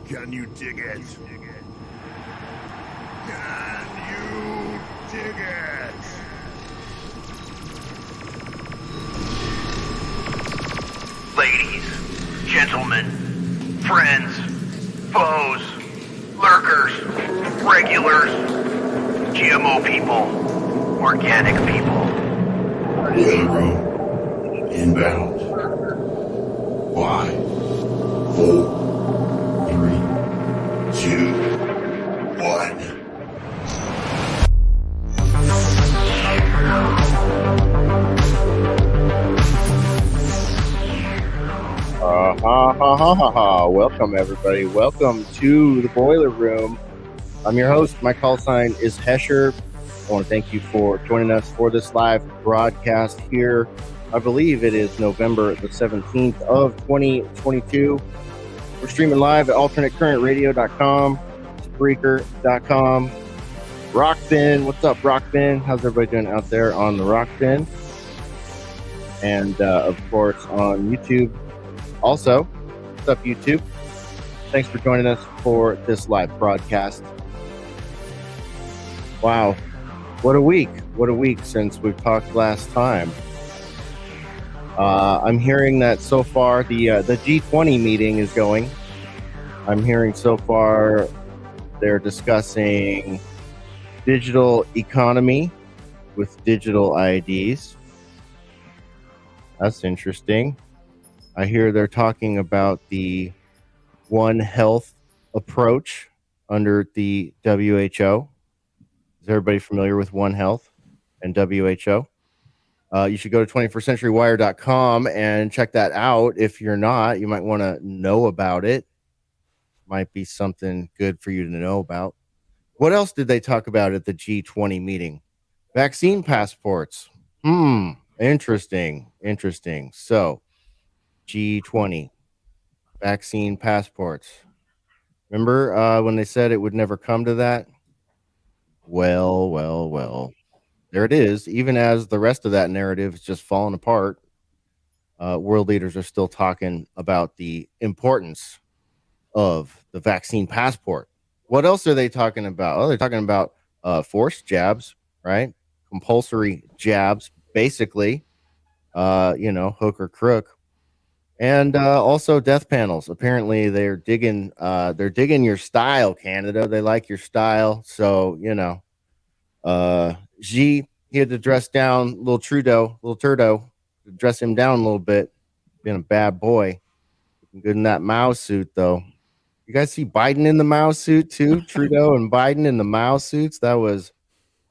Can you dig it? Can you dig it? Ladies, gentlemen, friends, foes, lurkers, regulars, GMO people, organic people. Boiler room. Inbound. 5, 4, 3, 2, 1. Welcome, everybody. Welcome to the Boiler Room. I'm your host. My call sign is Hesher. I want to thank you for joining us for this live broadcast here. I believe it is November the 17th of 2022. We're streaming live at alternatecurrentradio.com, Spreaker.com, Rockfin. What's up, Rockfin? How's everybody doing out there on the Rockfin? And, of course, on YouTube. Also, what's up, YouTube? Thanks for joining us for this live broadcast. Wow, what a week. What a week since we've talked last time. I'm hearing that so far the G20 meeting is going. I'm hearing so far they're discussing digital economy with digital IDs. That's interesting. I hear they're talking about the One Health approach under the WHO. Is everybody familiar with One Health and WHO? You should go to 21stcenturywire.com and check that out. If you're not, you might want to know about it. Might be something good for you to know about. What else did they talk about at the G20 meeting? Vaccine passports. Interesting. So, G20, vaccine passports. Remember when they said it would never come to that? Well. There it is. Even as the rest of that narrative is just falling apart, world leaders are still talking about the importance of the vaccine passport. What else are they talking about? Oh, they're talking about forced jabs, right? Compulsory jabs, basically, hook or crook. And also death panels. Apparently, they're digging your style, Canada. They like your style. So, Xi, he had to dress down little Trudeau, to dress him down a little bit. Being a bad boy. Looking good in that Mao suit, though. You guys see Biden in the Mao suit, too? Trudeau and Biden in the Mao suits? That was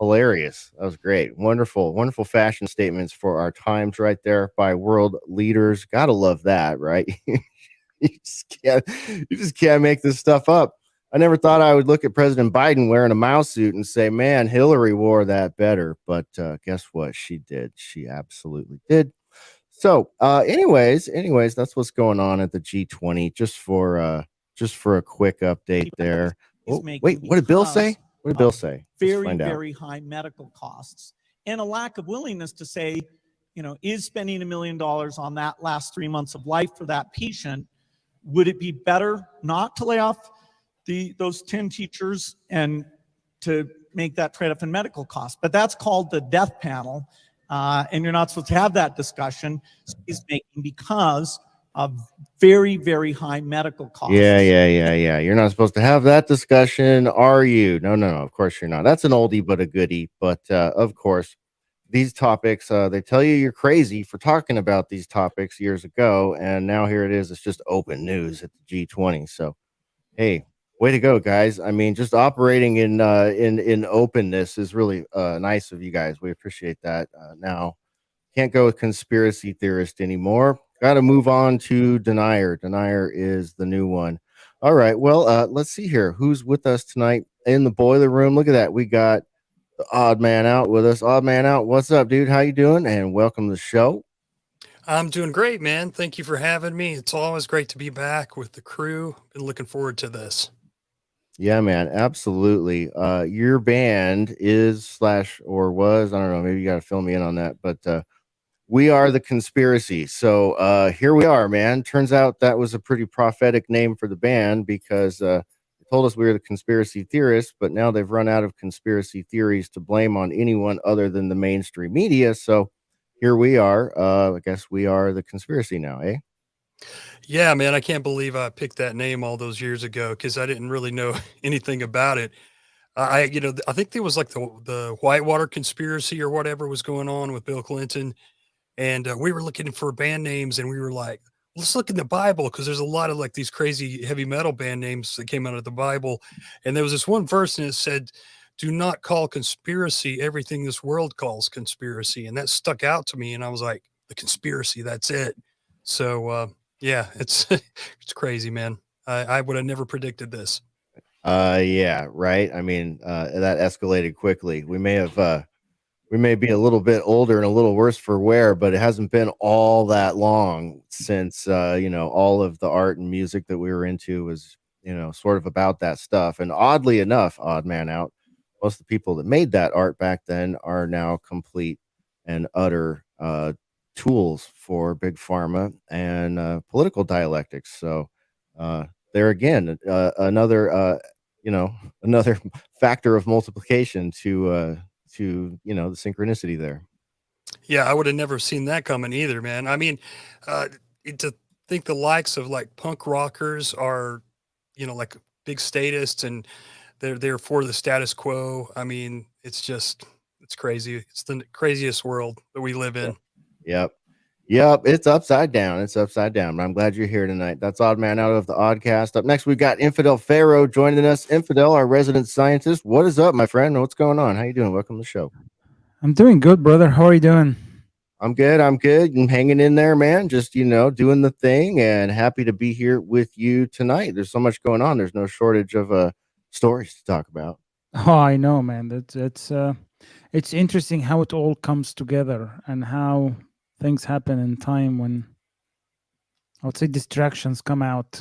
hilarious. That was great. Wonderful fashion statements for our times right there by world leaders. Gotta love that, right? you just can't make this stuff up. I never thought I would look at President Biden wearing a mouse suit and say, man, Hillary wore that better. But guess what? She did. She absolutely did. So anyways, that's what's going on at the G20, just for a quick update there. Oh, wait, what did Bill say? What did Bill say? Very high medical costs and a lack of willingness to say, is spending $1 million on that last 3 months of life for that patient, would it be better not to lay off those 10 teachers and to make that trade-off in medical costs? But that's called the death panel, and you're not supposed to have that discussion. He's making because of very high medical costs. Yeah. You're not supposed to have that discussion, are you? No. Of course you're not. That's an oldie but a goodie. But of course, these topics, they tell you you're crazy for talking about these topics years ago, and now here it is. It's just open news at the G20. So, hey, way to go, guys. I mean, just operating in openness is really nice of you guys. We appreciate that. Now, can't go with conspiracy theorist anymore. Got to move on to denier. Denier is the new one. All right. Well, let's see here. Who's with us tonight in the boiler room? Look at that. We got the odd man out with us. Odd man out. What's up, dude? How you doing? And welcome to the show. I'm doing great, man. Thank you for having me. It's always great to be back with the crew. Been looking forward to this. Yeah, man. Absolutely. Your band is / or was, I don't know, maybe you got to fill me in on that, but We are the conspiracy. So here we are, man. Turns out that was a pretty prophetic name for the band because they told us we were the conspiracy theorists, but now they've run out of conspiracy theories to blame on anyone other than the mainstream media. So here we are. I guess we are the conspiracy now, eh? Yeah, man, I can't believe I picked that name all those years ago because I didn't really know anything about it. I think there was like the Whitewater conspiracy or whatever was going on with Bill Clinton, and we were looking for band names, and we were like, let's look in the Bible because there's a lot of like these crazy heavy metal band names that came out of the Bible, and there was this one verse and it said, "Do not call conspiracy everything this world calls conspiracy," and that stuck out to me, and I was like, the conspiracy, that's it. So yeah, it's it's crazy, man. I would have never predicted this. Yeah, right. I mean, that escalated quickly. We may be a little bit older and a little worse for wear, but it hasn't been all that long since all of the art and music that we were into was, sort of about that stuff. And oddly enough, odd man out, most of the people that made that art back then are now complete and utter tools for big pharma and political dialectics. So there again, another factor of multiplication to the synchronicity there. Yeah, I would have never seen that coming either, man. I mean, uh, to think the likes of like punk rockers are, like big statists and they're for the status quo. I mean, it's crazy. It's the craziest world that we live in. Yep. Yep, it's upside down. It's upside down. But I'm glad you're here tonight. That's Odd Man Out of the Oddcast. Up next, we've got Infidel Pharaoh joining us. Infidel, our resident scientist. What is up, my friend? What's going on? How you doing? Welcome to the show. I'm doing good, brother. How are you doing? I'm good. I'm good. And hanging in there, man. Just, doing the thing and happy to be here with you tonight. There's so much going on. There's no shortage of stories to talk about. Oh, I know, man. It's interesting how it all comes together and how things happen in time when I would say distractions come out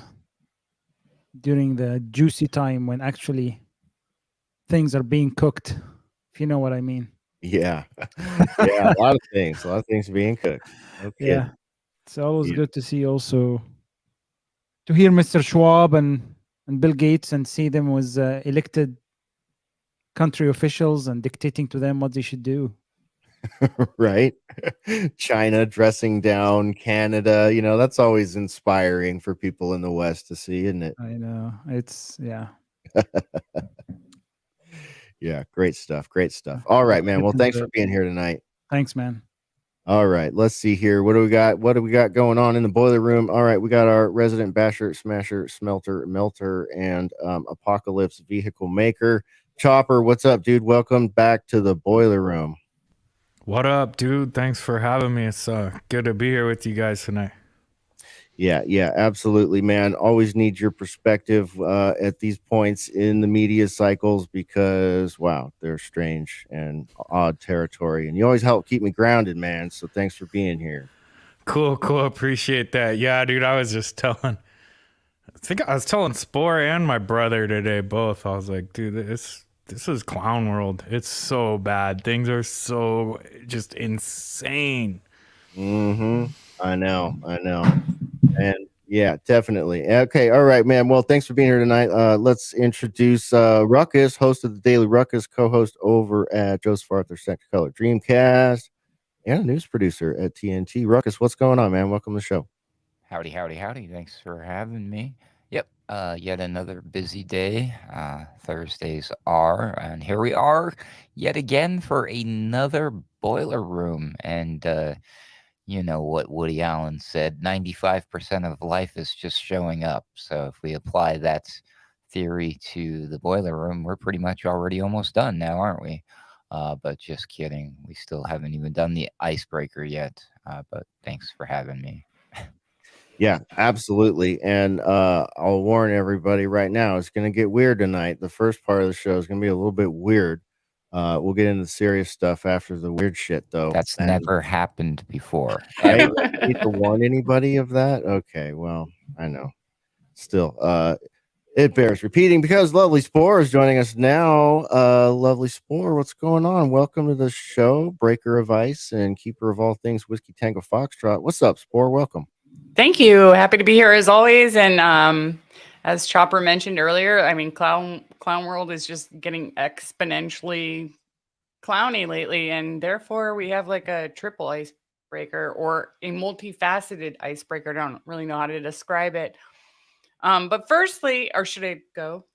during the juicy time when actually things are being cooked, if you know what I mean. Yeah. Yeah, a lot of things being cooked. Okay. Yeah. It's always good to see also to hear Mr. Schwab and Bill Gates and see them as elected country officials and dictating to them what they should do. Right. China dressing down Canada, that's always inspiring for people in the West to see, isn't it? I know. Yeah. Yeah, great stuff. All right, man. Well, thanks for being here tonight. Thanks, man. All right, let's see here. What do we got going on in the boiler room? All right, we got our resident basher, smasher, smelter, melter, and apocalypse vehicle maker. Chopper, what's up, dude? Welcome back to the boiler room. What up, dude? Thanks for having me. It's good to be here with you guys tonight. Yeah, absolutely, man. Always need your perspective at these points in the media cycles because, wow, they're strange and odd territory. And you always help keep me grounded, man. So thanks for being here. Cool. Appreciate that. Yeah, dude, I was just telling Spore and my brother today both. I was like, dude, this is clown world. It's so bad. Things are so just insane. I know. And yeah, definitely. Okay. All right, man. Well, thanks for being here tonight. Let's introduce Ruckus, host of the Daily Ruckus, co-host over at Joseph Arthur Technicolor Dreamcast, and a news producer at TNT. Ruckus, what's going on, man? Welcome to the show. Howdy. Thanks for having me. Yep. Yet another busy day. Thursdays are, and here we are yet again for another boiler room. And you know what Woody Allen said, 95% of life is just showing up. So if we apply that theory to the boiler room, we're pretty much already almost done now, aren't we? But just kidding. We still haven't even done the icebreaker yet. But thanks for having me. Yeah, absolutely. And I'll warn everybody right now, it's going to get weird tonight. The first part of the show is going to be a little bit weird. We'll get into serious stuff after the weird shit, though. That's never happened before. Right? I need to warn anybody of that. Okay, well, I know. Still, It bears repeating because Lovely Spore is joining us now. Lovely Spore, what's going on? Welcome to the show, breaker of ice and keeper of all things Whiskey Tango Foxtrot. What's up, Spore? Welcome. Thank you. Happy to be here as always. And as Chopper mentioned earlier, I mean, Clown World is just getting exponentially clowny lately, and therefore we have like a triple icebreaker or a multifaceted icebreaker. I don't really know how to describe it. But firstly, or should I go?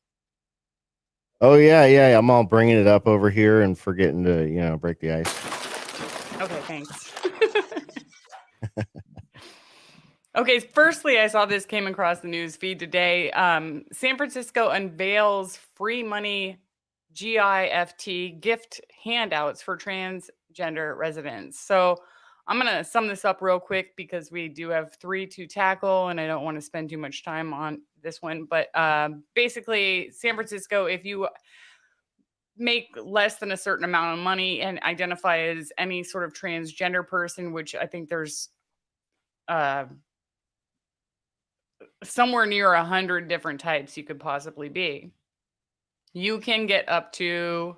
Oh yeah. I'm all bringing it up over here and forgetting to, break the ice. Okay, thanks. Okay, firstly, I saw this came across the news feed today. San Francisco unveils free money GIFT gift handouts for transgender residents. So I'm going to sum this up real quick because we do have 3 to tackle and I don't want to spend too much time on this one. But basically, San Francisco, if you make less than a certain amount of money and identify as any sort of transgender person, which I think there's somewhere near 100 different types you could possibly be, you can get up to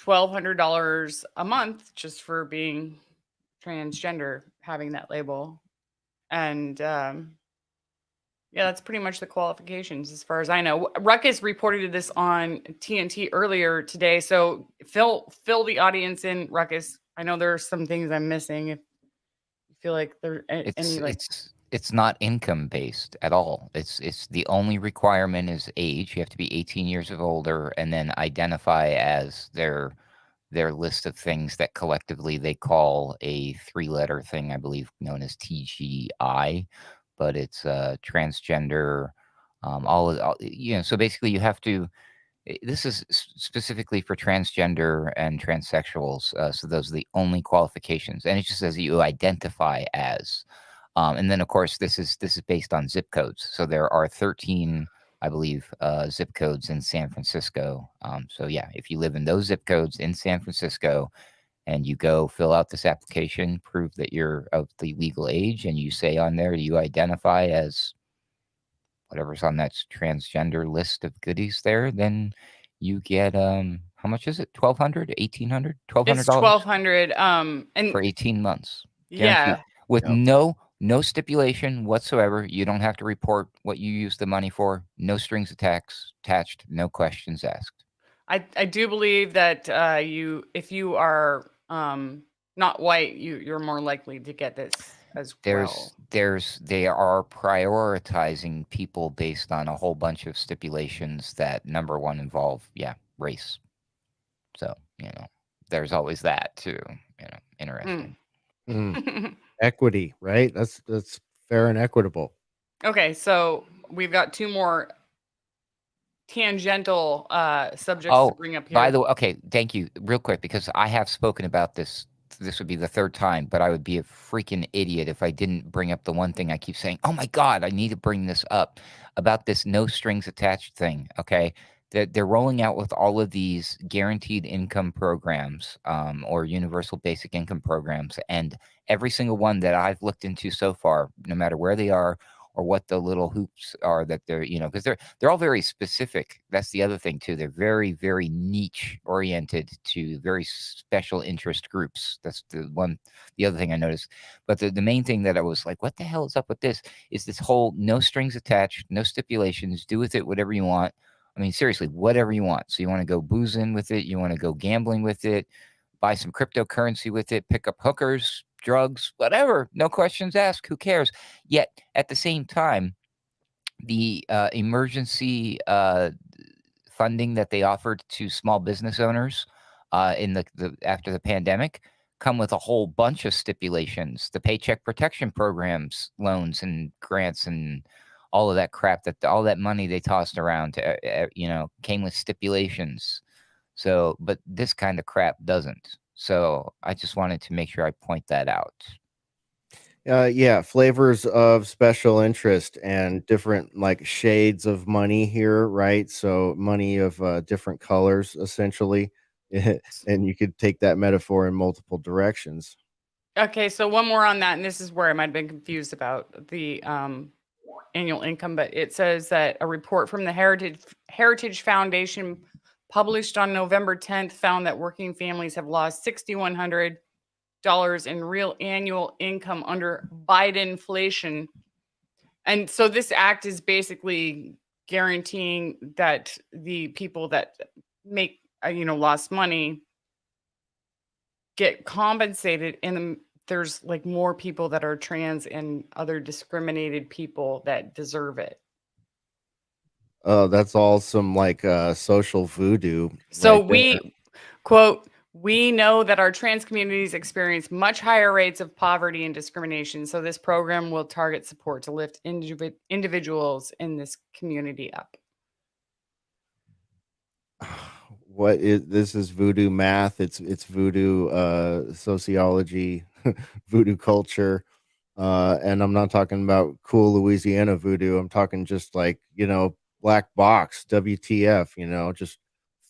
$1,200 a month just for being transgender, having that label. And yeah, that's pretty much the qualifications as far as I know. Ruckus reported this on TNT earlier today. So fill the audience in, Ruckus. I know there are some things I'm missing. If you feel like there any like It's not income based at all. It's the only requirement is age. You have to be 18 years of older and then identify as their list of things that collectively they call a 3-letter thing, I believe, known as TGI, but it's transgender. So basically, you have to. This is specifically for transgender and transsexuals. So those are the only qualifications, and it just says you identify as. And then, of course, this is based on zip codes. So there are 13, I believe, zip codes in San Francisco. So yeah, if you live in those zip codes in San Francisco, and you go fill out this application, prove that you're of the legal age, and you say on there you identify as whatever's on that transgender list of goodies there, then you get how much is it? $1,200, $1,800, $1,200? it's 1,200. And for 18 months, yeah, guaranteed, with no stipulation whatsoever. You don't have to report what you use the money for. No strings attached. No questions asked. I do believe that if you are not white, you're more likely to get this as well. They are prioritizing people based on a whole bunch of stipulations that, number one, involve race. So there's always that too. Interesting. Equity, right? That's fair and equitable. Okay, so we've got 2 more tangential subjects to bring up here. By the way, okay, thank you. Real quick, because I have spoken about this. This would be the 3rd time, but I would be a freaking idiot if I didn't bring up the one thing I keep saying. Oh my God, I need to bring this up about this no strings attached thing. Okay. They're rolling out with all of these guaranteed income programs, or universal basic income programs. And every single one that I've looked into so far, no matter where they are, or what the little hoops are that they're, because they're all very specific. That's the other thing too. They're very, very niche oriented to very special interest groups. That's the other thing I noticed. But the main thing that I was like, what the hell is up with this? Is this whole no strings attached, no stipulations, do with it whatever you want. I mean, seriously, whatever you want. So you want to go boozing with it, you want to go gambling with it, buy some cryptocurrency with it, pick up hookers, drugs, whatever, no questions asked, who cares? Yet at the same time, the emergency funding that they offered to small business owners in the after the pandemic come with a whole bunch of stipulations. The Paycheck Protection Programs, loans and grants and all of that crap, all that money they tossed around came with stipulations. So, but this kind of crap doesn't. So I just wanted to make sure I point that out. Flavors of special interest and different like shades of money here, right? So money of different colors, essentially, and you could take that metaphor in multiple directions. Okay, so one more on that, and this is where I might have been confused about the annual income, but it says that a report from the Heritage Foundation published on November 10th found that working families have lost $6,100 in real annual income under Biden inflation. And so this act is basically guaranteeing that the people that make lost money get compensated, and there's like more people that are trans and other discriminated people that deserve it. Oh, that's all some like social voodoo So right there. quote, we know that our trans communities experience much higher rates of poverty and discrimination. So this program will target support to lift individuals in this community up. What is this? Is voodoo math? It's voodoo sociology, voodoo culture. And I'm not talking about cool Louisiana voodoo. I'm talking just like, black box, WTF, just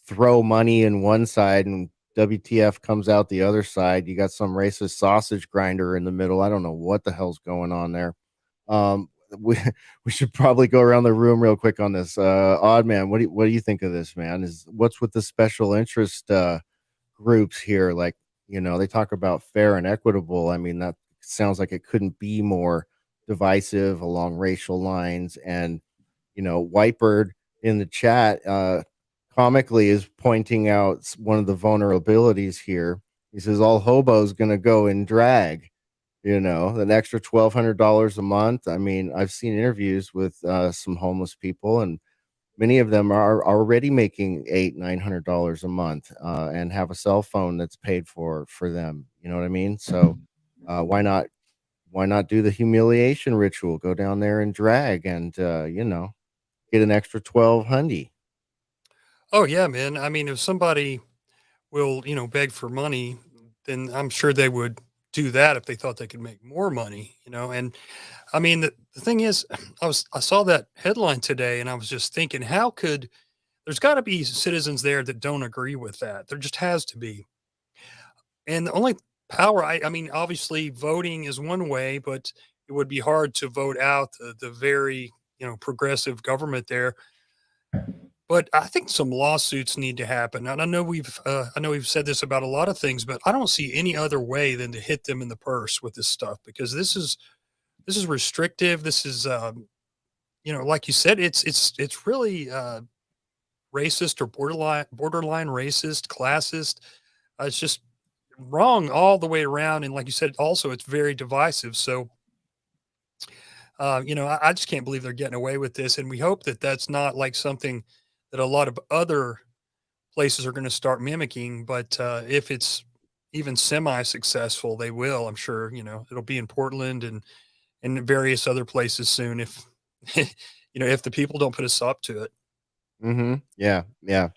throw money in one side and WTF comes out the other side. You got some racist sausage grinder in the middle. I don't know what the hell's going on there. We we should probably go around the room real quick on this. Odd man, what do you think of this, man? What's with the special interest groups here? Like, they talk about fair and equitable. I mean, that sounds like it couldn't be more divisive along racial lines. And Whitebird in the chat comically is pointing out one of the vulnerabilities here. He says all hobos gonna go in drag, an extra $1,200 a month. I mean, I've seen interviews with some homeless people, and many of them are already making $800-900 a month and have a cell phone that's paid for them. You know what I mean? So why not do the humiliation ritual? Go down there and drag, and get an extra 1200. Oh yeah, man. I mean, if somebody will, beg for money, then I'm sure they would do that if they thought they could make more money. And I mean, the thing is, I saw that headline today and I was just thinking, there's got to be citizens there that don't agree with that. There just has to be. And the only power, I mean, obviously voting is one way, but it would be hard to vote out the very, progressive government there. But I think some lawsuits need to happen. And I know we've said this about a lot of things, but I don't see any other way than to hit them in the purse with this stuff, because this is restrictive. This is, like you said, it's really racist or borderline racist, classist. It's just wrong all the way around. And like you said, also it's very divisive. So, I just can't believe they're getting away with this. And we hope that that's not like something that a lot of other places are going to start mimicking. But if it's even semi-successful, they will. I'm sure. It'll be in Portland and various other places soon. If if the people don't put a stop to it. Yeah, yeah.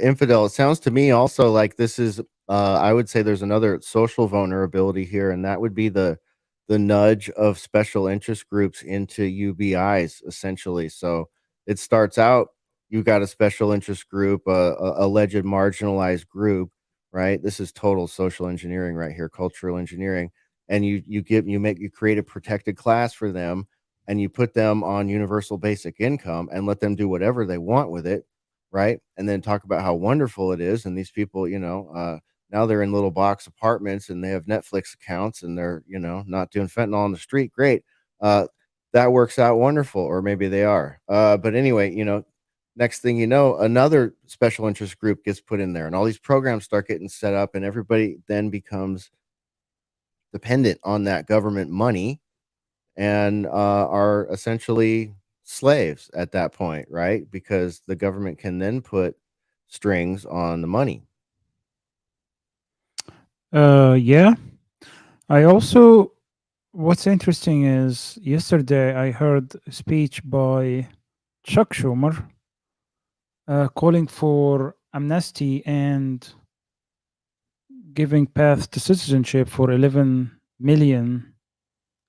Infidel. It sounds to me also like this is. I would say there's another social vulnerability here, and that would be the nudge of special interest groups into UBIs, essentially. So it starts out, you've got a special interest group, alleged marginalized group, right? This is total social engineering right here, cultural engineering. And you create a protected class for them, and you put them on universal basic income and let them do whatever they want with it, right? And then talk about how wonderful it is. And these people, now they're in little box apartments and they have Netflix accounts and they're, not doing fentanyl on the street. Great. That works out wonderful. Or maybe they are. But anyway, next thing you know, another special interest group gets put in there and all these programs start getting set up, and everybody then becomes dependent on that government money and are essentially slaves at that point, right? Because the government can then put strings on the money. Yeah. I also, what's interesting is yesterday I heard a speech by Chuck Schumer calling for amnesty and giving path to citizenship for 11 million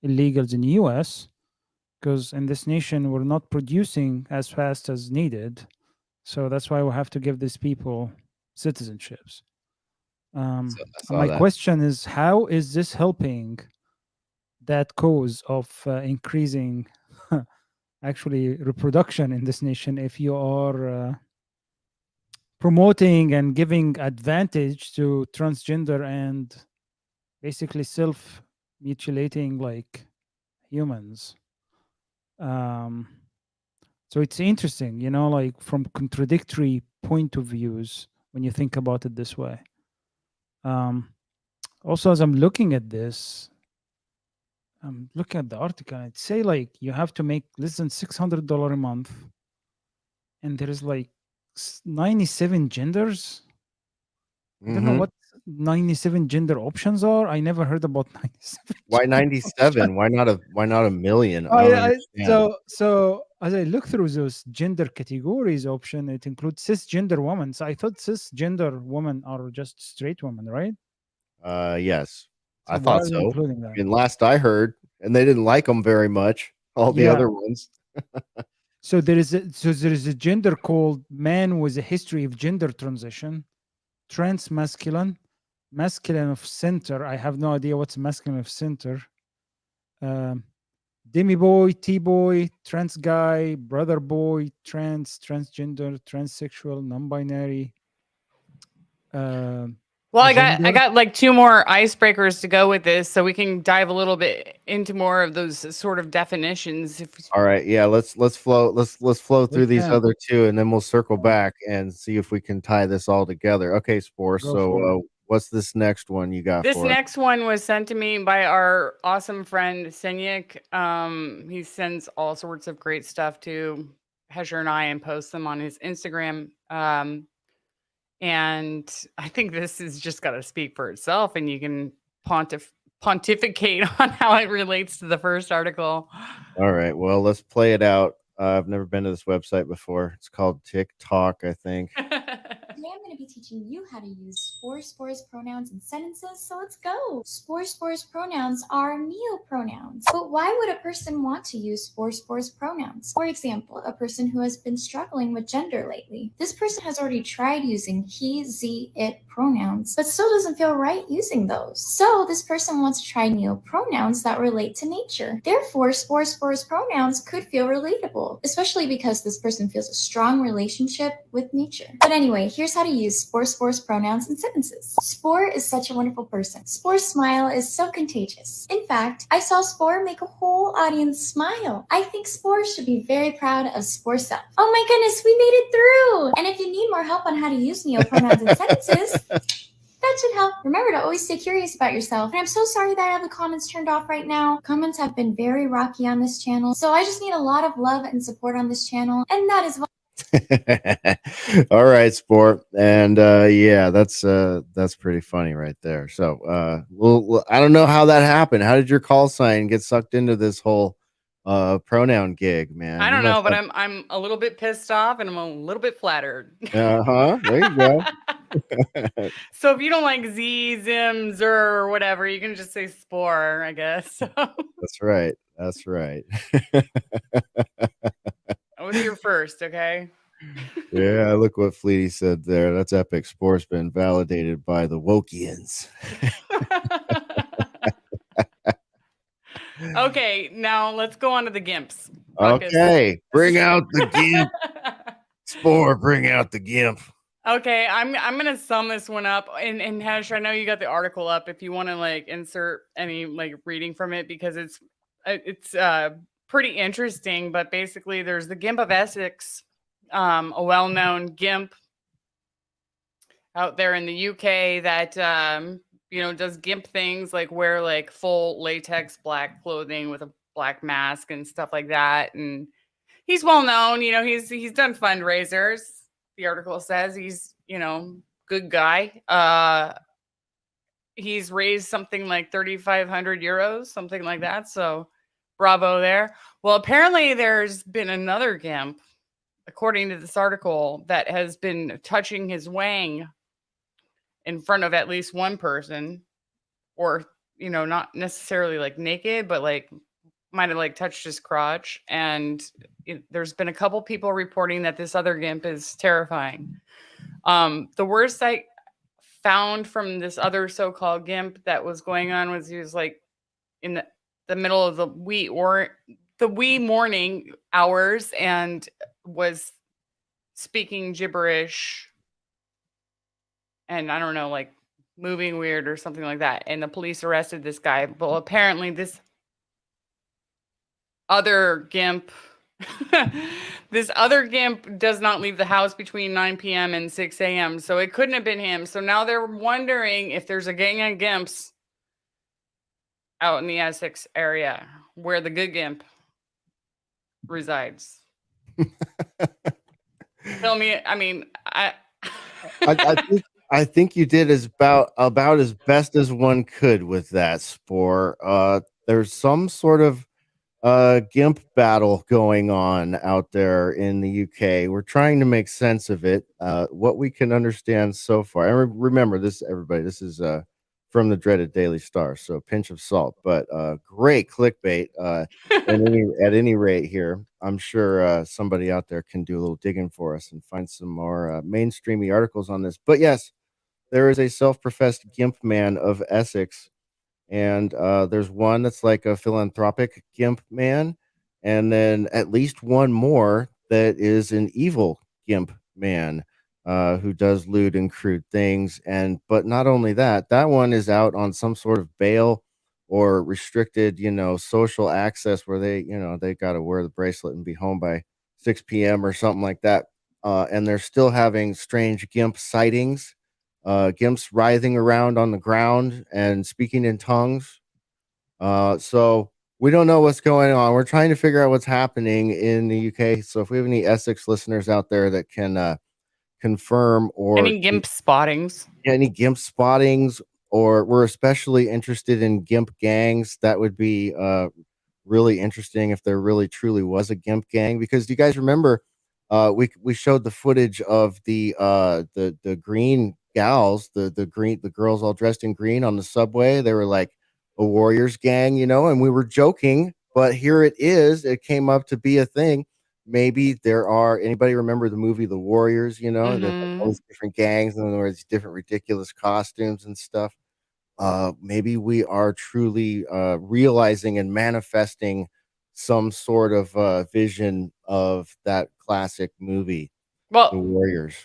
illegals in the US, because in this nation we're not producing as fast as needed. So that's why we have to give these people citizenships. My question is, how is this helping that cause of increasing actually reproduction in this nation if you are promoting and giving advantage to transgender and basically self mutilating like humans. um so it's interesting, like from contradictory point of views when you think about it this way. um Also, as I'm looking at this, I'm looking at the article and it say like you have to make less than $600 a month, and there is like 97 genders. I don't know Mhm. what 97 gender options are. I never heard about 97 Why gender 97? options. Why not a million? I don't I understand. so as I look through those gender categories option, it includes cisgender women. So I thought cisgender women are just straight women, right? Yes. So I why thought are they so. including I that? mean, last I heard, and they didn't like them very much, all the Yeah. other ones. So there is a gender called man with a history of gender transition, trans masculine, masculine of center. I have no idea what's masculine of center. Um, demi boy, T boy, trans guy, brother boy, transgender, transsexual, non-binary, Well, I agender. got like 2 more icebreakers to go with this, so we can dive a little bit into more of those sort of definitions. All right, yeah, let's flow We through these can other two, and then we'll circle back and see if we can tie this all together. Okay, Spore. go for it. So, what's this next one you got This for us? next one was sent to me by our awesome friend Senyik. He sends all sorts of great stuff to Hesher and I and posts them on his Instagram. And I think this is just got to speak for itself, and you can pontificate on how it relates to the first article. All right, well, let's play it out. I've never been to this website before. It's called TikTok, I think. Today I'm going to be teaching you how to use spores pronouns in sentences, so let's go. Spores pronouns are neopronouns. But why would a person want to use spores pronouns? For example, a person who has been struggling with gender lately. This person has already tried using he, ze, it pronouns, but still doesn't feel right using those. So this person wants to try neopronouns that relate to nature. Therefore, spores pronouns could feel relatable, especially because this person feels a strong relationship with nature. But anyway, here's how to use spores pronouns in sentences. Spore is such a wonderful person. Spore's smile is so contagious. In fact, I saw Spore make a whole audience smile. I think Spore should be very proud of Spore's self. Oh my goodness, we made it through! And if you need more help on how to use neopronouns in sentences, that should help. Remember to always stay curious about yourself. And I'm so sorry that I have the comments turned off right now. Comments have been very rocky on this channel, so I just need a lot of love and support on this channel, and that is All right, Sport. And yeah, that's pretty funny right there. So I don't know how that happened. How did your call sign get sucked into this whole pronoun gig, man? I You don't must know, but have. I'm a little bit pissed off and I'm a little bit flattered. Uh-huh. There you go. So if you don't like Z, Zim, Zer, or whatever, you can just say Spore, I guess. That's right. That's right. I was here first, okay? Yeah, look what Fleety said there. That's epic. Sport's been validated by the Wokians. Okay, now let's go on to the Gimps. Ruckus. Okay, bring out the Gimp. Spore, bring out the Gimp. Okay, I'm gonna sum this one up. And Hash, I know you got the article up if you want to like insert any like reading from it, because it's pretty interesting. But basically, there's the Gimp of Essex, a well-known Gimp out there in the UK that does Gimp things like wear like full latex black clothing with a black mask and stuff like that. And he's well known. He's done fundraisers. The article says he's good guy. He's raised something like 3,500 euros, something like that. So bravo there. Well, apparently there's been another Gimp, according to this article, that has been touching his wang in front of at least one person, or not necessarily like naked, but like might have like touched his crotch. And there's been a couple people reporting that this other Gimp is terrifying. The worst I found from this other so-called Gimp that was going on was he was like in the middle of the wheat the wee morning hours and was speaking gibberish and I don't know, like moving weird or something like that. And the police arrested this guy. Well, apparently this other Gimp, this other Gimp does not leave the house between 9 p.m. and 6 a.m. So it couldn't have been him. So now they're wondering if there's a gang of Gimps out in the Essex area where the good Gimp resides. Tell me, I mean, I think you did about as best as one could with that, Spore. There's some sort of Gimp battle going on out there in the UK. We're trying to make sense of it. What we can understand so far. And remember this, everybody. This is from the dreaded Daily Star, so a pinch of salt, but great clickbait. At any rate, here, I'm sure somebody out there can do a little digging for us and find some more mainstreamy articles on this. But yes, there is a self-professed Gimp man of Essex, and there's one that's like a philanthropic Gimp man, and then at least one more that is an evil Gimp man who does lewd and crude things. And but not only that, that one is out on some sort of bail or restricted, social access where they got to wear the bracelet and be home by 6 p.m. or something like that. And they're still having strange Gimp sightings, Gimps writhing around on the ground and speaking in tongues. So we don't know what's going on. We're trying to figure out what's happening in the UK. So if we have any Essex listeners out there that can confirm or any Gimp spottings, any Gimp spottings, or we're especially interested in Gimp gangs, that would be really interesting if there really truly was a Gimp gang. Because do you guys remember we showed the footage of the green gals, the girls all dressed in green on the subway. They were like a Warriors gang, and we were joking, but here it is. It came up to be a thing. Maybe there are anybody remember the movie The Warriors, that all these different gangs and there were these different ridiculous costumes and stuff. Maybe we are truly realizing and manifesting some sort of vision of that classic movie, The well, Warriors.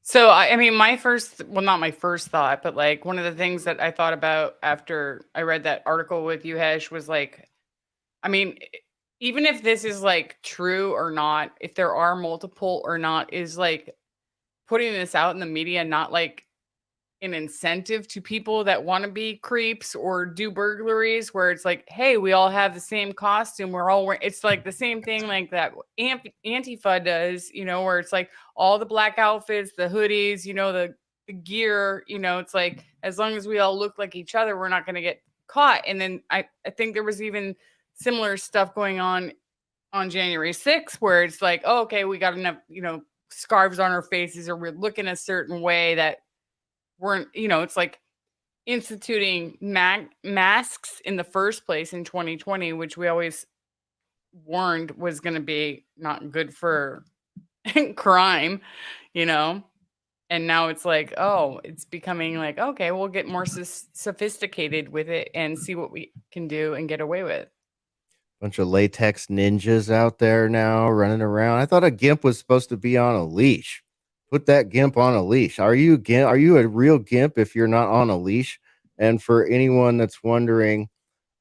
so I mean, not my first thought, but like one of the things that I thought about after I read that article with Uhesh was like, I mean, even if this is like true or not, if there are multiple or not, is like putting this out in the media not like an incentive to people that want to be creeps or do burglaries, where it's like, hey, we all have the same costume, we're all wearing, it's like the same thing like that Antifa does, where it's like all the black outfits, the hoodies, the gear, it's like as long as we all look like each other, we're not going to get caught. And then I think there was even similar stuff going on January 6th, where it's like, oh, okay, we got enough, scarves on our faces, or we're looking a certain way that weren't, it's like instituting masks in the first place in 2020, which we always warned was going to be not good for crime, and now it's like, oh, it's becoming like, okay, we'll get more sophisticated with it and see what we can do and get away with. Bunch of latex ninjas out there now running around. I thought a Gimp was supposed to be on a leash. Put that Gimp on a leash. Are you a real Gimp if you're not on a leash? And for anyone that's wondering,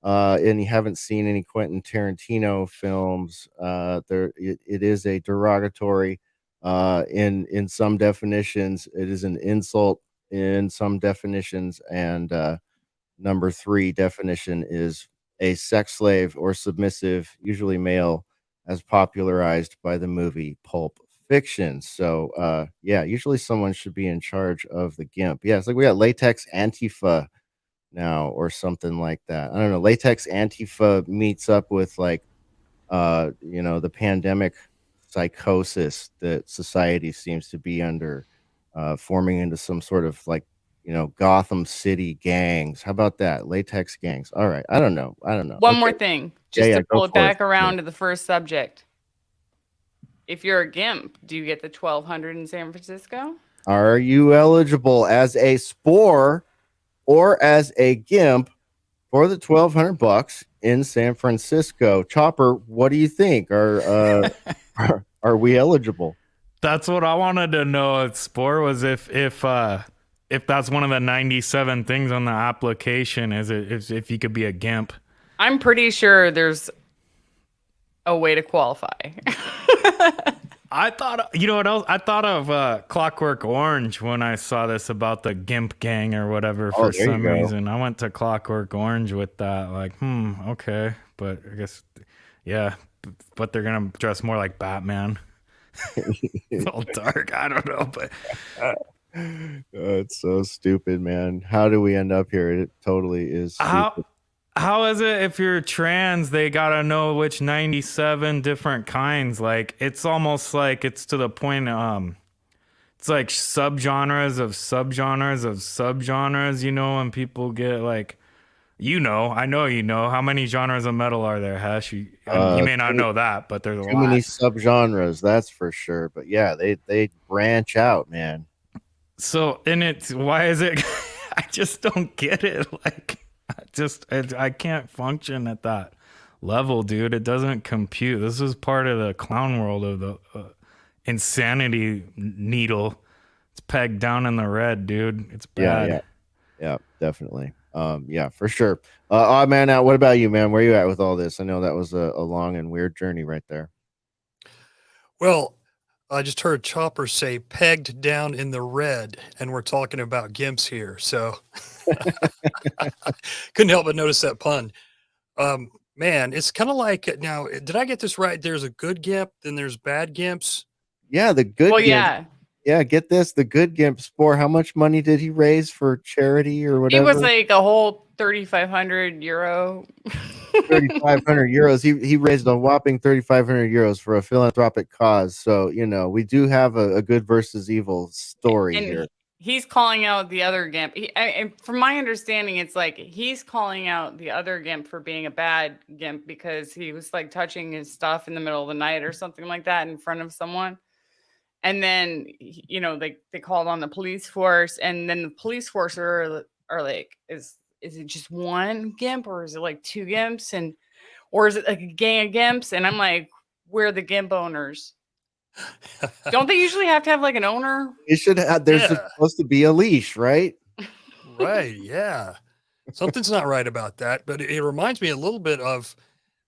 and you haven't seen any Quentin Tarantino films, it is a derogatory in some definitions. It is an insult in some definitions, and number 3 definition is a sex slave or submissive, usually male, as popularized by the movie Pulp Fiction. So yeah, usually someone should be in charge of the Gimp. Yeah, it's like we got latex Antifa now or something like that. I don't know. Latex Antifa meets up with like the pandemic psychosis that society seems to be under, forming into some sort of like Gotham City gangs. How about that? Latex gangs. All right. I don't know. One more thing, Yeah, just to go pull it for it. back around to the first subject. If you're a Gimp, do you get the 1200 in San Francisco? Are you eligible as a Spore or as a Gimp for the $1,200 in San Francisco. Chopper, what do you think? Are we eligible? That's what I wanted to know at Spore was if that's one of the 97 things on the application, is it if you could be a Gimp. I'm pretty sure there's a way to qualify. I thought, you know what else? I thought of Clockwork Orange when I saw this about the Gimp gang or whatever for there you some go. reason. I went to Clockwork Orange with that, like, okay. But I guess, yeah, but they're going to dress more like Batman. It's all dark. I don't know, but It's so stupid, man. How do we end up here? It totally is stupid. how is it if you're trans, they gotta know which 97 different kinds? Like, it's almost like it's to the point, it's like subgenres of subgenres of subgenres, you know, and people get like, I know how many genres of metal are there, Hesh? You may not know that, but there's a Too lot. many subgenres, that's for sure. But yeah, they branch out, man. So, why is it? I just don't get it. Like, I can't function at that level, dude. It doesn't compute. This is part of the clown world of the insanity needle. It's pegged down in the red, dude. It's bad. Yeah, definitely. Yeah, for sure. Odd man out. What about you, man? Where you at with all this? I know that was a long and weird journey right there. Well, I just heard Chopper say pegged down in the red, and we're talking about Gimps here. So couldn't help but notice that pun. Man, it's kind of like, now, did I get this right? There's a good Gimp, then there's bad Gimps. Yeah, the good Well, Gimp. yeah. Yeah, get this. The good Gimp Spore. How much money did he raise for charity or It whatever? was like a whole 3,500 euro. 3,500 euros. He raised a whopping 3,500 euros for a philanthropic cause. So, we do have a good versus evil story And here. he's calling out the other Gimp. And from my understanding, it's like he's calling out the other Gimp for being a bad Gimp because he was like touching his stuff in the middle of the night or something like that in front of someone. And then, they called on the police force, and then the police force are like, is it just one Gimp, or is it like two Gimps, or is it like a gang of Gimps? And I'm like, we're the Gimp owners. Don't they usually have to have like an owner? It should have. There's supposed to be a leash, right? Right. Yeah. Something's not right about that. But it reminds me a little bit of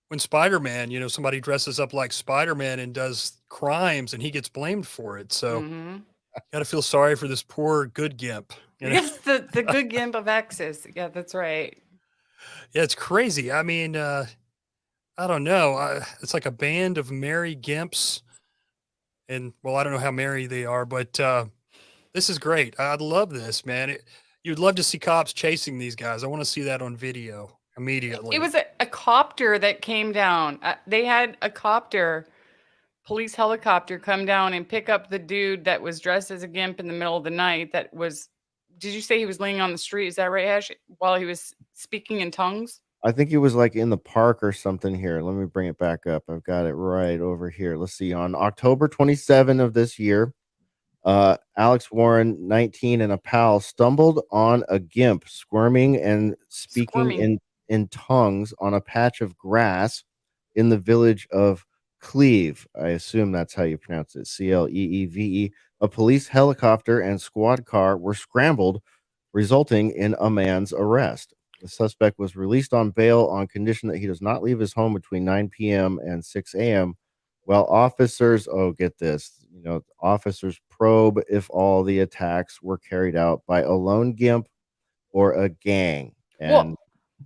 when Spider-Man, somebody dresses up like Spider-Man and does crimes and he gets blamed for it. So got to feel sorry for this poor good Gimp. Yes, the good Gimp of Axis. Yeah, that's right. Yeah, it's crazy. I mean, I don't know. It's like a band of merry Gimps. And, well, I don't know how merry they are, but this is great. I love this, man. You'd love to see cops chasing these guys. I want to see that on video immediately. It was a copter that came down. They had a police helicopter come down and pick up the dude that was dressed as a Gimp in the middle of the night. Did you say he was laying on the street? Is that right, Ash? While he was speaking in tongues? I think he was like in the park or something here. Let me bring it back up. I've got it right over here. Let's see. On October 27 of this year, Alex Warren, 19, and a pal stumbled on a Gimp squirming and speaking in tongues on a patch of grass in the village of Cleve. I assume that's how you pronounce it. Cleeve. A police helicopter and squad car were scrambled, resulting in a man's arrest. The suspect was released on bail on condition that he does not leave his home between 9 p.m. and 6 a.m. While officers, get this, officers probe if all the attacks were carried out by a lone Gimp or a gang. And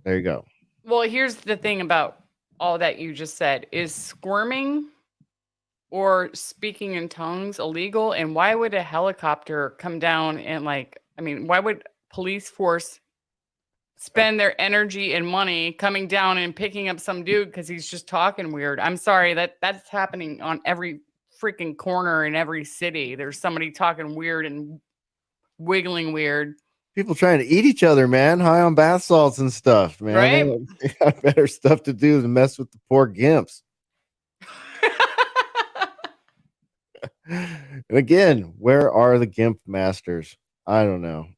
there you go. Well, here's the thing about all that you just said. Is squirming or speaking in tongues illegal? And why would a helicopter come down and why would police force spend their energy and money coming down and picking up some dude because he's just talking weird? I'm sorry, that's happening on every freaking corner in every city. There's somebody talking weird and wiggling weird. People trying to eat each other, man, high on bath salts and stuff, man. Right? They got better stuff to do than mess with the poor Gimps. And again, where are the Gimp masters? I don't know.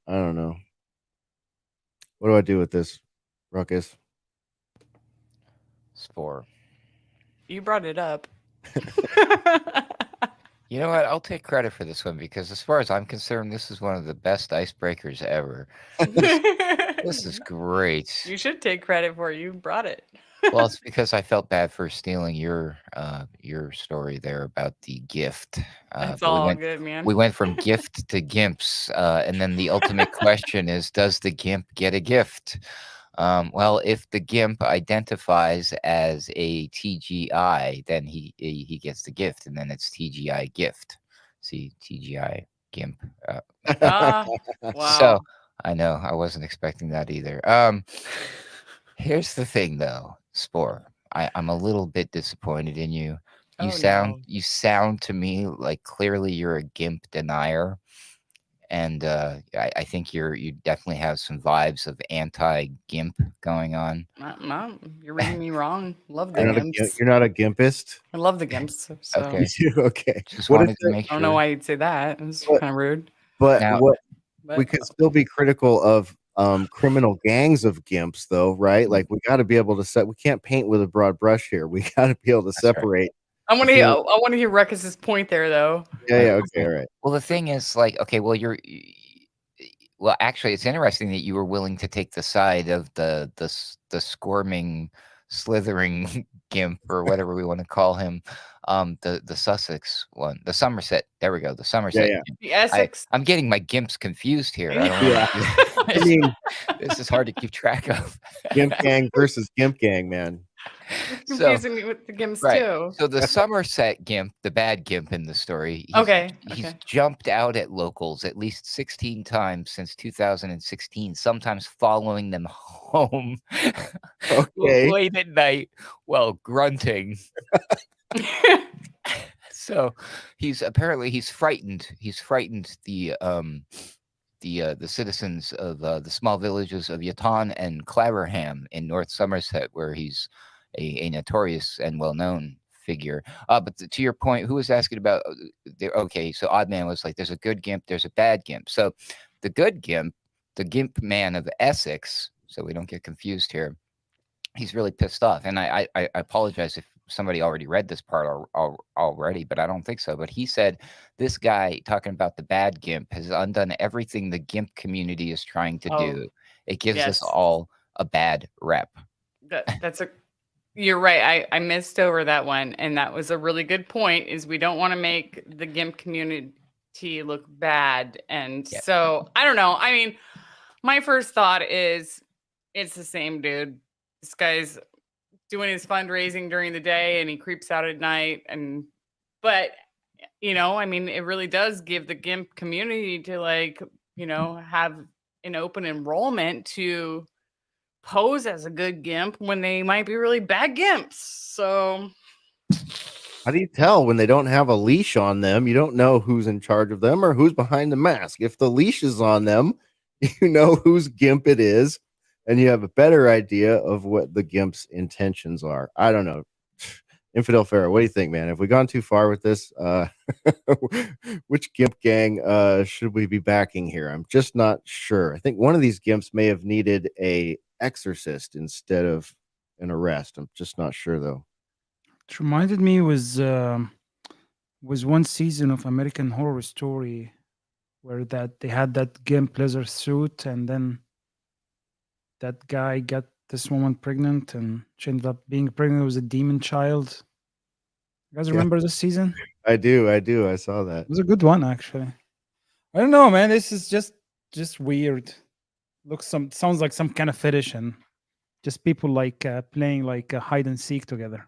What do I do with this? Ruckus. Spore. You brought it up. You know what? I'll take credit for this one because, as far as I'm concerned, this is one of the best icebreakers ever. This is great. You should take credit for it. You brought it. Well, it's because I felt bad for stealing your story there about the gift. That's But all good, man. we went from gift to gimps, and then the ultimate question is: does the gimp get a gift? Well, if the gimp identifies as a TGI, then he gets the gift, and then it's TGI gift. See, TGI gimp. Wow. So I know I wasn't expecting that either. Here's the thing, though, Spore. I'm a little bit disappointed in you. You sound to me like clearly you're a gimp denier. And I think you definitely have some vibes of anti-gimp going on. Mom, you're reading me wrong. Love the You're gimps. not a gimpist? I love the gimps. So. Okay. Okay. Just What wanted is to it? make I sure. don't know why you'd say that. It's But- kind of rude. But Now- what But we could still be critical of criminal gangs of gimps, though, right? Like we got to be able to we can't paint with a broad brush here. We got to be able to That's right. separate. I want to hear Ruckus's point there, though. Yeah. Okay. All right. Well, the thing is, like, okay, well, well, actually, it's interesting that you were willing to take the side of the squirming, slithering gimp, or whatever we want to call him, the Sussex one, the Somerset. There we go, the Somerset. Yeah. Gimp. The Essex. I'm getting my gimps confused here. I don't Yeah. know. I mean, This is hard to keep track of. Gimp Gang versus Gimp Gang, man. You're confusing me with the gimps, Right. too. So the Somerset gimp, the bad gimp in the story, he's jumped out at locals at least 16 times since 2016, sometimes following them home Okay. late at night while grunting. So he's frightened. He's frightened the citizens of the small villages of Yatton and Claverham in North Somerset, where he's a notorious and well-known figure. But to your point, who was asking about? Okay, so Oddman was like, "There's a good gimp, there's a bad gimp." So the good gimp, the gimp man of Essex, so we don't get confused here, he's really pissed off, and I apologize if somebody already read this part already, but I don't think so. But he said this guy talking about the bad gimp has undone everything the gimp community is trying to do. It gives us all a bad rep. You're right. I missed over that one, and that was a really good point. Is we don't want to make the gimp community look bad, and so I don't know. I mean, my first thought is it's the same dude. This guy's doing his fundraising during the day, and he creeps out at night. But I mean, it really does give the gimp community to have an open enrollment to pose as a good gimp when they might be really bad gimps. So how do you tell when they don't have a leash on them? You don't know who's in charge of them or who's behind the mask. If the leash is on them, you know whose gimp it is, and you have a better idea of what the gimp's intentions are. I don't know. Infidel Pharaoh, what do you think, man? Have we gone too far with this? Which gimp gang should we be backing here? I'm just not sure. I think one of these gimps may have needed a exorcist instead of an arrest. I'm just not sure, though. It reminded me was one season of American Horror Story where they had that gimp leather suit, and then that guy got this woman pregnant, and she ended up being pregnant with a demon child. You guys remember this season? I do. I saw that. It was a good one, actually. I don't know, man. This is just weird. Sounds like some kind of fetish, and just people like playing like hide and seek together.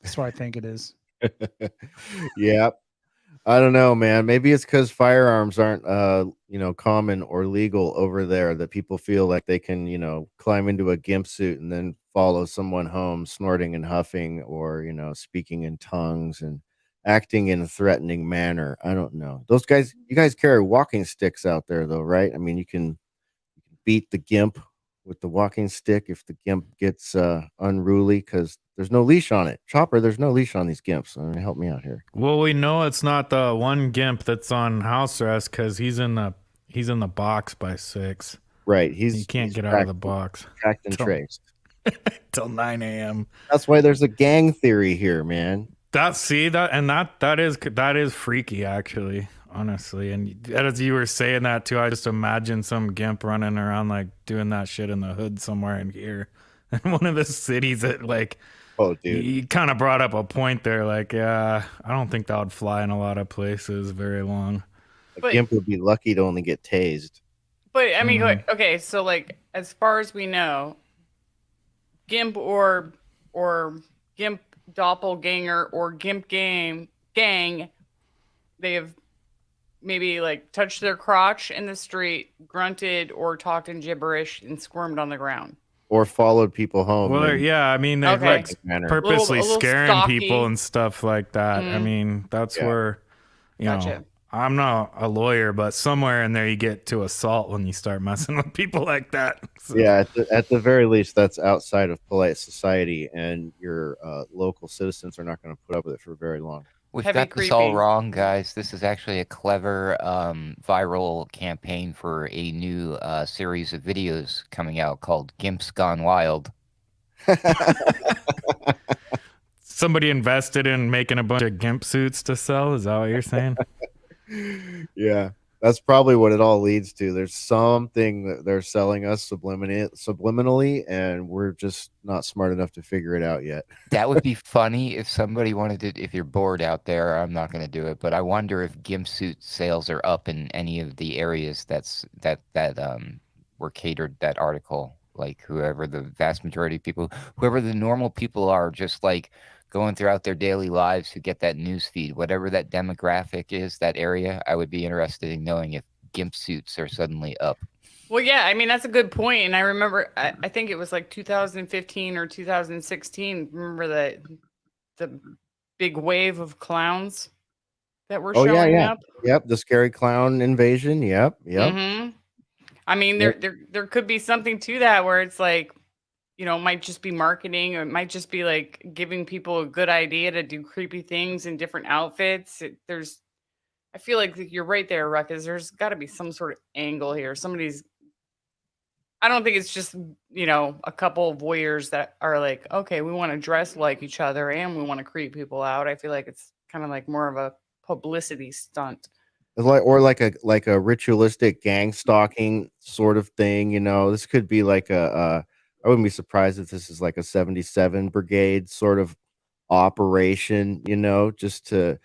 That's what I think it is. Yeah. I don't know, man. Maybe it's because firearms aren't, common or legal over there, that people feel like they can, climb into a gimp suit and then follow someone home snorting and huffing, or, speaking in tongues and acting in a threatening manner. I don't know. You guys carry walking sticks out there, though, right? I mean, you can beat the gimp with the walking stick if the gimp gets unruly, because there's no leash on it. Chopper, there's no leash on these gimps. I mean, help me out here. Well, we know it's not the one gimp that's on house arrest because he's in the box by 6. Right. You can't get out of the box tracked and till traced. till 9 a.m. That's why there's a gang theory here, man. That is freaky, actually, honestly. And as you were saying that too, I just imagine some gimp running around like doing that shit in the hood somewhere in here, in one of the cities that like. Oh, dude. You kind of brought up a point there, like, yeah, I don't think that would fly in a lot of places very long. A gimp would be lucky to only get tased. But I mean, okay, so like as far as we know, Gimp or Gimp doppelganger or Gimp gang, they have maybe like touched their crotch in the street, grunted or talked in gibberish and squirmed on the ground. Or followed people home. Well, yeah, I mean, they're like purposely a little scaring stocky. people and stuff like that. I mean, that's where, you know, I'm not a lawyer, but somewhere in there you get to assault when you start messing with people like that. So. Yeah, at the very least, that's outside of polite society, and your local citizens are not going to put up with it for very long. We've got this all wrong, guys. This is actually a clever viral campaign for a new series of videos coming out called Gimps Gone Wild. Somebody invested in making a bunch of gimp suits to sell? Is that what you're saying? Yeah, that's probably what it all leads to. There's something that they're selling us subliminally, and we're just not smart enough to figure it out yet. That would be funny if somebody wanted to. If you're bored out there, I'm not going to do it, but I wonder if gimp suit sales are up in any of the areas that were catered that article. Like whoever the vast majority of people, whoever the normal people are, just like going throughout their daily lives who get that news feed, whatever that demographic is, that area, I would be interested in knowing if gimp suits are suddenly up. Well, yeah, I mean, that's a good point. And I remember, I think it was like 2015 or 2016. Remember the big wave of clowns that were showing up? Yep, the scary clown invasion. Yep. Mm-hmm. I mean, there could be something to that where it's like, you know, it might just be marketing, or it might just be like giving people a good idea to do creepy things in different outfits. I feel like you're right there, Ruckus. There's got to be some sort of angle here. I don't think it's just, you know, a couple of voyeurs that are like, okay, we want to dress like each other and we want to creep people out. I feel like it's kind of like more of a publicity stunt. Like a ritualistic gang stalking sort of thing. You know, this could be like I wouldn't be surprised if this is like a 77 brigade sort of operation, you know, just to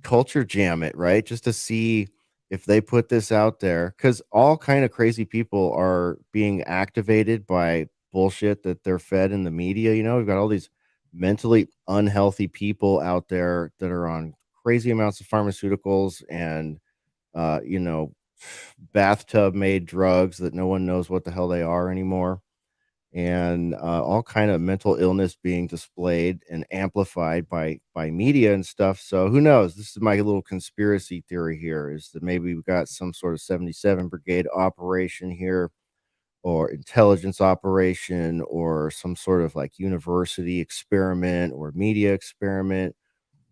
culture jam it, right? Just to see if they put this out there, because all kind of crazy people are being activated by bullshit that they're fed in the media. You know, we've got all these mentally unhealthy people out there that are on crazy amounts of pharmaceuticals and you know, bathtub made drugs that no one knows what the hell they are anymore, and all kind of mental illness being displayed and amplified by media and stuff. So who knows? This is my little conspiracy theory here, is that maybe we've got some sort of 77 brigade operation here, or intelligence operation, or some sort of like university experiment or media experiment.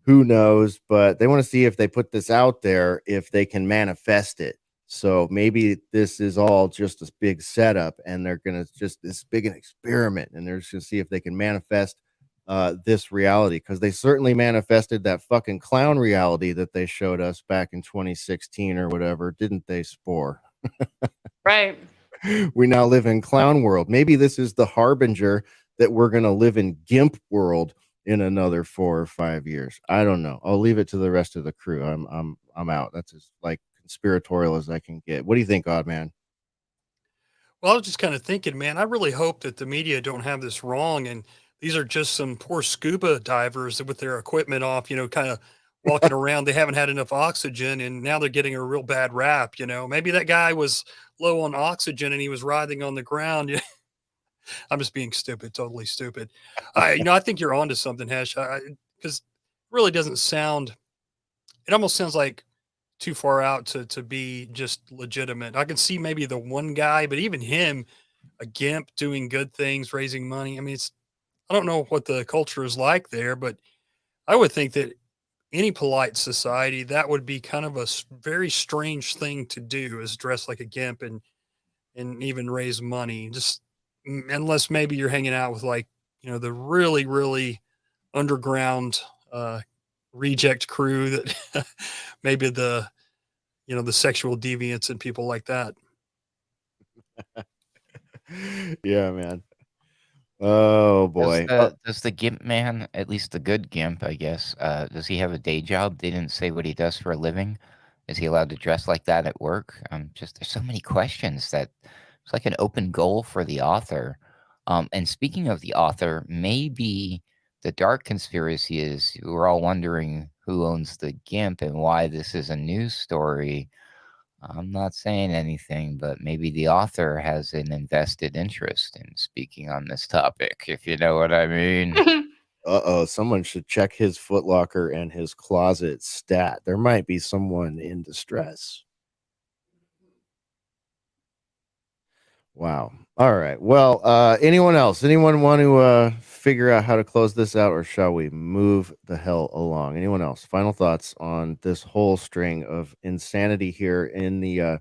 Who knows? But they want to see if they put this out there, if they can manifest it. So maybe this is all just this big setup, and they're gonna just this big an experiment, and they're just gonna see if they can manifest this reality, because they certainly manifested that fucking clown reality that they showed us back in 2016 or whatever, didn't they, Spore? Right. We now live in clown world. Maybe this is the harbinger that we're gonna live in Gimp world in another 4 or 5 years. I don't know. I'll leave it to the rest of the crew. I'm out. That's as like conspiratorial as I can get. What do you think, Odd Man? Well, I was just kind of thinking, man, I really hope that the media don't have this wrong, and these are just some poor scuba divers with their equipment off, you know, kind of walking around. They haven't had enough oxygen, and now they're getting a real bad rap. You know, maybe that guy was low on oxygen and he was writhing on the ground. I'm just being stupid, totally stupid. You know, I think you're onto something, Hesh, because it really doesn't sound. It almost sounds like too far out to be just legitimate. I can see maybe the one guy, but even him, a gimp doing good things, raising money. I mean, I don't know what the culture is like there, but I would think that any polite society, that would be kind of a very strange thing to do, is dress like a gimp and even raise money. Just unless maybe you're hanging out with, like, the really, really underground reject crew, that maybe the sexual deviants and people like that. Yeah, man. Oh boy. Does the Gimp man, at least the good Gimp, I guess, does he have a day job? They didn't say what he does for a living. Is he allowed to dress like that at work? There's so many questions that it's like an open goal for the author. And speaking of the author, maybe the dark conspiracy is we're all wondering who owns the Gimp and why this is a news story. I'm not saying anything, but maybe the author has an invested interest in speaking on this topic, if you know what I mean. Uh-oh, someone should check his footlocker and his closet stat. There might be someone in distress. Wow. All right. Well, anyone else? Anyone want to figure out how to close this out, or shall we move the hell along? Anyone else? Final thoughts on this whole string of insanity here in the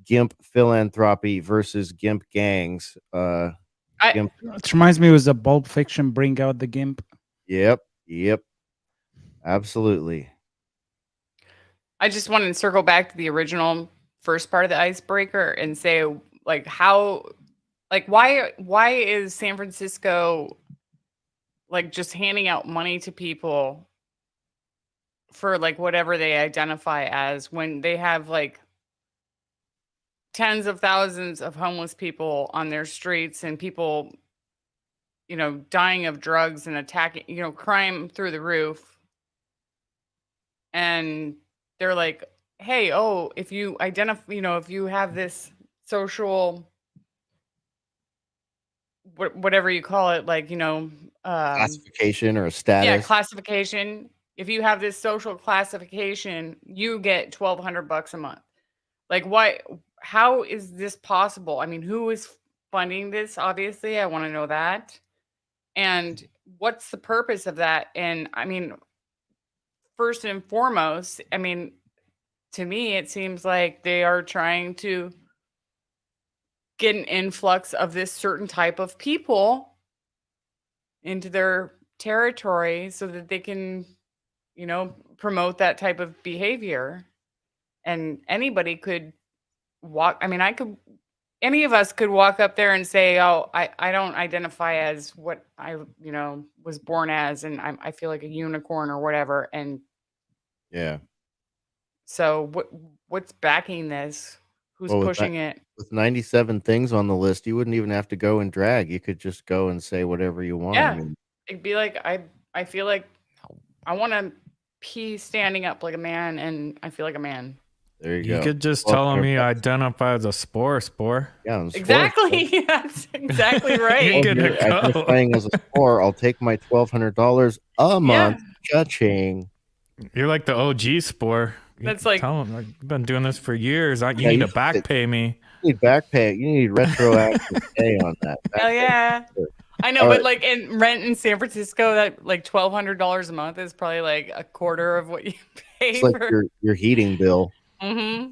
Gimp philanthropy versus Gimp gangs. Gimp. It reminds me with the Pulp Fiction, Bring Out the Gimp. Yep. Absolutely. I just wanted to circle back to the original first part of the icebreaker and say, like, why is San Francisco like just handing out money to people for like whatever they identify as, when they have like tens of thousands of homeless people on their streets and people, dying of drugs and attacking, crime through the roof. And they're like, hey, if you identify, if you have this social, whatever you call it, like, Classification or a status. yeah, classification. If you have this social classification, you get $1,200 a month. Like, why? How is this possible? I mean, who is funding this? Obviously, I want to know that. And what's the purpose of that? And I mean, first and foremost, I mean, to me, it seems like they are trying to get an influx of this certain type of people into their territory so that they can, promote that type of behavior. And anybody could any of us could walk up there and say, oh, I don't identify as what I, was born as, and I feel like a unicorn or whatever. And yeah. So what's backing this? Who's pushing it? With 97 things on the list, you wouldn't even have to go and drag. You could just go and say whatever you want. Yeah. I mean, It'd be like, I feel like I want to pee standing up like a man, and I feel like a man. there you go. You could just tell him you identify as a spore. Yeah, I'm Exactly. That's exactly right. You're gonna go. Identifying as a spore, I'll take my $1,200 a month. Cha-ching. You're like the OG spore. That's like, tell him, like, I've been doing this for years. You Yeah, need you to back pay me. You need back pay. You need retroactive pay on that. hell yeah. I know, All but right. like in rent in San Francisco, that like $1,200 a month is probably like a quarter of what you pay It's like for. your heating bill. Mm-hmm.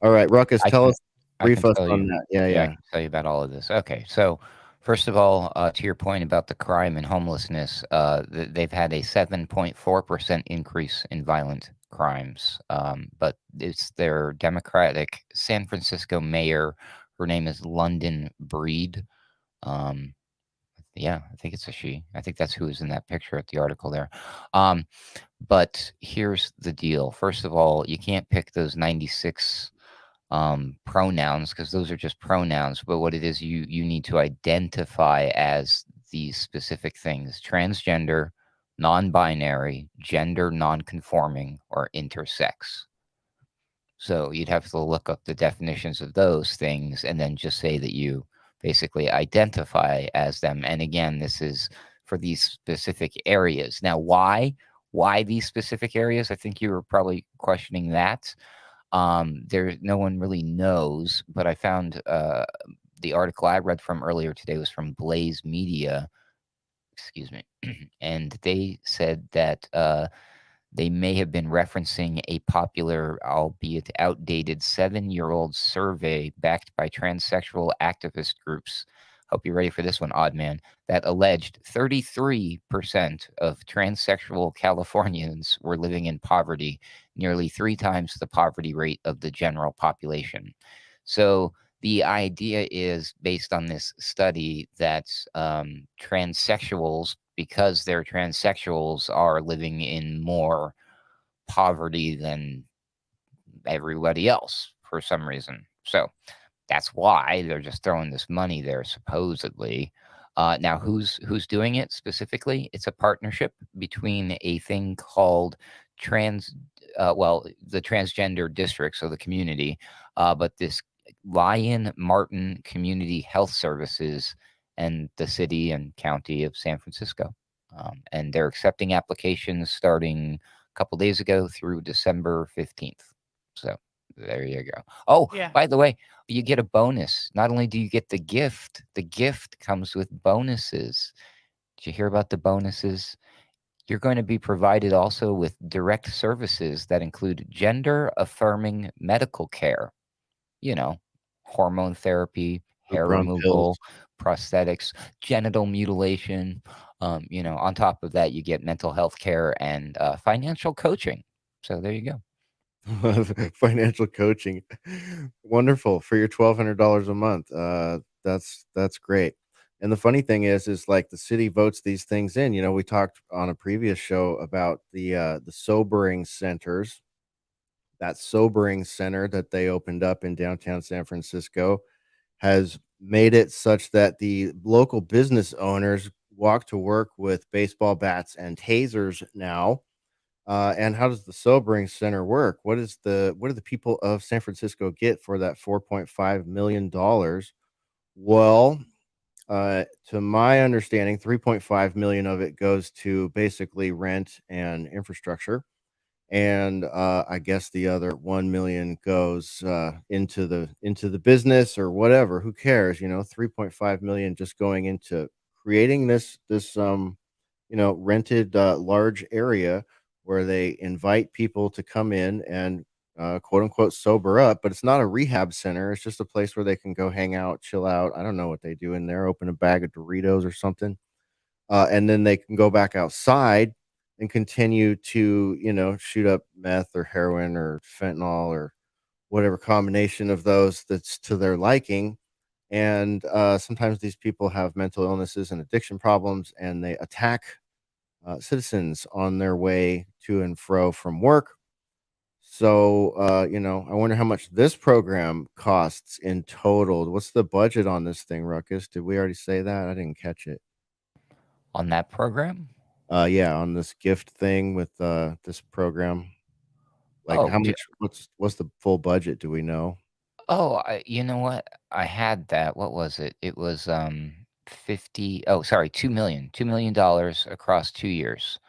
All right, Ruckus, tell us, brief us tell on you- that. Yeah. I can tell you about all of this. Okay, so first of all, to your point about the crime and homelessness, they've had a 7.4% increase in violent crimes. But it's their Democratic San Francisco mayor. Her name is London Breed. Yeah, I think it's a she. I think that's who is in that picture at the article there. But here's the deal. First of all, you can't pick those 96 pronouns, because those are just pronouns. But what it is, you need to identify as these specific things: transgender, non-binary, gender non-conforming, or intersex. So you'd have to look up the definitions of those things and then just say that you basically identify as them. And again, this is for these specific areas. Now, why these specific areas? I think you were probably questioning that. No one really knows, but I found the article I read from earlier today was from Blaze Media, excuse me, and they said that they may have been referencing a popular, albeit outdated, 7-year-old survey backed by transsexual activist groups. Hope you're ready for this one, odd man. That alleged 33% of transsexual Californians were living in poverty, nearly 3 times the poverty rate of the general population. So the idea is, based on this study, that transsexuals, because they're transsexuals, are living in more poverty than everybody else for some reason. So that's why they're just throwing this money there, supposedly. Now, who's doing it specifically? It's a partnership between a thing called the transgender district, so the community, but this Lyon Martin Community Health Services and the city and county of San Francisco. And they're accepting applications starting a couple days ago through December 15th. So there you go. Oh, Yeah. by the way, you get a bonus. Not only do you get the gift comes with bonuses. Did you hear about the bonuses? You're going to be provided also with direct services that include gender affirming medical care. You know, hormone therapy, hair Poop on pills. removal, prosthetics, genital mutilation. On top of that, you get mental health care and financial coaching. So there you go. Financial coaching. Wonderful for your $1,200 a month. That's great. And the funny thing is like the city votes these things in. You know, we talked on a previous show about the sobering centers. That sobering center that they opened up in downtown San Francisco has made it such that the local business owners walk to work with baseball bats and tasers now. And how does the sobering center work? What do the people of San Francisco get for that $4.5 million? Well, to my understanding, 3.5 million of it goes to basically rent and infrastructure, and I guess the other 1 million goes into the business or whatever. Who cares? 3.5 million just going into creating this rented large area where they invite people to come in and quote unquote sober up. But it's not a rehab center. It's just a place where they can go hang out, chill out. I don't know what they do in there. Open a bag of Doritos or something, and then they can go back outside and continue to shoot up meth or heroin or fentanyl or whatever combination of those that's to their liking. And sometimes these people have mental illnesses and addiction problems, and they attack citizens on their way to and fro from work. So, I wonder how much this program costs in total. What's the budget on this thing, Ruckus? Did we already say that? I didn't catch it. On that program? Yeah, on this gift thing with this program. Like, Oh, how much? What's the full budget? Do we know? you know what? I had that. What was it? It was 50. Oh, sorry, $2 million across 2 years.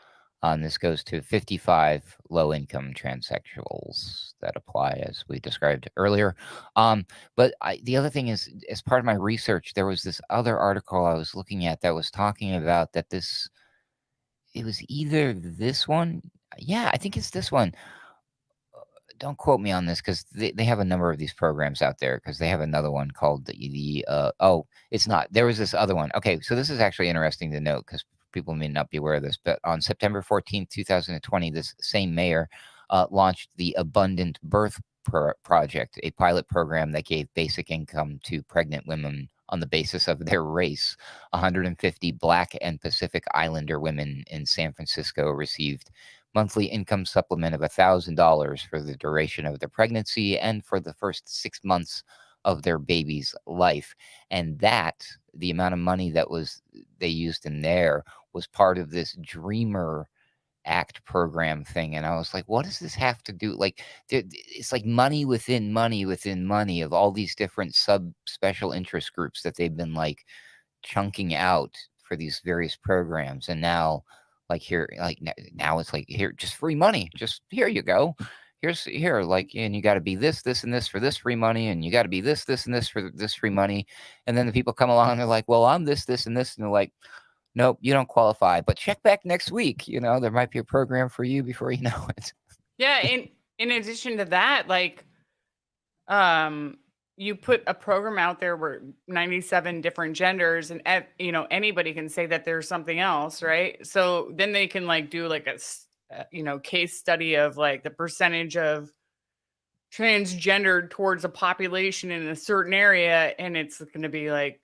This goes to 55 low-income transsexuals that apply, as we described earlier. But the other thing is, as part of my research, there was this other article I was looking at that was talking about that it was either this one. Yeah, I think it's this one. Don't quote me on this because they have a number of these programs out there, because they have another one called it's not. There was this other one. Okay, so this is actually interesting to note because people may not be aware of this, but on September 14th, 2020, this same mayor launched the Abundant Birth Project, a pilot program that gave basic income to pregnant women on the basis of their race. 150 Black and Pacific Islander women in San Francisco received monthly income supplement of $1,000 for the duration of their pregnancy and for the first 6 months of their baby's life. And the amount of money that they used in there was part of this Dreamer Act program thing. And I was like, what does this have to do? Like, it's like money within money within money of all these different special interest groups that they've been like chunking out for these various programs. And now, like here, like now it's like, here, just free money. Just here you go. Here, like, and you got to be this, and this for this free money, and you got to be this, and this for this free money. And then the people come along and they're like, well, I'm this, and this, and they're like, Nope, you don't qualify. But check back next week. There might be a program for you before you know it. Yeah, in addition to that, like you put a program out there where 97 different genders and anybody can say that there's something else, right? So then they can like do like a case study of like the percentage of transgendered towards a population in a certain area, and it's going to be like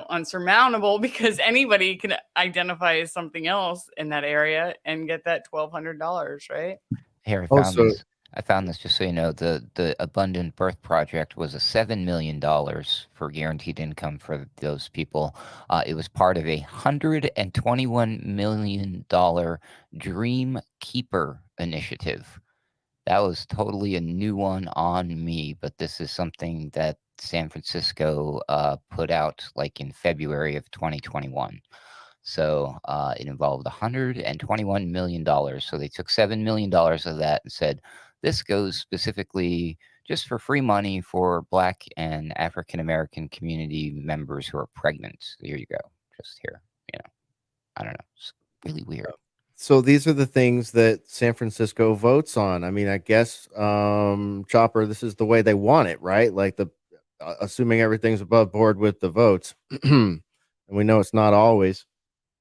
unsurmountable because anybody can identify as something else in that area and get that $1,200, right? Here, Also, I found this just so you know. The Abundant Birth Project was a $7 million for guaranteed income for those people. It was part of a $121 million Dream Keeper initiative. That was totally a new one on me, but this is something that San Francisco put out like in February of 2021. So it involved $121 million. So they took $7 million of that and said, this goes specifically just for free money for Black and African American community members who are pregnant. So here you go. Just here. I don't know. It's really weird. so these are the things that San Francisco votes on. I mean, I guess, Chopper, this is the way they want it, right? Like assuming everything's above board with the votes, and we know it's not always,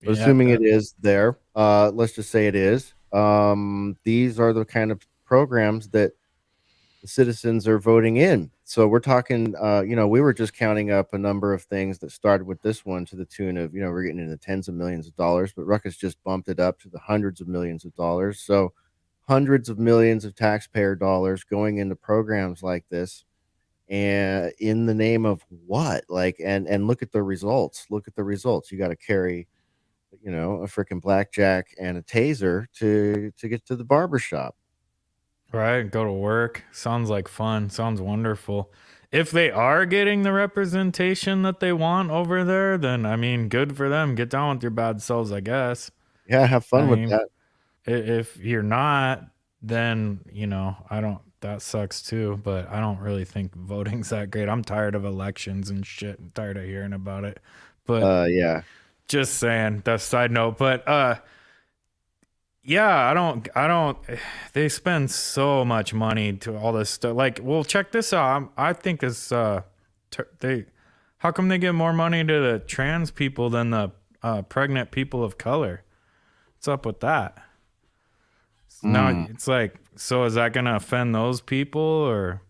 but assuming it is there, let's just say it is. These are the kind of programs that the citizens are voting in. So we're talking, we were just counting up a number of things that started with this one to the tune of, we're getting into tens of millions of dollars, but Ruckus just bumped it up to the hundreds of millions of dollars. So hundreds of millions of taxpayer dollars going into programs like this. And in the name of what? Like, and look at the results. Look at the results. You got to carry, a freaking blackjack and a taser to get to the barber shop. Right, go to work. Sounds like fun. Sounds wonderful. If they are getting the representation that they want over there, then I mean, good for them. Get down with your bad selves, I guess. Yeah, have fun with that. If you're not, then that sucks too. But I don't really think voting's that great. I'm tired of elections and shit. I'm tired of hearing about it. But yeah, just saying. That's a side note. But yeah, I don't. They spend so much money to all this stuff. Like, well, check this out. I think it's how come they give more money to the trans people than the pregnant people of color? What's up with that? Now it's like, so is that gonna offend those people or?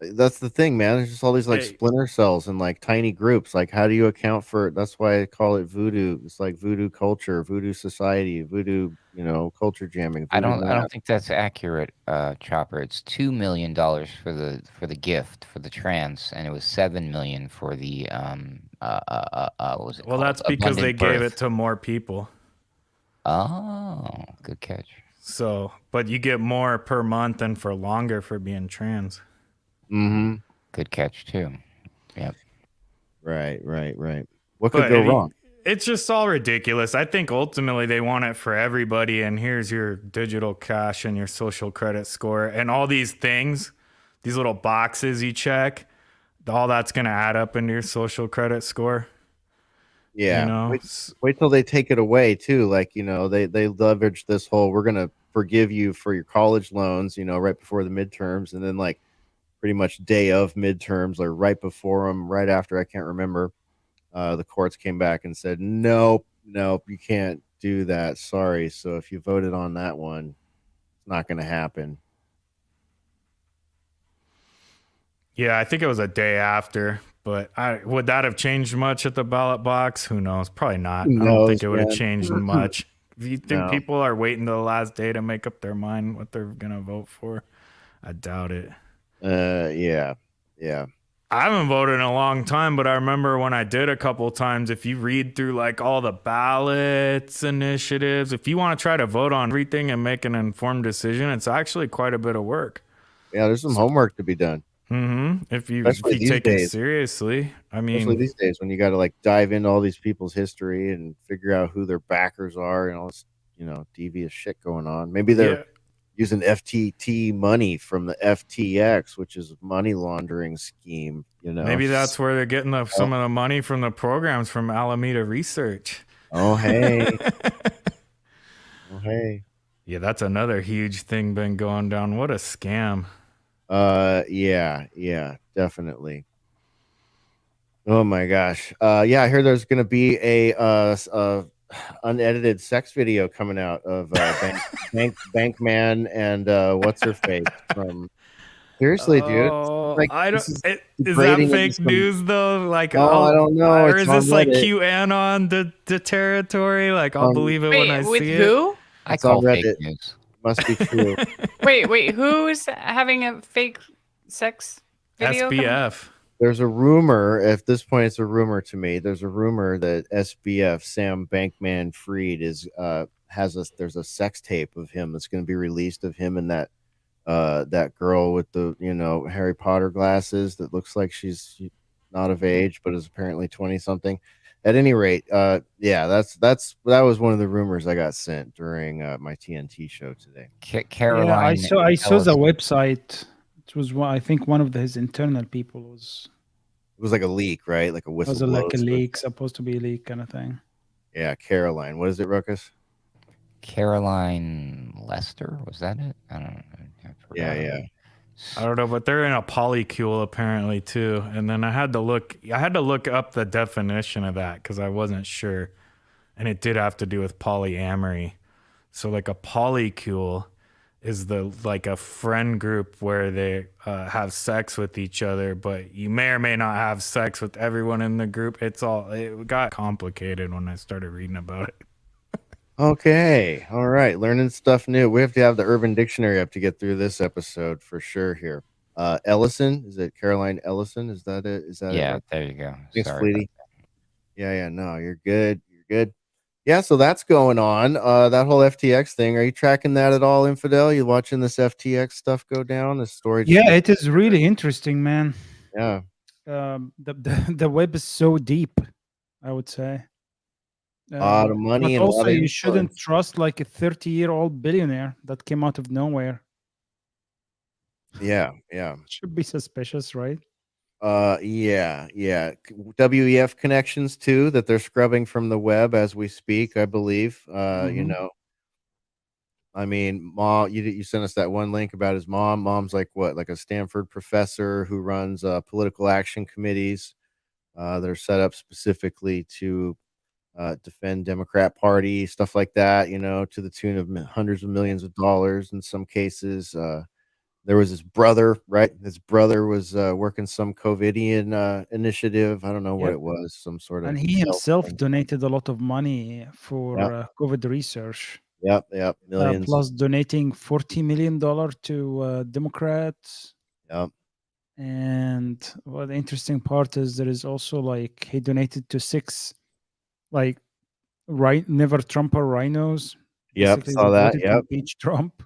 That's the thing, man. There's just all these like splinter cells and like tiny groups. Like, how do you account for? That's why I call it voodoo. It's like voodoo culture, voodoo society, voodoo, culture jamming. I don't think that's accurate, Chopper. It's $2 million for the gift for the trans, and it was $7 million for the what was it? Well, called? that's because Abundant they gave Birth. it to more people. Oh, good catch. So, but you get more per month and for longer for being trans. Mm-hmm. Good catch too. Yep. Right. What could go wrong? It's just all ridiculous. I think ultimately they want it for everybody. And here's your digital cash and your social credit score and all these things, these little boxes you check. All that's going to add up into your social credit score. Yeah. Wait till they take it away too. Like, they leverage this whole, we're going to forgive you for your college loans, right before the midterms. And then like pretty much day of midterms or right before them, right after, I can't remember. The courts came back and said, nope, you can't do that. Sorry. So if you voted on that one, it's not going to happen. Yeah, I think it was a day after, but would that have changed much at the ballot box? Who knows? Probably not. I don't think it would have changed much. If you think people are waiting to the last day to make up their mind what they're going to vote for, I doubt it. Yeah. I haven't voted in a long time, but I remember when I did a couple times. If you read through like all the ballots initiatives, if you want to try to vote on everything and make an informed decision, it's actually quite a bit of work. Yeah, there's some homework to be done. Mm-hmm. If you take it seriously, I mean, especially these days when you got to like dive into all these people's history and figure out who their backers are and all this, devious shit going on. Maybe they're using FTT money from the FTX, which is a money laundering scheme. Maybe that's where they're getting some of the money from the programs from Alameda Research. Oh hey, oh hey. Yeah, that's another huge thing been going down. What a scam. Yeah, definitely. Oh my gosh. Yeah, I heard there's gonna be a unedited sex video coming out of Bankman and what's her face from. Seriously, dude. Oh, Like I don't. this is Is that degrading into fake some. news though? Like, Oh, I don't know. or It's is on this like Reddit. QAnon the territory? Like, I'll believe it when I Wait, with see who? I It's on call fake Reddit. news. Must be true. Wait, who's having a fake sex video? it. SBF. There's a rumor. At this point, it's a rumor to me. There's a rumor that SBF Sam Bankman Fried is there's a sex tape of him that's going to be released of him and that girl with the Harry Potter glasses that looks like she's not of age but is apparently 20 something. At any rate, yeah, that was one of the rumors I got sent during my TNT show today. Caroline. Yeah, I saw the Ellison. website. It was I think one of his internal people was It was like a leak, right? Like a like a whistleblower. leak, supposed to be a leak kind of thing. Yeah, Caroline. What is it, Ruckus? Caroline Lester, was that it? I don't know. I forgot. Yeah. I don't know, but they're in a polycule apparently too. And then I had to look up the definition of that because I wasn't sure, and it did have to do with polyamory. So like a polycule is like a friend group where they have sex with each other, but you may or may not have sex with everyone in the group. It got complicated when I started reading about it. Okay. All right. Learning stuff new. We have to have the Urban Dictionary up to get through this episode for sure here. Ellison, is it Caroline Ellison? Is that it? Is that it? Yeah, Right? there you go. Thanks, Sorry. Fleety. Yeah. No, you're good. You're good. Yeah, so that's going on. That whole FTX thing. Are you tracking that at all, Infidel? You watching this FTX stuff go down? The storage. Yeah, it is really interesting, man. Yeah. The web is so deep, I would say. A lot of money but and a lot also of you influence. shouldn't trust like a 30-year-old billionaire that came out of nowhere. Yeah. Should be suspicious, right? Yeah. WEF connections too that they're scrubbing from the web as we speak, I believe. I mean, mom, you sent us that one link about his mom. Mom's like what, like a Stanford professor who runs political action committees that are set up specifically to defend Democrat Party, stuff like that, to the tune of hundreds of millions of dollars in some cases. There was his brother, right? His brother was working some COVIDian initiative. I don't know what it was, some sort of. And he himself donated a lot of money for COVID research. Yep, millions. Plus donating $40 million to Democrats. Yep. And well, the interesting part is there is also like he donated to 6 like never Trumper rhinos. Yep, saw that. Yep. Impeach Trump.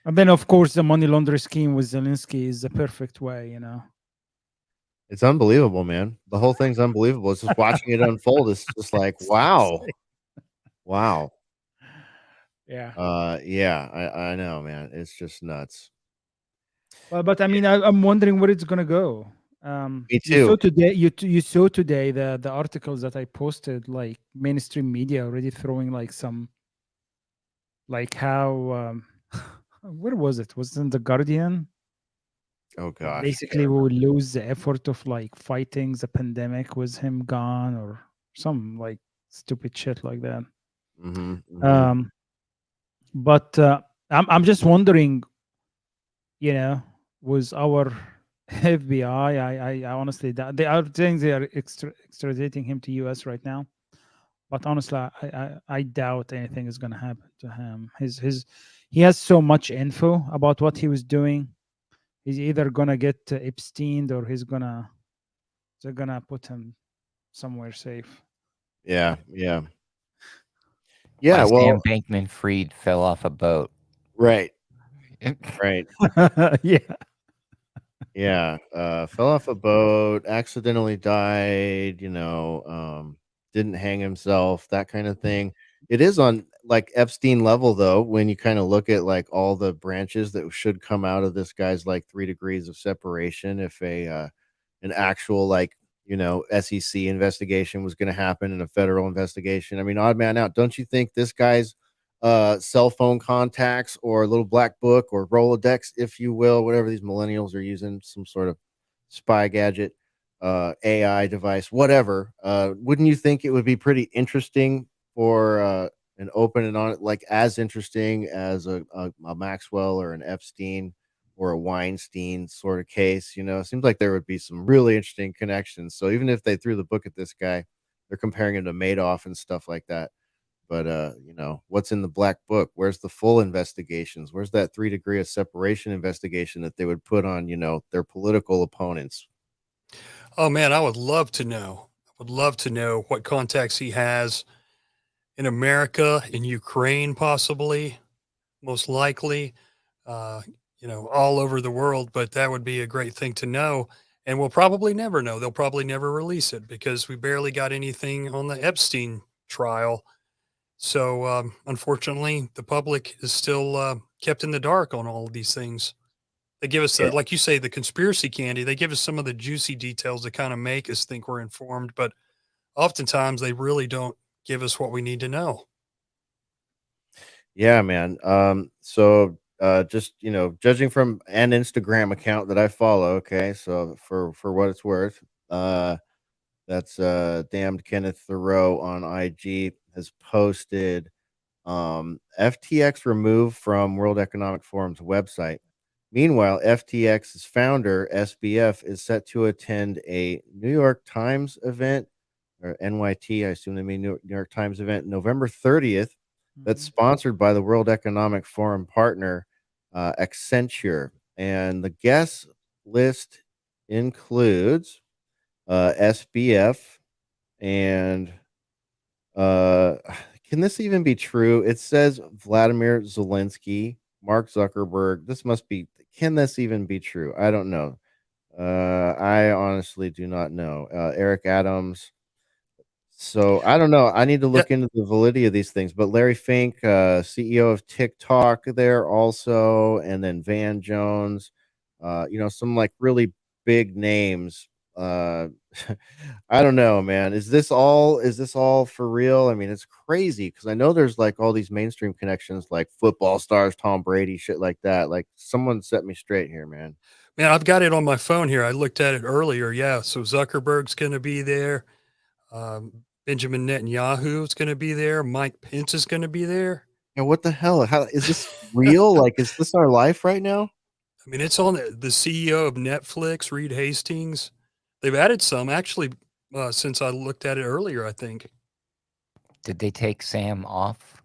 And then of course the money laundering scheme with Zelensky is the perfect way, It's unbelievable, man. The whole thing's unbelievable. It's just watching it unfold. It's just like, wow. Yeah. Yeah, I know, man. It's just nuts. But I mean, I'm wondering where it's gonna go. Me too. You saw today the articles that I posted, like mainstream media already throwing like some, like how where was it? Was it in the Guardian? Oh gosh. Basically, we will lose the effort of like fighting the pandemic with him gone, or some like stupid shit like that. But I'm just wondering, was our FBI? I honestly, they are saying they are extraditing him to US right now, but honestly, I doubt anything is going to happen to him. He has so much info about what he was doing. He's either gonna get Epstein or they're gonna put him somewhere safe. Yeah. Sam Well, Bankman Fried fell off a boat. Right. Yeah. Fell off a boat, accidentally died, didn't hang himself, that kind of thing. it is on like Epstein level though, when you kind of look at like all the branches that should come out of this guy's like 3 degrees of separation if an actual like SEC investigation was going to happen in a federal investigation. I mean, odd man out. Don't you think this guy's cell phone contacts or little black book or Rolodex, if you will, whatever these millennials are using, some sort of spy gadget, AI device, whatever, wouldn't you think it would be pretty interesting for an open and on like as interesting as a Maxwell or an Epstein or a Weinstein sort of case? It seems like there would be some really interesting connections. So even if they threw the book at this guy, they're comparing him to Madoff and stuff like that. But what's in the black book? Where's the full investigations? Where's that 3 degree of separation investigation that they would put on, their political opponents? Oh man, I would love to know. I would love to know what contacts he has in America, in Ukraine, possibly, most likely, uh, all over the world. But that would be a great thing to know. And we'll probably never know. They'll probably never release it because we barely got anything on the Epstein trial. So, unfortunately, the public is still kept in the dark on all of these things. They give us, Yeah. like you say, the conspiracy candy. They give us some of the juicy details that kind of make us think we're informed, but oftentimes they really don't give us what we need to know. Yeah, man. So just judging from an Instagram account that I follow, okay, so for what it's worth, that's damned Kenneth Thoreau on IG has posted FTX removed from World Economic Forum's website. Meanwhile, FTX's founder, SBF, is set to attend a New York Times event, or NYT, I assume they mean New York Times event, November 30th, that's sponsored by the World Economic Forum partner, Accenture. And the guest list includes SBF and uh, can this even be true? It says Vladimir Zelensky, Mark Zuckerberg. Can this even be true? I don't know. I honestly do not know. Eric Adams. So I don't know. I need to Yeah, look into the validity of these things. But Larry Fink, CEO of TikTok, there also, and then Van Jones, some like really big names. Uh, I don't know, man. Is this all for real? I mean, it's crazy because I know there's like all these mainstream connections, like football stars, Tom Brady, shit like that. Like, someone set me straight here, man. man, I've got it on my phone here. I looked at it earlier. Yeah, so Zuckerberg's going to be there. Benjamin Netanyahu is going to be there. Mike Pence is going to be there. And what the hell? How is this real? Like, is this our life right now? I mean, it's on the CEO of Netflix, Reed Hastings. They've added some actually since I looked at it earlier, I think. Did they take Sam off?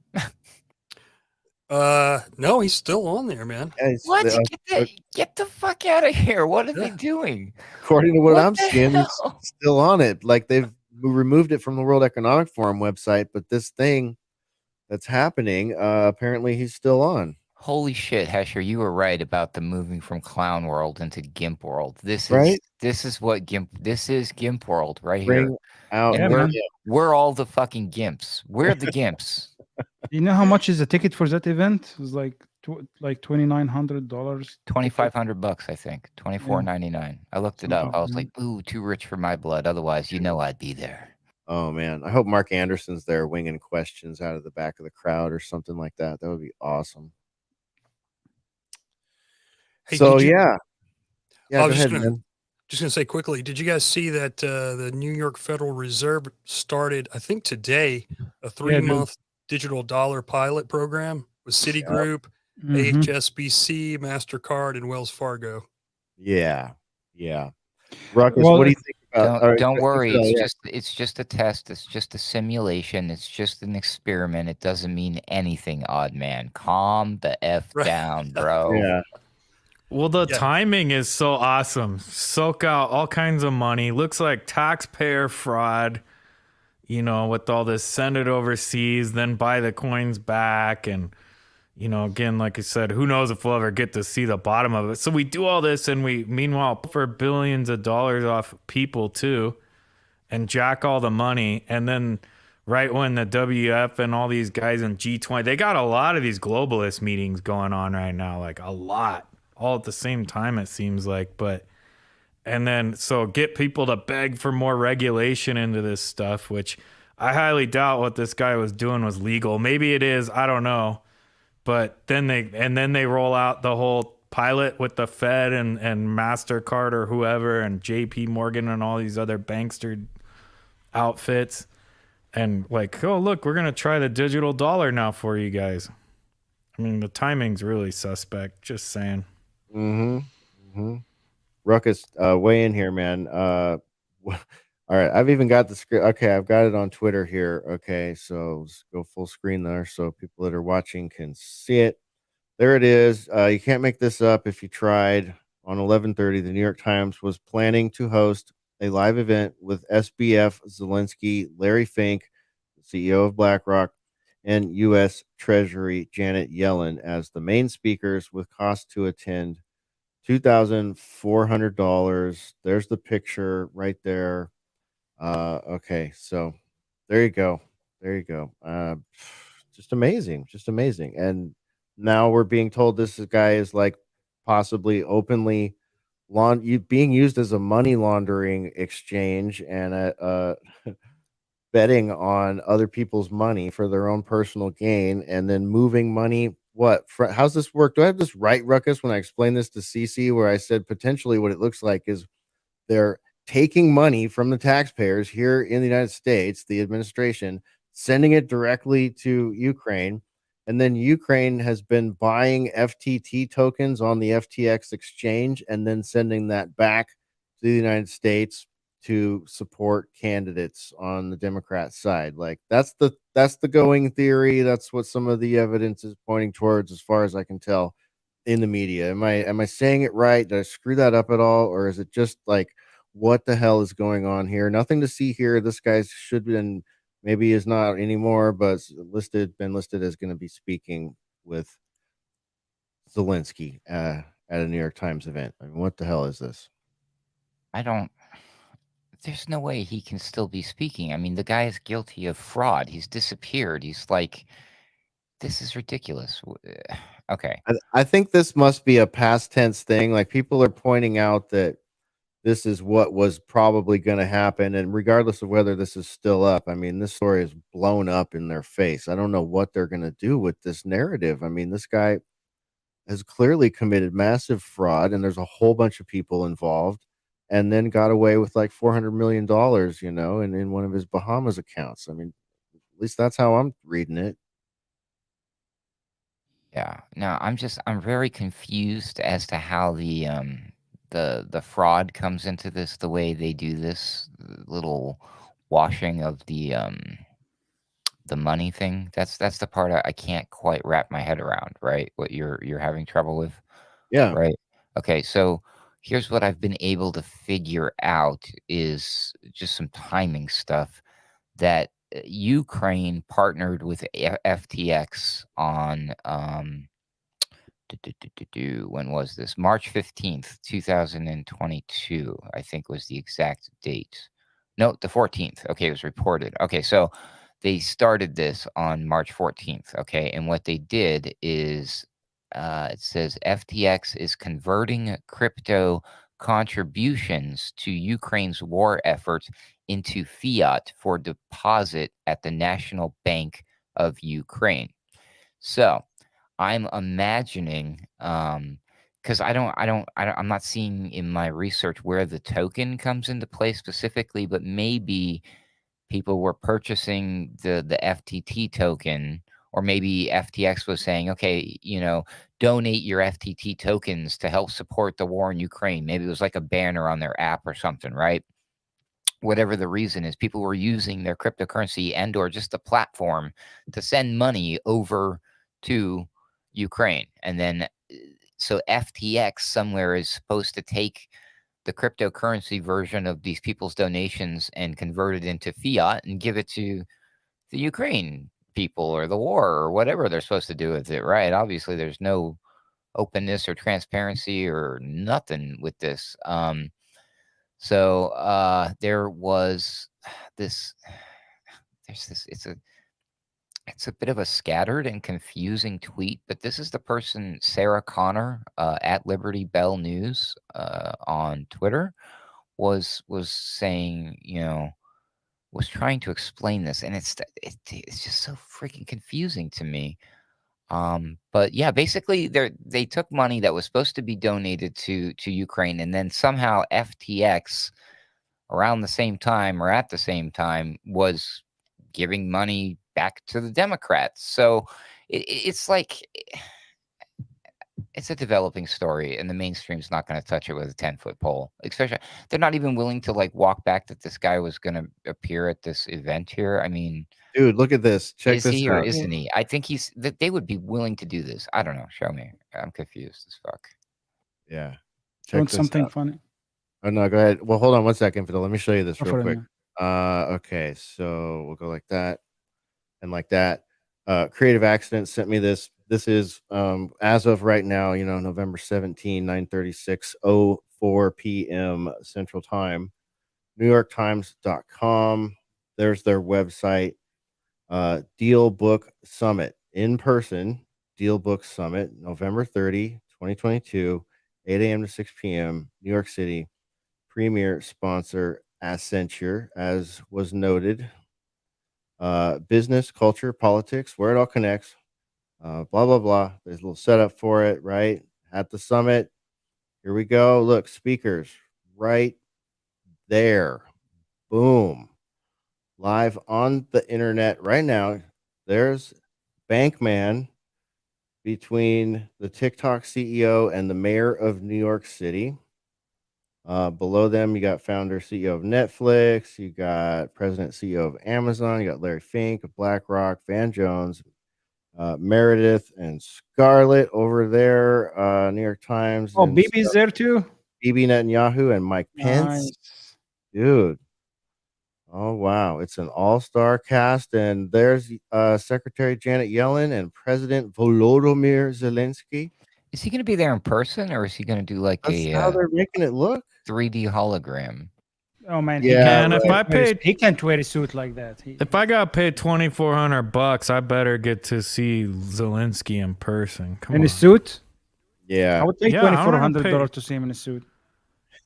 No, he's still on there, man. What? Uh, Get the fuck out of here. What are they Yeah. doing? according to what What I'm the seeing, it's hell? still on it. Like, they've removed it from the World Economic Forum website, but this thing that's happening, apparently he's still on. Holy shit, Hesher, you were right about the moving from clown world into Gimp world. Right? This is Gimp world right here. Bring out And Yeah, the man. we're all the fucking gimps. We're the gimps. You know how much is the ticket for that event? It was like $2,900. $2,500, I think. $24.99. I looked it up. I was like, ooh, too rich for my blood. Otherwise, I'd be there. Oh man, I hope Mark Anderson's there winging questions out of the back of the crowd or something like that. That would be awesome. Hey, So did you? yeah, I go was ahead, man. just gonna say quickly. Did you guys see that the New York Federal Reserve started? I think today a 3-month digital dollar pilot program with Citigroup, Mhm. HSBC, Mastercard, and Wells Fargo. Yeah, yeah. Ruckus, Well, what do you think about? All right, Don't worry. so, yeah, It's just a test. It's just a simulation. It's just an experiment. It doesn't mean anything, odd man. Calm the F Right. down, bro. yeah. Well, the Yeah. timing is so awesome. Soak out all kinds of money. Looks like taxpayer fraud, with all this, send it overseas, then buy the coins back. And, again, like I said, who knows if we'll ever get to see the bottom of it. So we do all this and we, meanwhile, for billions of dollars off people too and jack all the money. And then right when the WF and all these guys in G20, they got a lot of these globalist meetings going on right now, like a lot, all at the same time, it seems like. But, and then, so get people to beg for more regulation into this stuff, which I highly doubt what this guy was doing was legal. Maybe it is, I don't know. But then they roll out the whole pilot with the Fed and MasterCard or whoever and JP Morgan and all these other bankster outfits. And like, oh, look, we're going to try the digital dollar now for you guys. I mean, the timing's really suspect. Just saying. Mm-hmm. Mm-hmm. Ruckus, weigh in here, man. All right, I've even got the script. Okay, I've got it on Twitter here. Okay, so let's go full screen there so people that are watching can see it. There it is. You can't make this up if you tried. On 11:30, the New York Times was planning to host a live event with SBF Zelensky, Larry Fink, CEO of BlackRock, and U.S. Treasury Janet Yellen as the main speakers, with cost to attend $2,400. There's the picture right there. Okay, so there you go. There you go. Just amazing. Just amazing. And now we're being told this guy is like possibly openly being used as a money laundering exchange and betting on other people's money for their own personal gain and then moving money. How's this work? Do I have this right, Ruckus, when I explain this to CC, where I said potentially what it looks like is they're taking money from the taxpayers here in the United States, the administration, sending it directly to Ukraine. And then Ukraine has been buying FTT tokens on the FTX exchange and then sending that back to the United States to support candidates on the Democrat side. Like that's the going theory. That's what some of the evidence is pointing towards, as far as I can tell, in the media. Am I saying it right? Did I screw that up at all, or is it just like what the hell is going on here? Nothing to see here. This guy should have been, maybe is not anymore, but been listed as going to be speaking with Zelensky at a New York Times event. I mean, what the hell is this? I don't. There's no way he can still be speaking. I mean, the guy is guilty of fraud. He's disappeared. He's like, this is ridiculous. Okay. I think this must be a past tense thing. Like people are pointing out that this is what was probably going to happen. And regardless of whether this is still up, I mean, this story is blown up in their face. I don't know what they're going to do with this narrative. I mean, this guy has clearly committed massive fraud, and there's a whole bunch of people involved, and then got away with like $400 million, and in one of his Bahamas accounts. I mean, at least that's how I'm reading it. Yeah. No, I'm very confused as to how the fraud comes into this, the way they do this little washing of the money thing. That's the part I can't quite wrap my head around, right? What you're having trouble with, Yeah. right? Okay, so here's what I've been able to figure out is just some timing stuff that Ukraine partnered with FTX on when was this? March 15th, 2022, I think was the exact date. No, the 14th. Okay, it was reported. Okay, so they started this on March 14th. Okay, and what they did is it says FTX is converting crypto contributions to Ukraine's war efforts into fiat for deposit at the National Bank of Ukraine. So I'm imagining, because I'm not seeing in my research where the token comes into play specifically, but maybe people were purchasing the FTT token, or maybe FTX was saying, okay, donate your FTT tokens to help support the war in Ukraine. Maybe it was like a banner on their app or something, right? Whatever the reason is, people were using their cryptocurrency and or just the platform to send money over to Ukraine. And then so FTX somewhere is supposed to take the cryptocurrency version of these people's donations and convert it into fiat and give it to the Ukraine people or the war or whatever they're supposed to do with it, right? Obviously, there's no openness or transparency or nothing with this. So there was this there's this. It's a bit of a scattered and confusing tweet, but this is the person Sarah Connor at Liberty Bell News on Twitter was saying, was trying to explain this, and it's just so freaking confusing to me. But yeah, basically they took money that was supposed to be donated to Ukraine, and then somehow FTX around the same time or at the same time was giving money back to the Democrats. So it's like it's a developing story, and the mainstream's not going to touch it with a 10-foot pole. Especially, they're not even willing to like walk back that this guy was going to appear at this event here. I mean, Dude, look at this. Check is this he or out. isn't he? I think that they would be willing to do this. I don't know. Show me. I'm confused as fuck. Yeah. Doing Check this something out. funny. Oh no, go ahead. Well, hold on one second, Fidel. Let me show you this Go real for it, quick. man. Okay, so we'll go like that and like that. Creative Accident sent me this. This is as of right now, November 17, 9:36:04 p.m. Central Time. NewYorkTimes.com. There's their website. Deal Book Summit in person. Deal Book Summit, November 30, 2022, 8 a.m. to 6 p.m. New York City. Premier sponsor Accenture, as was noted. Business, culture, politics, where it all connects. Blah blah blah. There's a little setup for it, right? At the summit. Here we go. Look, speakers right there. Boom. Live on the internet right now. There's Bankman between the TikTok CEO and the mayor of New York City. Below them, you got founder, CEO of Netflix. You got president, CEO of Amazon. You got Larry Fink of BlackRock, Van Jones, Meredith, and Scarlett over there. New York Times. Oh, and Bibi's there too. Bibi Netanyahu and Mike Pence. Nice. Dude. Oh, wow. It's an all-star cast. And there's Secretary Janet Yellen and President Volodymyr Zelensky. Is he going to be there in person, or is he going to do like That's how they're making it look. 3D hologram? Oh man, Yeah, And if I paid, he can't wear a suit like that. if I got paid $2,400, I better get to see Zelensky in person. Come in on. a suit. Yeah. I would take Yeah, I don't $2,400 to see him in a suit.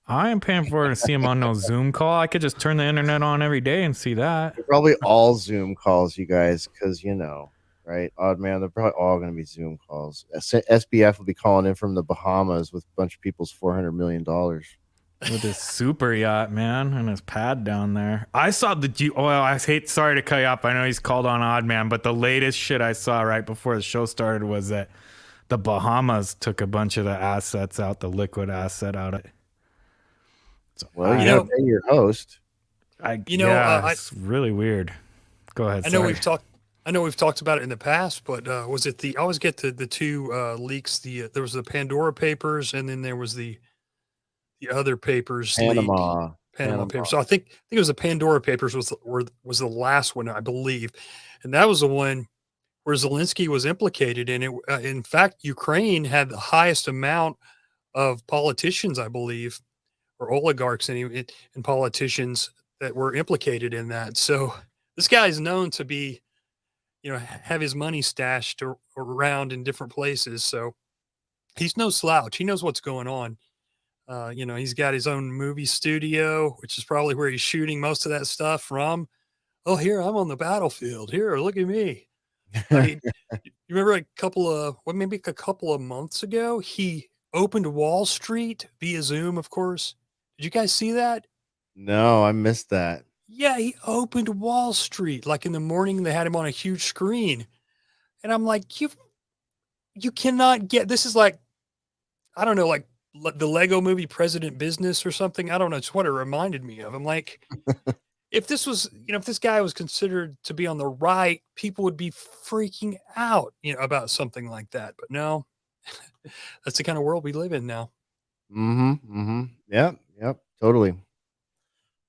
I ain't paying for to see him on no Zoom call. I could just turn the internet on every day and see that. They're probably all Zoom calls, you guys, because right? Odd man, they're probably all going to be Zoom calls. SBF will be calling in from the Bahamas with a bunch of people's $400 million. With his super yacht, man, and his pad down there. I saw sorry to cut you off. I know he's called on Odd Man, but the latest shit I saw right before the show started was that the Bahamas took a bunch of the assets out, the liquid asset out of it. So, Well, you know, pay your host. It's really weird. Go ahead. I know we've talked about it in the past, but was it I always get the two leaks. There was the Pandora Papers, and then there was the other papers Panama Papers. So I think it was the Pandora Papers was the last one, I believe, and that was the one where Zelensky was implicated in it. In fact, Ukraine had the highest amount of politicians, I believe, or oligarchs and politicians that were implicated in that. So this guy is known to be, have his money stashed around in different places. So he's no slouch. He knows what's going on. He's got his own movie studio, which is probably where he's shooting most of that stuff from. Oh, here, I'm on the battlefield. Here, look at me. I mean, you remember maybe a couple of months ago, he opened Wall Street via Zoom, of course. Did you guys see that? No, I missed that. Yeah, he opened Wall Street. Like in the morning, they had him on a huge screen. And I'm like, you cannot get, this is like, I don't know, like the Lego movie President Business or something. I don't know. It's what it reminded me of. I'm like, if this was, if this guy was considered to be on the right, people would be freaking out, about something like that. But no, that's the kind of world we live in now. Yep, totally.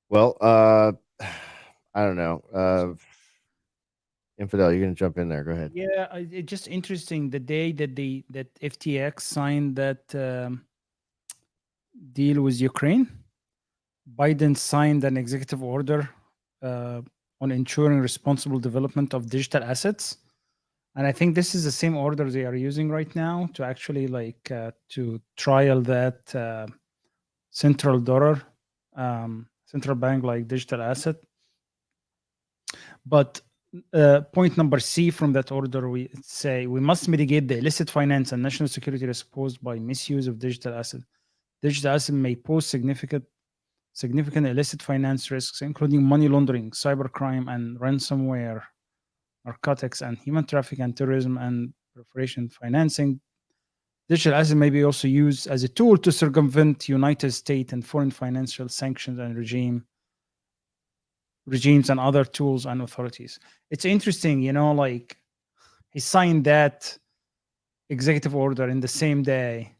Well, I don't know. Infidel, you're gonna jump in there. Go ahead. Yeah, it's just interesting. The day that FTX signed that deal with Ukraine, Biden signed an executive order on ensuring responsible development of digital assets. And I think this is the same order they are using right now to actually to trial that central dollar, central bank like digital asset. But point number C from that order, we say we must mitigate the illicit finance and national security risk posed by misuse of digital asset. Digital asset may pose significant illicit finance risks, including money laundering, cybercrime, and ransomware, narcotics, and human trafficking, and terrorism and proliferation financing. Digital asset may be also used as a tool to circumvent United States and foreign financial sanctions and regimes and other tools and authorities. It's interesting, like he signed that executive order in the same day,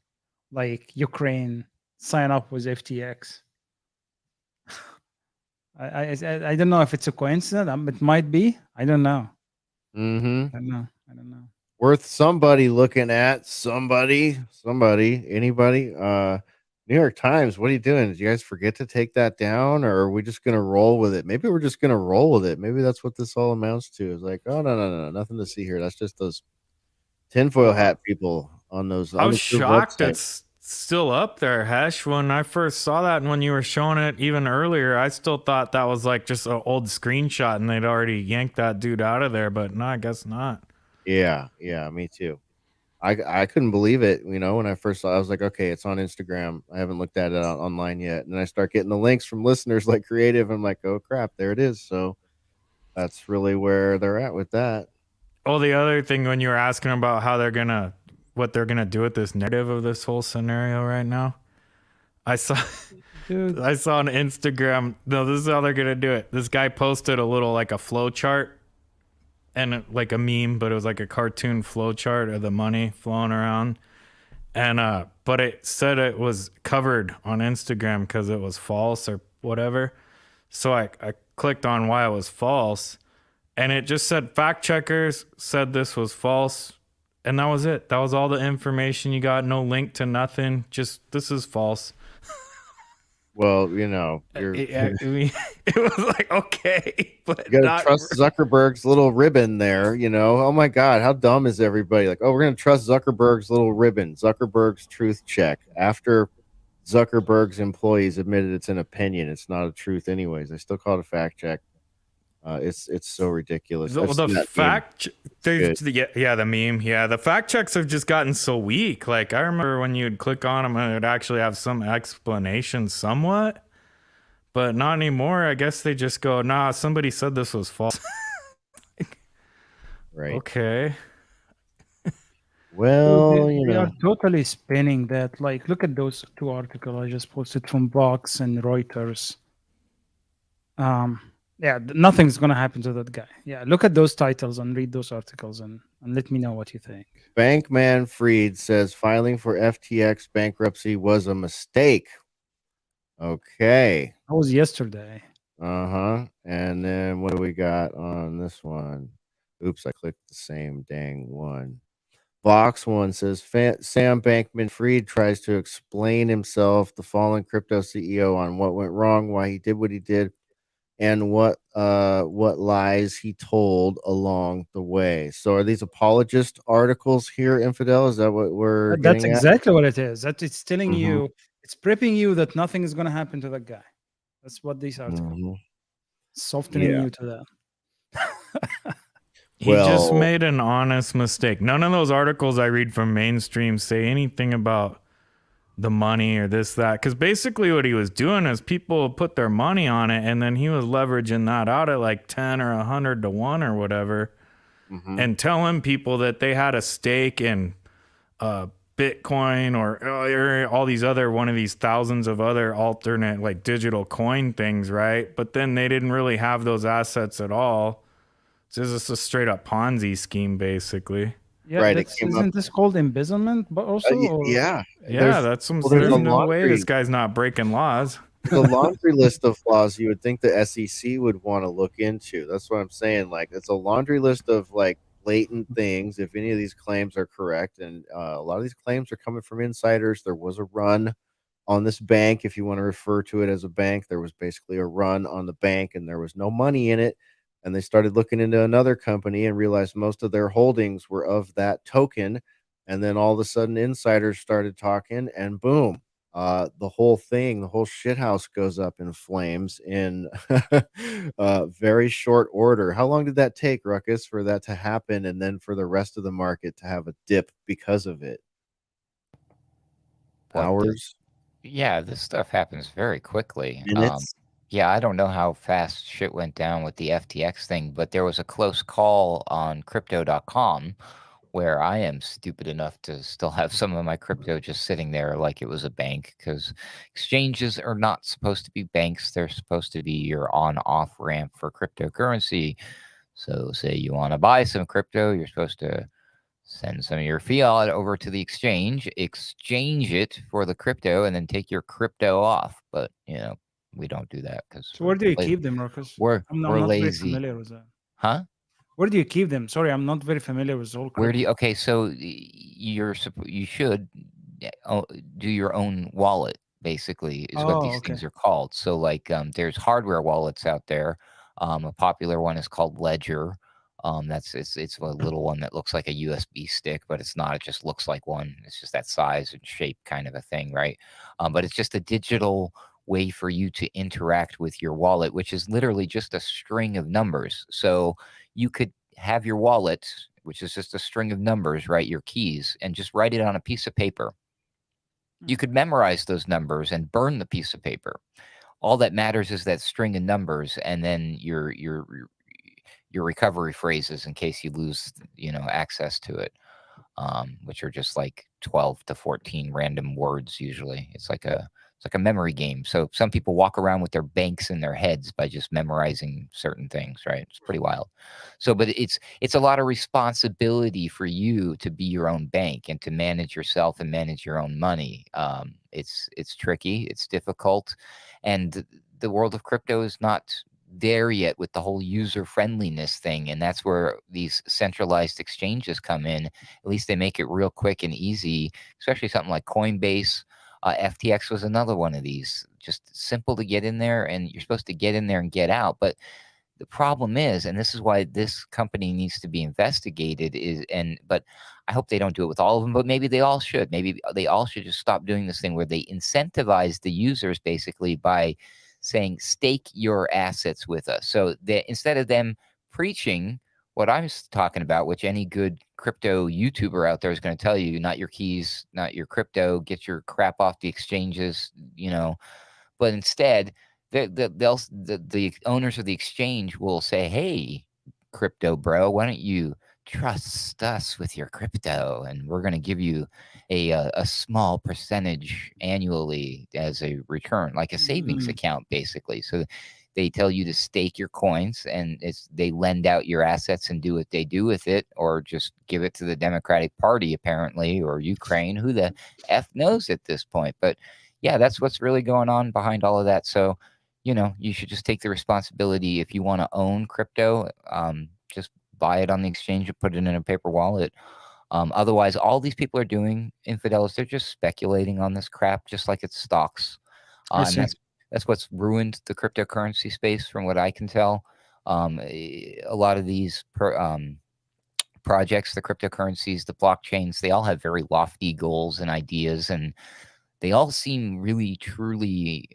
like Ukraine sign up with FTX. I don't know if it's a coincidence. It might be. I don't know. Mm-hmm. I don't know. Worth somebody looking at. Anybody. New York Times, what are you doing? Did you guys forget to take that down, or are we just gonna roll with it? Maybe we're just gonna roll with it. Maybe that's what this all amounts to. Is like, oh no, nothing to see here. That's just those tinfoil hat people on those I was unapproved shocked websites. it's still up there, Hesh. When I first saw that and when you were showing it even earlier, I still thought that was like just an old screenshot and they'd already yanked that dude out of there, but no, I guess not. Yeah, me too. I couldn't believe it, when I first saw it. I was like, okay, it's on Instagram. I haven't looked at it online yet. And then I start getting the links from listeners like Creative. I'm like, oh crap, there it is. So that's really where they're at with that. Oh, the other thing when you were asking about what they're gonna do with this narrative of this whole scenario right now, I saw Dude. I saw on Instagram. No, this is how they're gonna do it. This guy posted a little like a flow chart and like a meme, but it was like a cartoon flow chart of the money flowing around. And but it said it was covered on Instagram because it was false or whatever. So I clicked on why it was false, and it just said fact checkers said this was false, and that was it. That was all the information you got. No link to nothing. Just this is false. Well, you're It was like okay, but you gotta not trust Zuckerberg's little ribbon there, Oh my God, how dumb is everybody? Like, oh, we're gonna trust Zuckerberg's little ribbon, Zuckerberg's truth check. After Zuckerberg's employees admitted it's an opinion, it's not a truth, anyways. They still call it a fact check. It's so ridiculous. I've seen that meme. the meme. Yeah, the fact checks have just gotten so weak. Like I remember when you'd click on them and it would actually have some explanation somewhat, but not anymore. I guess they just go, nah, somebody said this was false. Right. Okay. Well, they are totally spinning that. Like, look at those two articles I just posted from Vox and Reuters. Yeah, nothing's gonna happen to that guy. Yeah, look at those titles and read those articles and let me know what you think. Bankman Fried says filing for FTX bankruptcy was a mistake. Okay. That was yesterday. And then what do we got on this one? Oops, I clicked the same dang one. Vox one says Sam Bankman-Fried tries to explain himself, the fallen crypto CEO, on what went wrong, why he did what he did, and what lies he told along the way. So are these apologist articles here, Infidel? Is that what we're That's getting exactly what it is. That it's telling Mhm. you, it's prepping you that nothing is going to happen to that guy. That's what these articles softening you to that. He just made an honest mistake. None of those articles I read from mainstream say anything about the money or this, that. Because basically what he was doing is people put their money on it, and then he was leveraging that out at like 10 or 100 to 1 or whatever, and telling people that they had a stake in Bitcoin or all these other, one of these thousands of other alternate like digital coin things, right? But then they didn't really have those assets at all. So it's just a straight up Ponzi scheme, basically. Yeah, right. Isn't this called embezzlement? But also, yeah, that's some. There's no way this guy's not breaking laws. The laundry list of flaws you would think the SEC would want to look into. That's what I'm saying. Like, it's a laundry list of like blatant things. If any of these claims are correct, and a lot of these claims are coming from insiders. There was a run on this bank, if you want to refer to it as a bank. There was basically a run on the bank, and there was no money in it. and they started looking into another company and realized most of their holdings were of that token. And then all of a sudden, insiders started talking, and boom, the whole thing, the whole shithouse goes up in flames in very short order. How long did that take, Ruckus, for that to happen, and then for the rest of the market to have a dip because of it? What Hours, Yeah, this stuff happens very quickly. minutes? Yeah, I don't know how fast shit went down with the FTX thing, but there was a close call on crypto.com where I am stupid enough to still have some of my crypto just sitting there like it was a bank, because exchanges are not supposed to be banks. They're supposed to be your on-off ramp for cryptocurrency. So say you want to buy some crypto, you're supposed to send some of your fiat over to the exchange, exchange it for the crypto, and then take your crypto off. But, we don't do that because So where do you keep them, Marcus? we're I'm not very lazy. familiar with that. Huh? Where do you keep them? Sorry, I'm not very familiar with the whole Where do crypto. you? Okay, so you should do your own wallet. Basically, is what these Okay. things are called. So, like, there's hardware wallets out there. A popular one is called Ledger. It's a little one that looks like a USB stick, but it's not. It just looks like one. It's just that size and shape, kind of a thing, right? But it's just a digital way for you to interact with your wallet, which is literally just a string of numbers. So you could have your wallet, which is just a string of numbers, right? Your keys, and just write it on a piece of paper. You could memorize those numbers and burn the piece of paper. All that matters is that string of numbers, and then your recovery phrases in case you lose, access to it, which are just like 12 to 14 random words. Usually, it's like a memory game. So some people walk around with their banks in their heads by just memorizing certain things, right? It's pretty wild. So, but it's a lot of responsibility for you to be your own bank and to manage yourself and manage your own money. It's tricky, it's difficult, and the world of crypto is not there yet with the whole user friendliness thing, and that's where these centralized exchanges come in. At least they make it real quick and easy, especially something like Coinbase. FTX was another one of these, just simple to get in there, and you're supposed to get in there and get out. But the problem is, and this is why this company needs to be investigated, but I hope they don't do it with all of them, but maybe they all should. Maybe they all should just stop doing this thing where they incentivize the users basically by saying, stake your assets with us. So that instead of them preaching what I'm talking about, which any good crypto YouTuber out there is going to tell you, not your keys, not your crypto, get your crap off the exchanges, but instead the owners of the exchange will say, hey, crypto bro, why don't you trust us with your crypto, and we're going to give you a small percentage annually as a return, like a savings account, basically. So they tell you to stake your coins, and they lend out your assets and do what they do with it, or just give it to the Democratic Party, apparently, or Ukraine. Who the F knows at this point? But yeah, that's what's really going on behind all of that. So, you should just take the responsibility. If you want to own crypto, just buy it on the exchange and put it in a paper wallet. Otherwise, all these people are doing, infidels, they're just speculating on this crap, just like it's stocks. And that's what's ruined the cryptocurrency space, from what I can tell. A lot of these projects, the cryptocurrencies, the blockchains, they all have very lofty goals and ideas, and they all seem really, truly,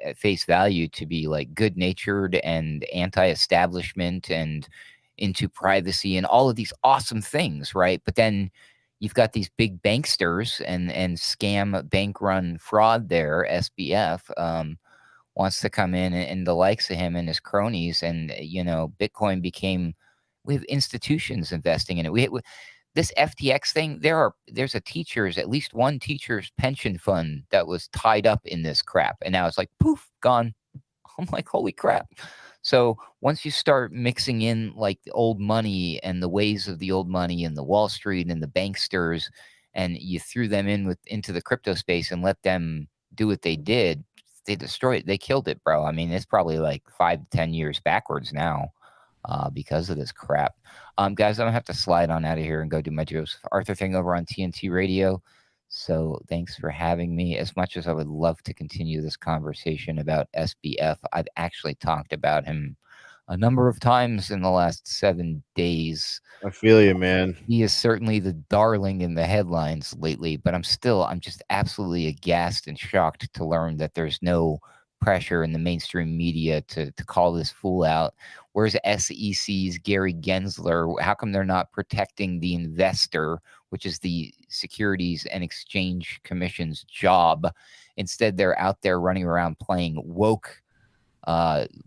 at face value, to be like good-natured and anti-establishment and into privacy and all of these awesome things, right? But then you've got these big banksters and scam, bank run fraud there. SBF wants to come in, and the likes of him and his cronies, and Bitcoin became. We have institutions investing in it. This FTX thing, there's at least one teacher's pension fund that was tied up in this crap, and now it's like poof, gone. I'm like, holy crap. So once you start mixing in like the old money and the ways of the old money and the Wall Street and the banksters, and you threw them into the crypto space and let them do what they did, they destroyed it. They killed it, bro. I mean, it's probably like 5 to 10 years backwards now. Because of this crap. Guys, I'm gonna have to slide on out of here and go do my Joseph Arthur thing over on TNT Radio. So thanks for having me. As much as I would love to continue this conversation about SBF, I've actually talked about him a number of times in the last 7 days. I feel you, man. He is certainly the darling in the headlines lately, but I'm just absolutely aghast and shocked to learn that there's no pressure in the mainstream media to call this fool out. Where's SEC's Gary Gensler? How come they're not protecting the investor, which is the Securities and Exchange Commission's job? Instead, they're out there running around playing woke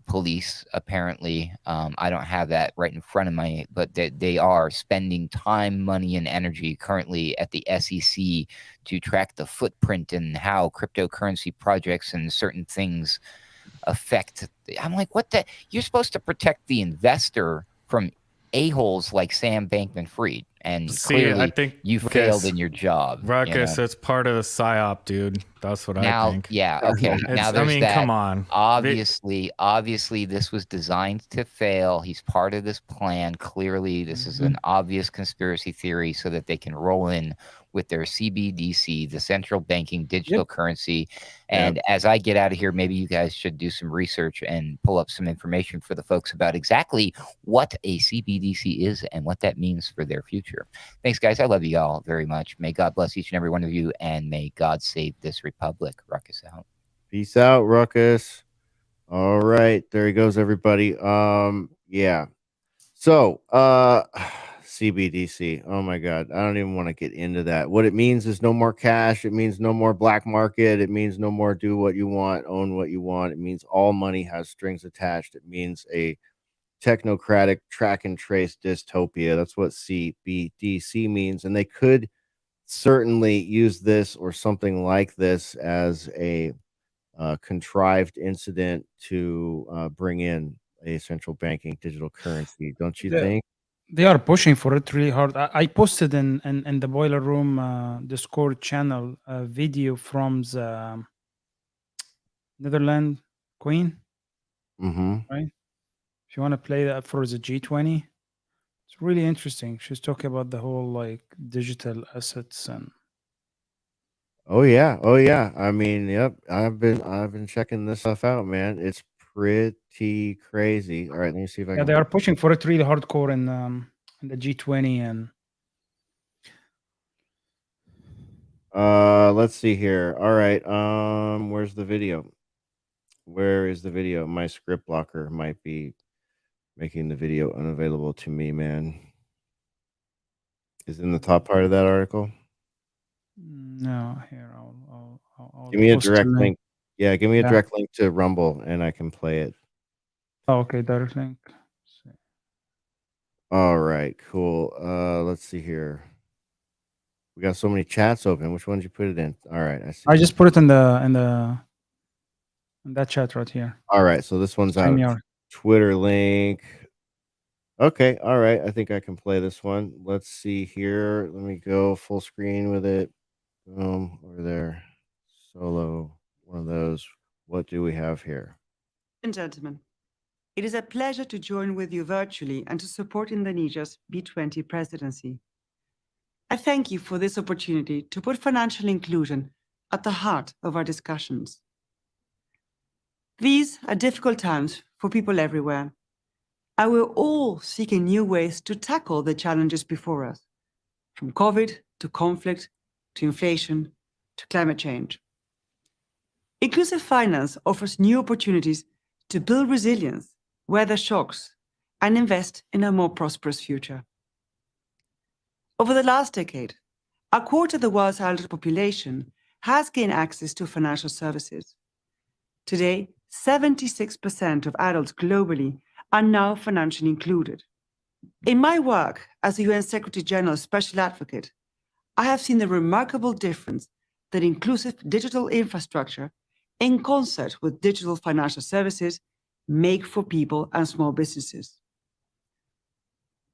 police. Apparently, I don't have that right in front of me, but they are spending time, money, and energy currently at the SEC to track the footprint and how cryptocurrency projects and certain things affect. I'm like, what the? You're supposed to protect the investor from a-holes like Sam Bankman-Fried, and See, clearly I think you failed in your job. Ruckus, it's part of the psyop, dude. That's what I think. Yeah, okay. Now I there's mean, that. come on. Obviously, this was designed to fail. He's part of this plan. Clearly, this is an obvious conspiracy theory so that they can roll in with their CBDC, the central banking digital currency. And as I get out of here, maybe you guys should do some research and pull up some information for the folks about exactly what a CBDC is and what that means for their future. Thanks, guys. I love you all very much. May God bless each and every one of you, and may God save this republic. Ruckus out. Peace out, Ruckus. All right, there he goes, everybody. Yeah. So, CBDC. Oh my God, I don't even want to get into that. What it means is no more cash. It means no more black market. It means no more do what you want, own what you want. It means all money has strings attached. It means a technocratic track and trace dystopia. That's what CBDC means, and they could certainly use this or something like this as a contrived incident to bring in a central banking digital currency, don't you think? They are pushing for it really hard. I posted in the Boiler Room Discord channel a video from the Netherlands Queen. Right? If you want to play that for the G20, it's really interesting. She's talking about the whole like digital assets and. Oh yeah. I mean, yep. I've been checking this stuff out, man. It's pretty crazy. All right, let me see if I Yeah, can. they are pushing for it really hardcore in the G20 and. Let's see here. All right. Where's the video? Where is the video? My script blocker might be making the video unavailable to me, man. Is it in the top part of that article? No, here I'll Give me a post direct the link. Yeah, give me a Yeah. direct link to Rumble and I can play it. Oh, okay, direct link. All right, cool. Let's see here. We got so many chats open. Which one did you put it in? All right, I see. I just put it in that chat right here. All right, so this one's out. StreamYard. Twitter link. Okay, all right. I think I can play this one. Let's see here. Let me go full screen with it. Boom, over there. Solo, one of those. What do we have here? And gentlemen, it is a pleasure to join with you virtually and to support Indonesia's B20 presidency. I thank you for this opportunity to put financial inclusion at the heart of our discussions. These are difficult times for people everywhere, and we're all seeking new ways to tackle the challenges before us, from COVID to conflict to inflation to climate change. Inclusive finance offers new opportunities to build resilience, weather shocks, and invest in a more prosperous future. Over the last decade, a quarter of the world's adult population has gained access to financial services. Today, 76% of adults globally are now financially included. In my work as the UN Secretary General's Special Advocate, I have seen the remarkable difference that inclusive digital infrastructure, in concert with digital financial services, make for people and small businesses.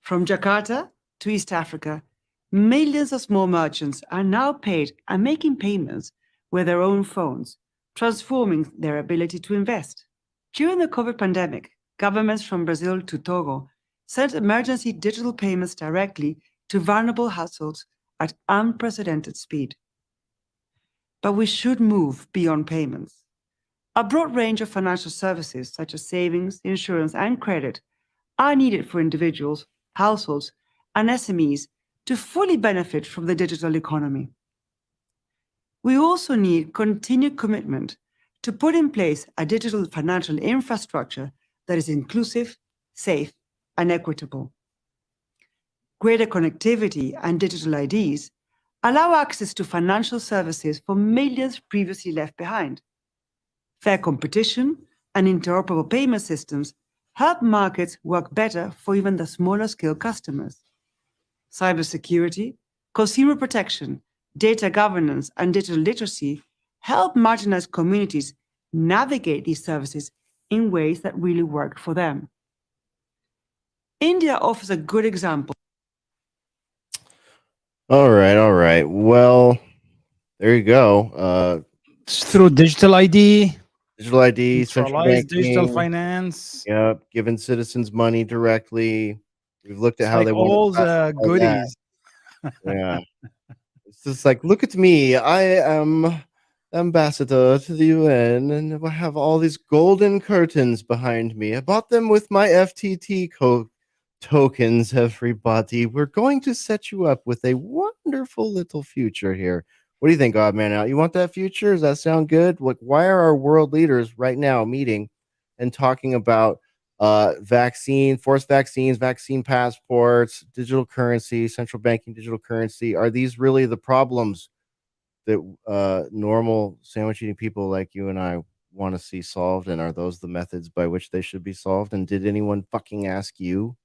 From Jakarta to East Africa, millions of small merchants are now paid and making payments with their own phones, transforming their ability to invest. During the COVID pandemic, governments from Brazil to Togo sent emergency digital payments directly to vulnerable households at unprecedented speed. But we should move beyond payments. A broad range of financial services, such as savings, insurance, and credit, are needed for individuals, households, and SMEs to fully benefit from the digital economy. We also need continued commitment to put in place a digital financial infrastructure that is inclusive, safe, and equitable. Greater connectivity and digital IDs allow access to financial services for millions previously left behind. Fair competition and interoperable payment systems help markets work better for even the smaller scale customers. Cybersecurity, consumer protection, data governance, and digital literacy help marginalized communities navigate these services in ways that really work for them. India offers a good example. All right. Well, there you go. Through digital ID, Digital ID, central centralized digital banking. finance. Yep, giving citizens money directly. We've looked at It's how like they want all to the classify that. goodies. Yeah. It's just like, look at me. I am ambassador to the UN and I have all these golden curtains behind me. I bought them with my FTT tokens, everybody. We're going to set you up with a wonderful little future here. What do you think, God Man Out? You want that future? Does that sound good? Like, why are our world leaders right now meeting and talking about forced vaccines, vaccine passports, digital currency, central banking, digital currency? Are these really the problems that normal sandwich eating people like you and I want to see solved? And are those the methods by which they should be solved? And did anyone fucking ask you?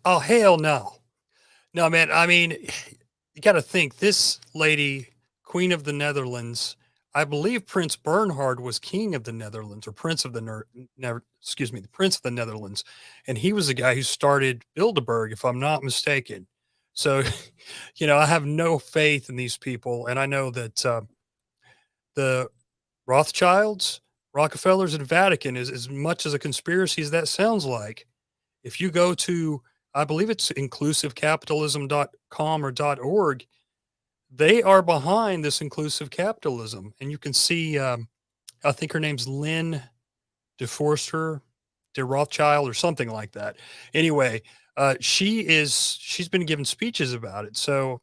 Oh, hell no. No, man. I mean, you got to think this lady, Queen of the Netherlands, I believe Prince Bernhard was king of the Netherlands or Prince of the the Prince of the Netherlands. And he was the guy who started Bilderberg, if I'm not mistaken. So, I have no faith in these people. And I know that the Rothschilds, Rockefellers, and Vatican is as much as a conspiracy as that sounds like. If you go to, I believe it's inclusivecapitalism.com or .org, they are behind this inclusive capitalism. And you can see, I think her name's Lynn DeForster, de Rothschild, or something like that. Anyway, she's been giving speeches about it. So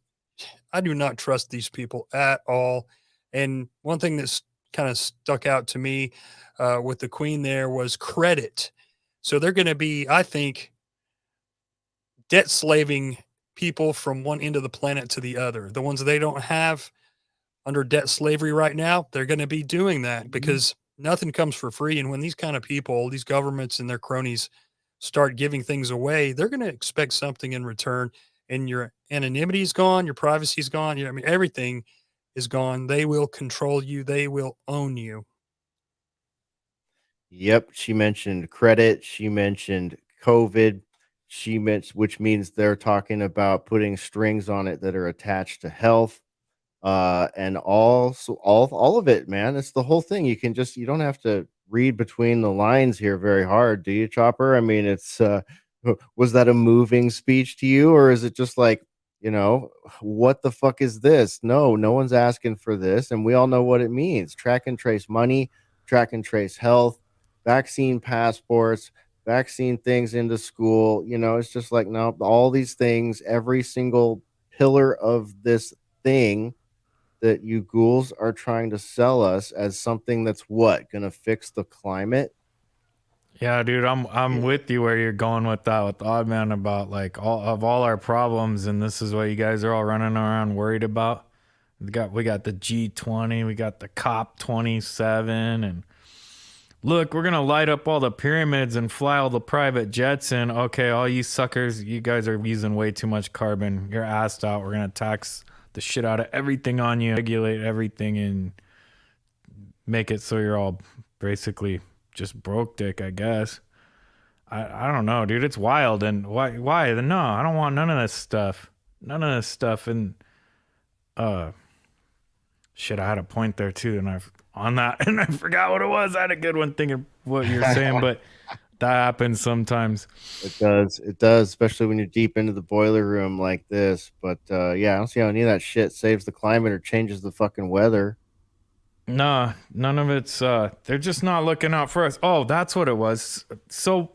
I do not trust these people at all. And one thing that's kind of stuck out to me with the Queen there was credit. So they're going to be, I think, debt slaving people from one end of the planet to the other. The ones they don't have under debt slavery right now, they're going to be doing that because nothing comes for free. And when these kind of people, these governments and their cronies start giving things away, they're going to expect something in return. And your anonymity is gone, your privacy is gone. I mean, everything is gone. They will control you. They will own you. Yep, she mentioned credit. She mentioned COVID. Which means they're talking about putting strings on it that are attached to health. And all of it, man. It's the whole thing. You don't have to read between the lines here very hard, do you, Chopper? I mean, it's was that a moving speech to you, or is it just like, what the fuck is this? No one's asking for this, and we all know what it means. Track and trace money, track and trace health, vaccine passports, vaccine things into school. It's just like, no, all these things, every single pillar of this thing that you ghouls are trying to sell us as something that's gonna fix the climate. Yeah, dude, I'm with you where you're going with that with Odd Man about like all our problems, and this is what you guys are all running around worried about. We got the G20, we got the COP27, and look, we're gonna light up all the pyramids and fly all the private jets in. Okay, all you suckers, you guys are using way too much carbon. You're assed out. We're gonna tax the shit out of everything on you, regulate everything, and make it so you're all basically just broke dick, I guess. I don't know, dude. It's wild. And why? No, I don't want none of this stuff. None of this stuff. And shit, I had a point there too, and I forgot what it was. I had a good one thinking what you're saying, but that happens sometimes. It does, especially when you're deep into the boiler room like this. But yeah, I don't see how any of that shit saves the climate or changes the fucking weather. No, none of it's they're just not looking out for us. Oh, that's what it was. So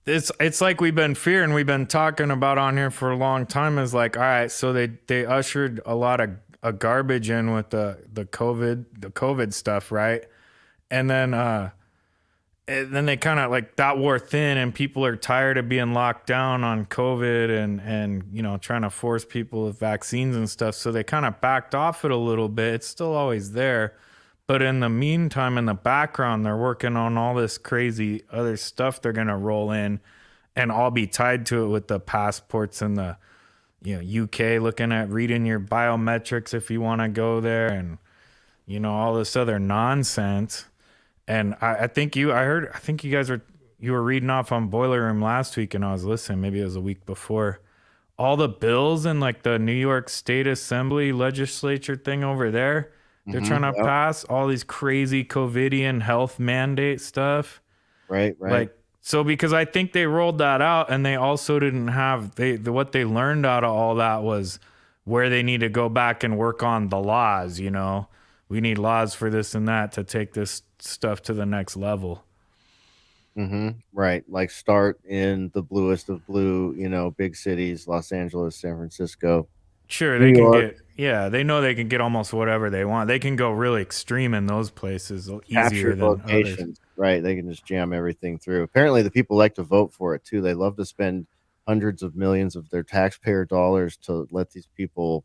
it's like we've been fearing, we've been talking about on here for a long time, is like, all right, so they ushered a lot of garbage in with the COVID stuff, right? And then they kind of like that wore thin, and people are tired of being locked down on COVID and trying to force people with vaccines and stuff. So they kind of backed off it a little bit. It's still always there, but in the meantime, in the background, they're working on all this crazy other stuff they're gonna roll in, and all be tied to it with the passports and the UK looking at reading your biometrics if you want to go there, and all this other nonsense. And I think I think you were reading off on Boiler Room last week, and I was listening. Maybe it was a week before. All the bills in like the New York State Assembly legislature thing over there, they're trying to Yep. pass all these crazy COVIDian health mandate stuff. Right. Like, so because I think they rolled that out, and they also didn't have what they learned out of all that was where they need to go back and work on the laws. We need laws for this and that to take this stuff to the next level. Right. Like start in the bluest of blue, big cities, Los Angeles, San Francisco, Sure, New they can York, they know they can get almost whatever they want. They can go really extreme in those places easier captured than others. locations. Right. They can just jam everything through. Apparently, the people like to vote for it too. They love to spend hundreds of millions of their taxpayer dollars to let these people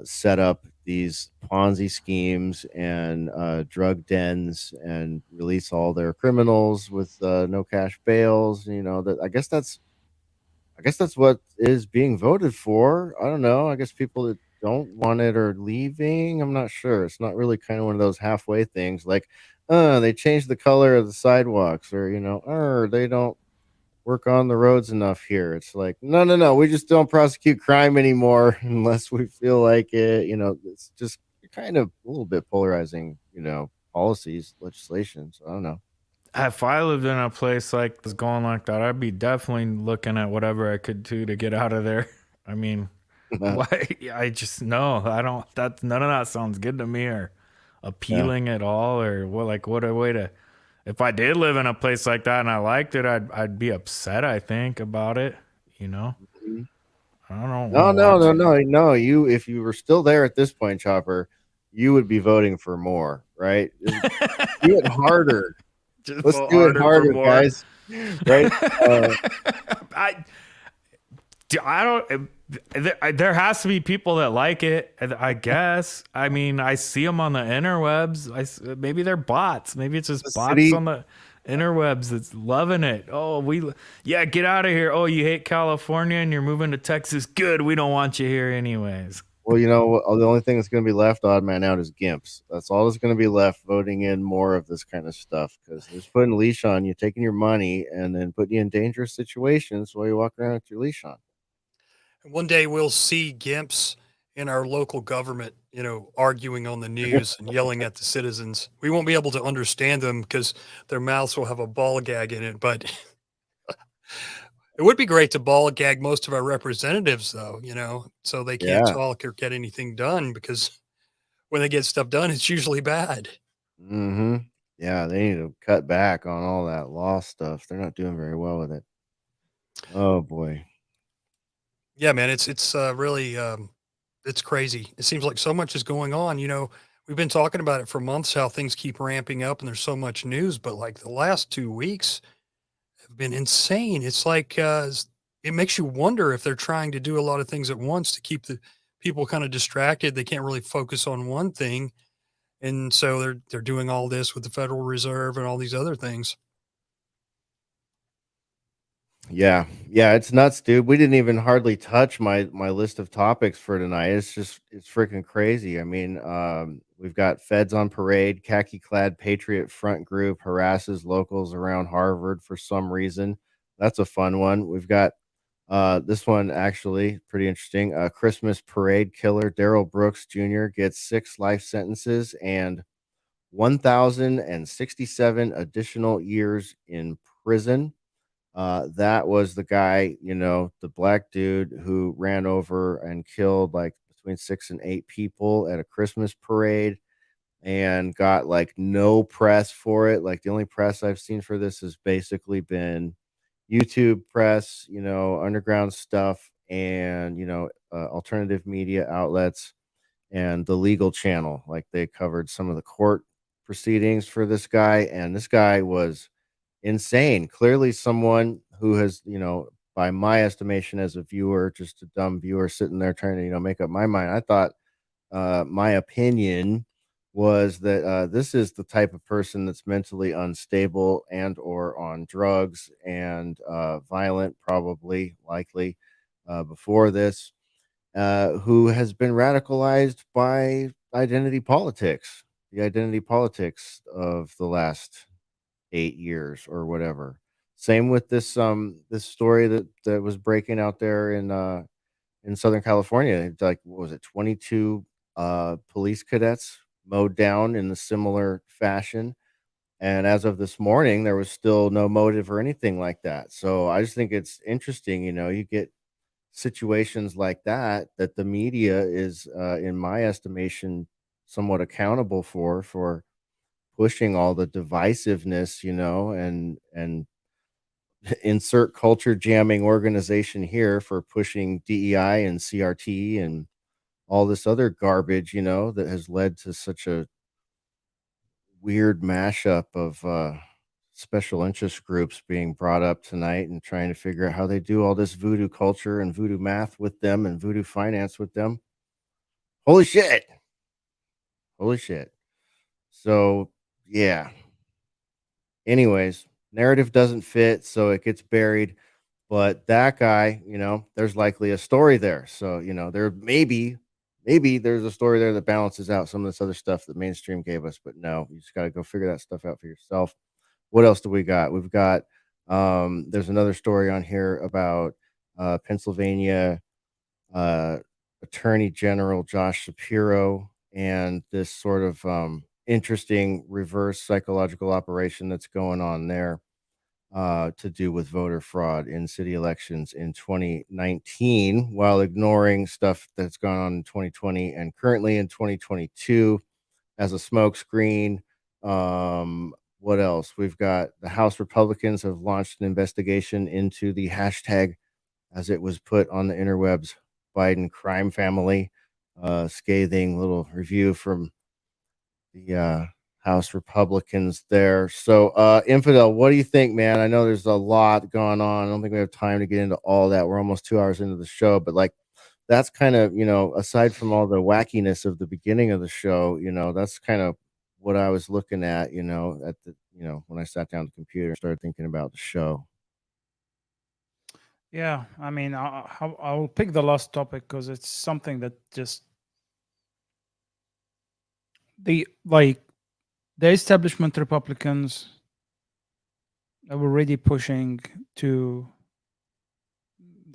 set up these Ponzi schemes and drug dens and release all their criminals with no cash bails. That I guess that's what is being voted for. I don't know. I guess people that don't want it are leaving. I'm not sure. It's not really kind of one of those halfway things like, they changed the color of the sidewalks or, they don't work on the roads enough here. It's like, no, no, no. We just don't prosecute crime anymore unless we feel like it. It's just kind of a little bit polarizing, policies, legislation. So I don't know. If I lived in a place like this going like that, I'd be definitely looking at whatever I could do to get out of there. I mean, why? I just no, I don't. That none of that sounds good to me or appealing at all. Or what a way to. If I did live in a place like that and I liked it, I'd be upset. I think about it. Mhm. I don't No, want to no, watch no, it. no, no. If you were still there at this point, Chopper, you would be voting for more, right? Do it harder. Just Let's vote do it harder for harder, more. guys. Right? I don't. There has to be people that like it. I guess. I mean, I see them on the interwebs. Maybe they're bots. Maybe it's just The bots city, on the interwebs that's loving it. Oh, get out of here. Oh, you hate California and you're moving to Texas. Good. We don't want you here anyways. well, the only thing that's going to be left odd man out is Gimps. That's all that's going to be left voting in more of this kind of stuff because they're just putting a leash on you, taking your money, and then putting you in dangerous situations while you walk around with your leash on. And one day we'll see Gimps in our local government, arguing on the news and yelling at the citizens. We won't be able to understand them because their mouths will have a ball gag in it. But it would be great to ball gag most of our representatives, though, so they can't Yeah. talk or get anything done because when they get stuff done, it's usually bad. Mm-hmm. Yeah, they need to cut back on all that law stuff. They're not doing very well with it. Oh boy. Yeah, man, it's really it's crazy. It seems like so much is going on. We've been talking about it for months how things keep ramping up and there's so much news, but like the last 2 weeks have been insane. It's like it makes you wonder if they're trying to do a lot of things at once to keep the people kind of distracted. They can't really focus on one thing, and so they're doing all this with the Federal Reserve and all these other things. Yeah. Yeah, it's nuts, dude. We didn't even hardly touch my list of topics for tonight. It's freaking crazy. I mean, we've got feds on parade, khaki clad patriot front group harasses locals around Harvard for some reason. That's a fun one. We've got this one actually pretty interesting. Christmas parade killer Daryl Brooks Jr. gets 6 life sentences and 1,067 additional years in prison. That was the guy, the black dude who ran over and killed like between 6 and 8 people at a Christmas parade. and got like no press for it. Like the only press I've seen for this has basically been YouTube press, underground stuff, and alternative media outlets and the legal channel. Like they covered some of the court proceedings for this guy, and this guy was insane. Clearly, someone who has, by my estimation as a viewer, just a dumb viewer sitting there trying to, make up my mind. I thought my opinion was that this is the type of person that's mentally unstable and or on drugs and violent, probably likely before this, who has been radicalized by identity politics, the identity politics of the last 8 years or whatever. Same with this story that was breaking out there in Southern California. It's like, what was it, 22 police cadets mowed down in a similar fashion. And as of this morning, there was still no motive or anything like that. So I just think it's interesting, you get situations like that the media is, in my estimation, somewhat accountable for pushing all the divisiveness, and insert culture jamming organization here for pushing DEI and CRT and all this other garbage, that has led to such a weird mashup of special interest groups being brought up tonight and trying to figure out how they do all this voodoo culture and voodoo math with them and voodoo finance with them. Holy shit. Holy shit. So, yeah. Anyways, narrative doesn't fit, so it gets buried. But that guy, there's likely a story there. So, there maybe there's a story there that balances out some of this other stuff that mainstream gave us. But no, you just got to go figure that stuff out for yourself. What else do we got? We've got there's another story on here about Pennsylvania uh, Attorney General Josh Shapiro and this sort of interesting reverse psychological operation that's going on there to do with voter fraud in city elections in 2019, while ignoring stuff that's gone on in 2020 and currently in 2022 as a smokescreen. What else? We've got the House Republicans have launched an investigation into the hashtag, as it was put on the interwebs, Biden crime family. Scathing little review from the House Republicans there. So, Infidel, what do you think, man? I know there's a lot going on. I don't think we have time to get into all that. We're almost 2 hours into the show, but like that's kind of, aside from all the wackiness of the beginning of the show, that's kind of what I was looking at, at the, when I sat down at the computer and started thinking about the show. Yeah, I mean, I'll pick the last topic because it's something that just the establishment Republicans are already pushing to.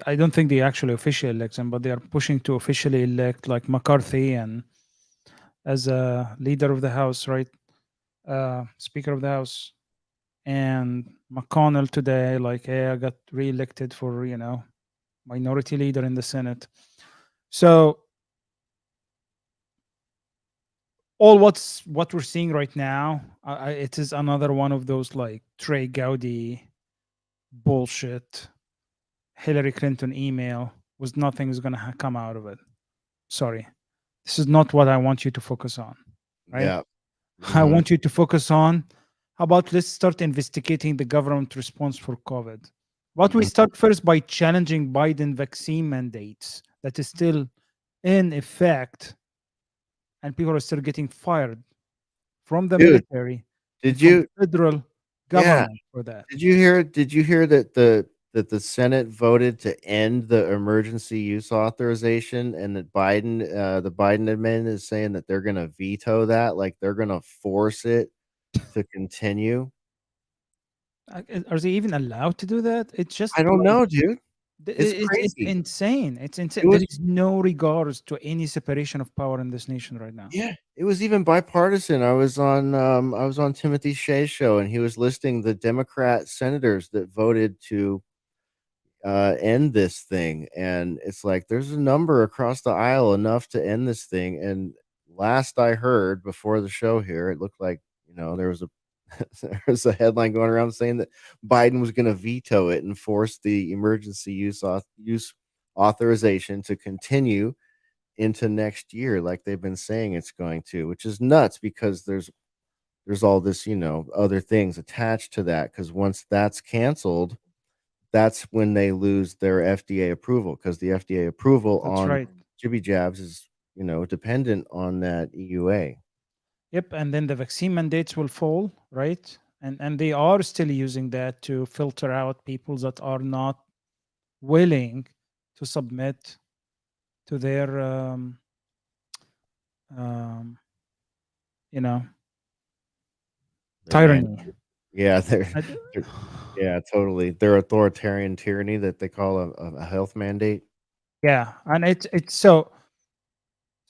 I don't think they actually officially elect him, but they are pushing to officially elect like McCarthy and as a leader of the House, right? Speaker of the House, and McConnell today, like, hey, I got reelected for minority leader in the Senate. So what we're seeing right now, it is another one of those like Trey Gowdy bullshit. Hillary Clinton email was nothing is gonna come out of it. Sorry, this is not what I want you to focus on. Right? Yeah. I want you to focus on how about let's start investigating the government response for COVID. What we start first by challenging Biden vaccine mandates that is still in effect, and people are still getting fired from the Dude, military did and from you? federal Yeah. government for that. Did you hear? Did you hear that the Senate voted to end the emergency use authorization, and that the Biden admin is saying that they're going to veto that, like they're going to force it to continue? Are they even allowed to do that? It's just I don't like know, dude. It's it's crazy. insane. It's It insane. There was is no regards to any separation of power in this nation right now. Yeah, it was even bipartisan. I was on Timothy Shea's show, and he was listing the Democrat senators that voted to end this thing, and it's like there's a number across the aisle enough to end this thing, and last I heard before the show here, it looked like, there was a there was a headline going around saying that Biden was going to veto it and force the emergency use authorization to continue into next year, like they've been saying it's going to, which is nuts because there's all this, other things attached to that. Because once that's canceled, that's when they lose their FDA approval. Because the FDA approval That's on right. jibby jabs is, dependent on that EUA. Yep, and then the vaccine mandates will fall, right? And they are still using that to filter out people that are not willing to submit to their um, you know, Their man, tyranny. yeah, I d- they're yeah, totally. Their authoritarian tyranny that they call a health mandate. Yeah, and it's so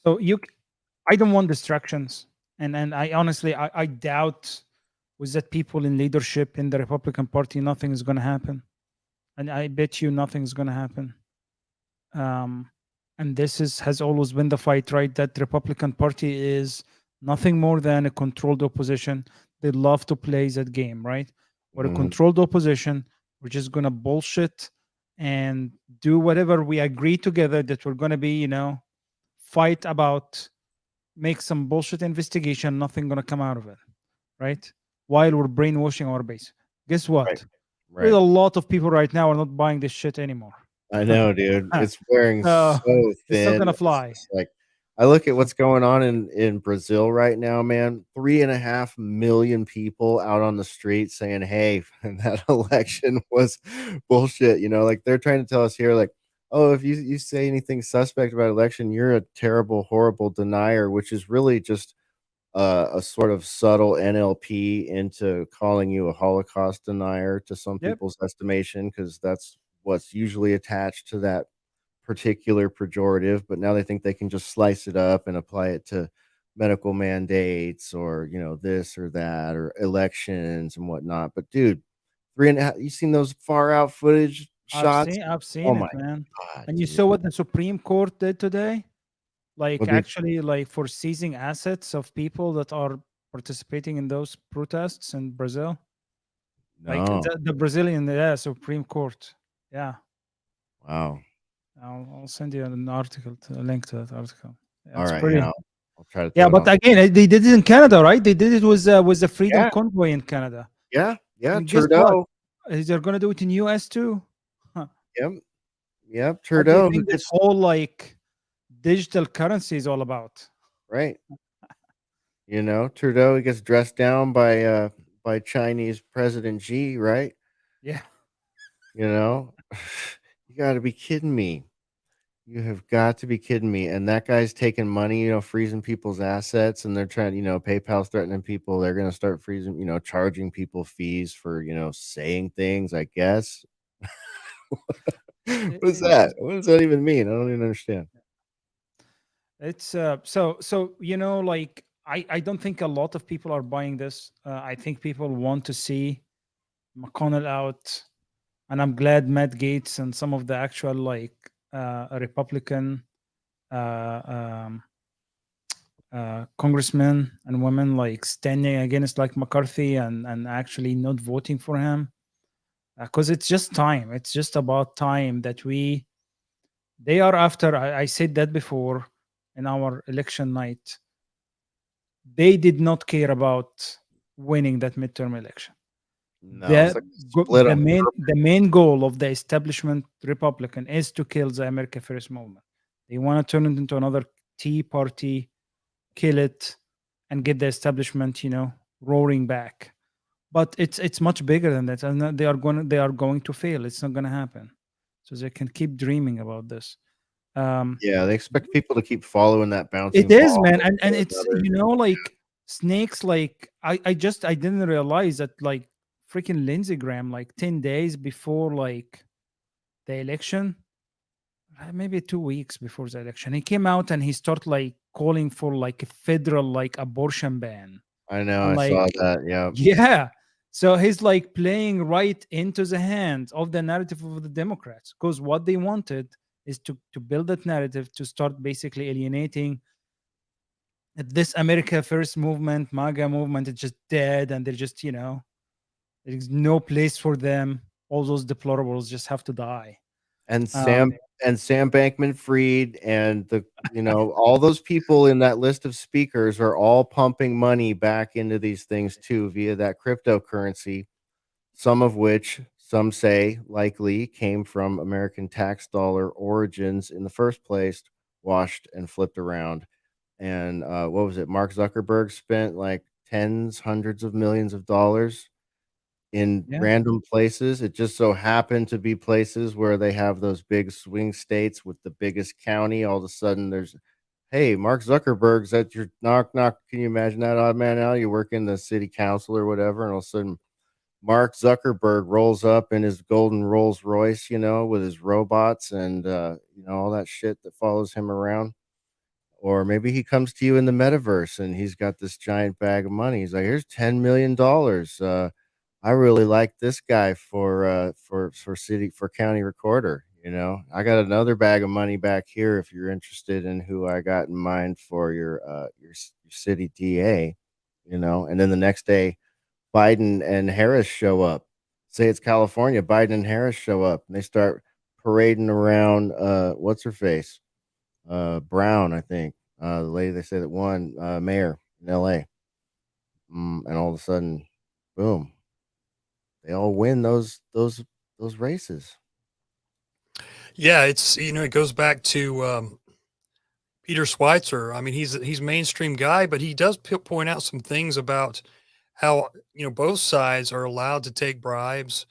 I don't want distractions, and I honestly I doubt with that people in leadership in the Republican Party nothing is going to happen, and I bet you nothing is going to happen. Um, and this is has always been the fight, right? That Republican Party is nothing more than a controlled opposition. They love to play that game, right? We're a Mhm. controlled opposition. We're just gonna bullshit and do whatever we agree together that we're gonna be, fight about, make some bullshit investigation, nothing gonna come out of it, right? While we're brainwashing our base. Guess Right, what? There's a right. lot of people right now are not buying this shit anymore. I know, dude. It's wearing So so it's not thin. gonna It's fly. just like I look at what's going on in Brazil right now, man. 3.5 million people out on the street saying, "Hey, that election was bullshit." Like they're trying to tell us here, like, "Oh, if you say anything suspect about election, you're a terrible, horrible denier," which is really just a sort of subtle NLP into calling you a Holocaust denier to some Yep. people's estimation, because that's what's usually attached to that particular pejorative. But now they think they can just slice it up and apply it to medical mandates or, this or that or elections and whatnot. But dude, three and a half, you seen those far out footage shots? I've Oh seen my it, man. God, And you dude. saw what the Supreme Court did today? Like What did actually like for seizing assets of people that are participating in those protests in Brazil. Like no. the Brazilian Supreme Court. Yeah. Wow. I'll send you an article, a link to that article. Yeah, All it's right, yeah, pretty. I'll try to Yeah, throw it but on. again, they did it in Canada, right? They did it with the Freedom Yeah, Convoy in Canada. yeah, And guess what? Trudeau. They're gonna do it in US too. Huh. Yep, yep, What do you Trudeau, who think this gets whole like digital currency is all about? right. Trudeau, he gets dressed down by Chinese President Xi, right? Yeah. You know? You gotta be kidding me. You have got to be kidding me. And that guy's taking money, freezing people's assets, and they're trying, PayPal's threatening people. They're gonna start freezing, charging people fees for, saying things, I guess. It, What is that? it's What does that even mean? I don't even understand. it's so like I don't think a lot of people are buying this. I think people want to see McConnell out, and I'm glad Matt Gates and some of the actual like Republican uh, um, congressmen and women like standing against like McCarthy and actually not voting for him because it's just time. It's just about time that they are after. I said that before in our election night. They did not care about winning that midterm election. No, it's like split The on main goal of the establishment Republican is to kill the America First movement. They want to turn it into another Tea Party, kill it, and get the establishment, roaring back. But it's much bigger than that, and they are going to fail. It's not going to happen. So they can keep dreaming about this. Um, Yeah, they expect people to keep following that It bouncing is, ball man, one and way or it's another. like snakes. Like I didn't realize that like freaking Lindsey Graham, like 10 days before like the election, maybe 2 weeks before the election, he came out and he started like calling for like a federal like abortion ban I know, and I saw like that, yeah. yeah. So he's like playing right into the hands of the narrative of the Democrats because what they wanted is to build that narrative to start basically alienating that this America First movement, MAGA movement, is just dead, and they're just, there's no place for them. All those deplorables just have to die. And Sam Bankman-Fried and all those people in that list of speakers are all pumping money back into these things too via that cryptocurrency, some of which some say likely came from American tax dollar origins in the first place, washed and flipped around. And what was it? Mark Zuckerberg spent like tens, hundreds of millions of dollars in Yeah. random places. It just so happened to be places where they have those big swing states with the biggest county. All of a sudden, hey, Mark Zuckerberg's at your knock knock. Can you imagine that, odd man? Now you work in the city council or whatever, and all of a sudden, Mark Zuckerberg rolls up in his golden Rolls Royce, with his robots and all that shit that follows him around. Or maybe he comes to you in the metaverse and he's got this giant bag of money. He's like, "Here's $10 million. I really like this guy for county recorder. I got another bag of money back here if you're interested in who I got in mind for your city DA." And then the next day, Biden and Harris show up. Say it's California. Biden and Harris show up and they start parading around. What's her face? Brown, I think, the lady they say that won mayor in LA. And all of a sudden, boom, they all win those races. Yeah, it goes back to Peter Schweitzer. I mean, he's a mainstream guy, but he does point out some things about how both sides are allowed to take bribes.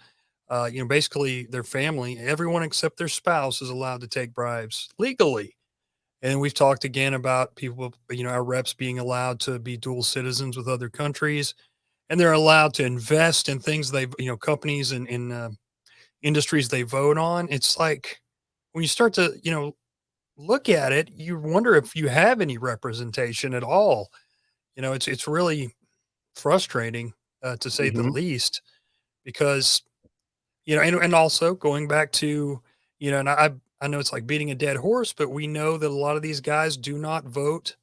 Basically their family, everyone except their spouse is allowed to take bribes legally. And we've talked again about people, our reps being allowed to be dual citizens with other countries, and they're allowed to invest in things companies and in industries they vote on. It's like when you start to, look at it, you wonder if you have any representation at all. It's really frustrating to say the Mhm. least, because and also going back to, and I know it's like beating a dead horse, but we know that a lot of these guys do not vote,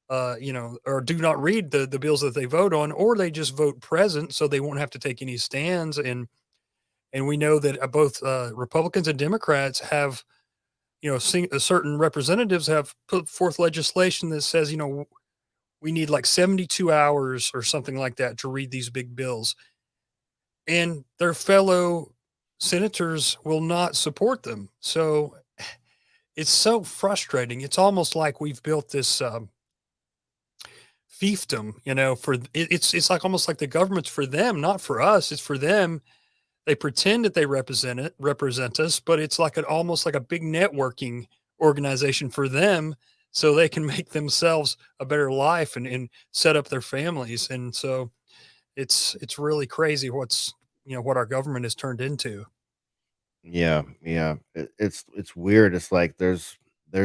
or do not read the bills that they vote on, or they just vote present so they won't have to take any stands. And we know that both Republicans and Democrats have, certain representatives have put forth legislation that says, we need like 72 hours or something like that to read these big bills, and their fellow senators will not support them. So it's so frustrating. It's almost like we've built this fiefdom, it's like almost like the government's for them, not for us. It's for them. They pretend that they represent us, but it's like almost like a big networking organization for them, so they can make themselves a better life and set up their families. And so it's really crazy what our government has turned into. Yeah, yeah. It's weird. It's like there's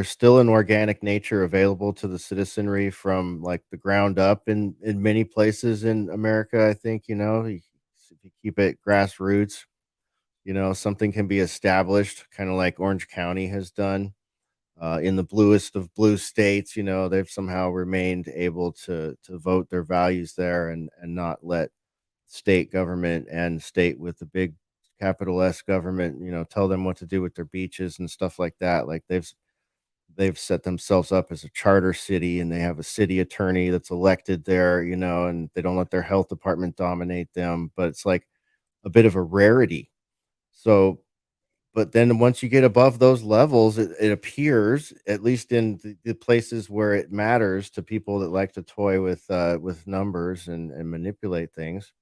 still an organic nature available to the citizenry from like the ground up in many places in America. I think if you keep it grassroots, something can be established, kind of like Orange County has done. In the bluest of blue states, they've somehow remained able to vote their values there and not let state government and state with the big capital S government, tell them what to do with their beaches and stuff like that. Like they've set themselves up as a charter city and they have a city attorney that's elected there, and they don't let their health department dominate them. But it's like a bit of a rarity. So but then once you get above those levels, it appears, at least in the places where it matters to people that like to toy with numbers and manipulate things,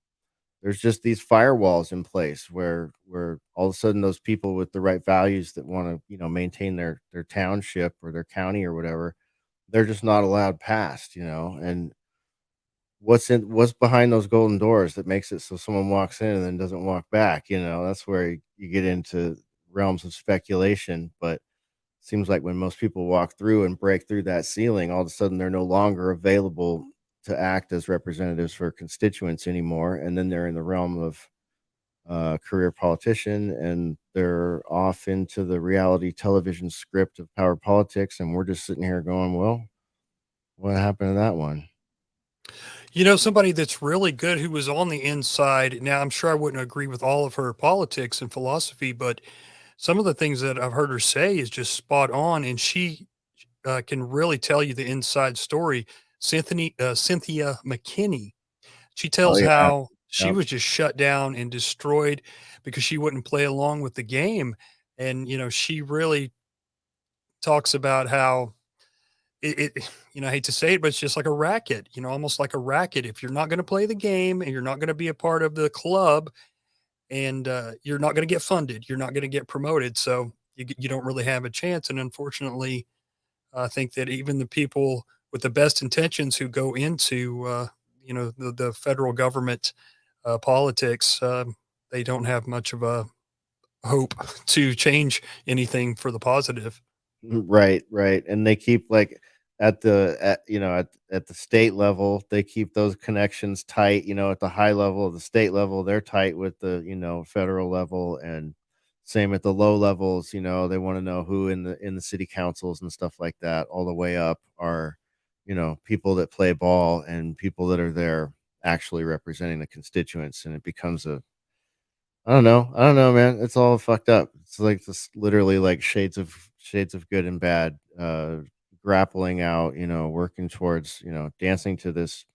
there's just these firewalls in place where all of a sudden those people with the right values that want to, maintain their township or their county or whatever, they're just not allowed past, and what's behind those golden doors that makes it so someone walks in and then doesn't walk back, that's where you get into realms of speculation. But seems like when most people walk through and break through that ceiling, all of a sudden they're no longer available to act as representatives for constituents anymore, and then they're in the realm of career politician, and they're off into the reality television script of power politics, and we're just sitting here going, well, What happened to that one? You know, somebody that's really good who was on the inside. Now, I'm sure I wouldn't agree with all of her politics and philosophy, but some of the things that I've heard her say is just spot on, and she can really tell you the inside story. Cynthia McKinney. She Oh tells yeah. how she Yep. was just shut down and destroyed because she wouldn't play along with the game, and she really talks about how I hate to say it, but it's just like a racket, almost like a racket. If you're not going to play the game and you're not going to be a part of the club and you're not going to get funded, you're not going to get promoted. So you don't really have a chance. And unfortunately, I think that even the people with the best intentions who go into, the federal government politics, they don't have much of a hope to change anything for the positive. Right, right. And they keep like at the state level, they keep those connections tight, at the high level, the state level, they're tight with the, federal level, and same at the low levels, they want to know who in the city councils and stuff like that all the way up are, people that play ball and people that are there actually representing the constituents, and it becomes a I don't know, man. It's all fucked up. It's like this literally like shades of good and bad, grappling out, working towards, dancing to this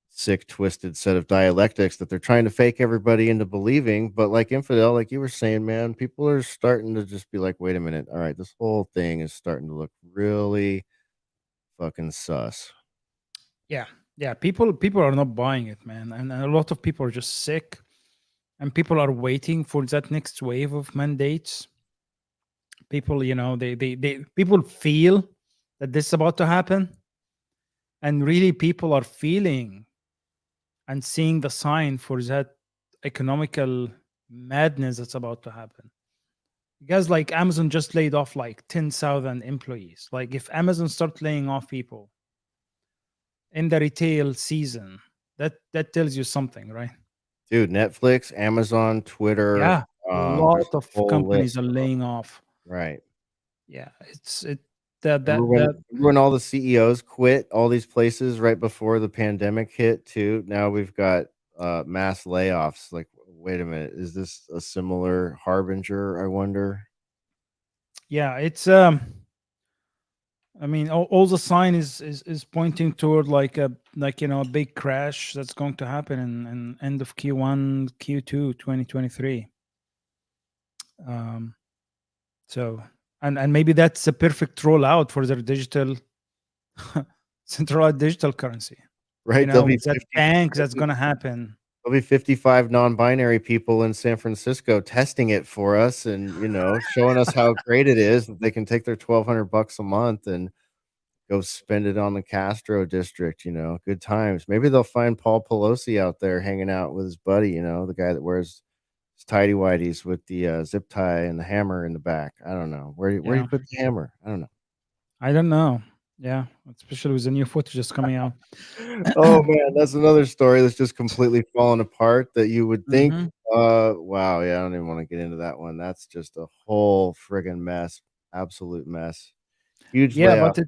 sick, twisted set of dialectics that they're trying to fake everybody into believing. But like infidel, like you were saying, man, people are starting to just be like, wait a minute, all right, this whole thing is starting to look really fucking sus. Yeah, yeah. People are not buying it, man, and a lot of people are just sick, and people are waiting for that next wave of mandates. People, they people feel that this is about to happen, and really, people are feeling and seeing the sign for that economical madness that's about to happen. Because like Amazon just laid off like 10,000 employees. Like if Amazon start laying off people in the retail season, that tells you something, right? Dude, Netflix, Amazon, Twitter, Yeah, a lot just a of whole companies list. are laying off. Right. Yeah, it's it that Remember that when that remember when all the CEOs quit all these places right before the pandemic hit too? Now we've got mass layoffs. Like, wait a minute, is this a similar harbinger, I wonder? yeah, it's I mean, all the sign is pointing toward like a big crash that's going to happen in end of Q1, Q2, 2023. Um, so and maybe that's a perfect rollout for their digital centralized digital currency. Right? There'll be With that 50 bank there'll that's be gonna happen. there'll be 55 non-binary people in San Francisco testing it for us and, showing us how great it is that they can take their $1,200 a month and go spend it on the Castro district, good times. Maybe they'll find Paul Pelosi out there hanging out with his buddy, the guy that wears his tidy whities with the zip tie and the hammer in the back. I don't know. Where do Yeah, you put the hammer? I don't know. I don't know. Yeah, especially with the new footage just coming out. Oh man, that's another story that's just completely fallen apart that you would think, Mhm. wow, yeah, I don't even want to get into that one. That's just a whole friggin' mess. Absolute mess. Huge Yeah, layoff. but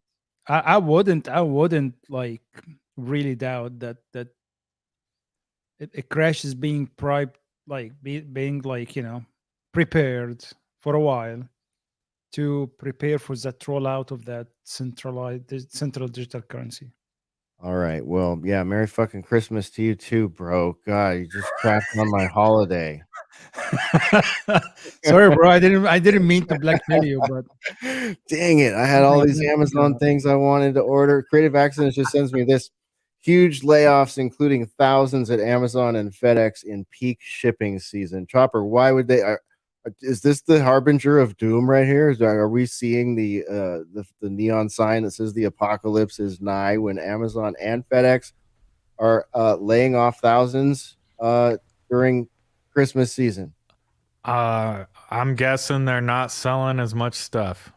I wouldn't like really doubt that a crash is being being like prepared for a while to prepare for that rollout of that central digital currency. All right. Well, yeah, Merry fucking Christmas to you too, bro. God, you just crapped on my holiday. Sorry, bro. I didn't mean to blackmail you, but Dang it. I had something all I these didn't think Amazon about. things I wanted to order. Creative Accidents just sends me this huge layoffs, including thousands at Amazon and FedEx in peak shipping season. Chopper, why would they? Is this the harbinger of doom right here? Are we seeing the neon sign that says the apocalypse is nigh when Amazon and FedEx are laying off thousands during Christmas season? I'm guessing they're not selling as much stuff.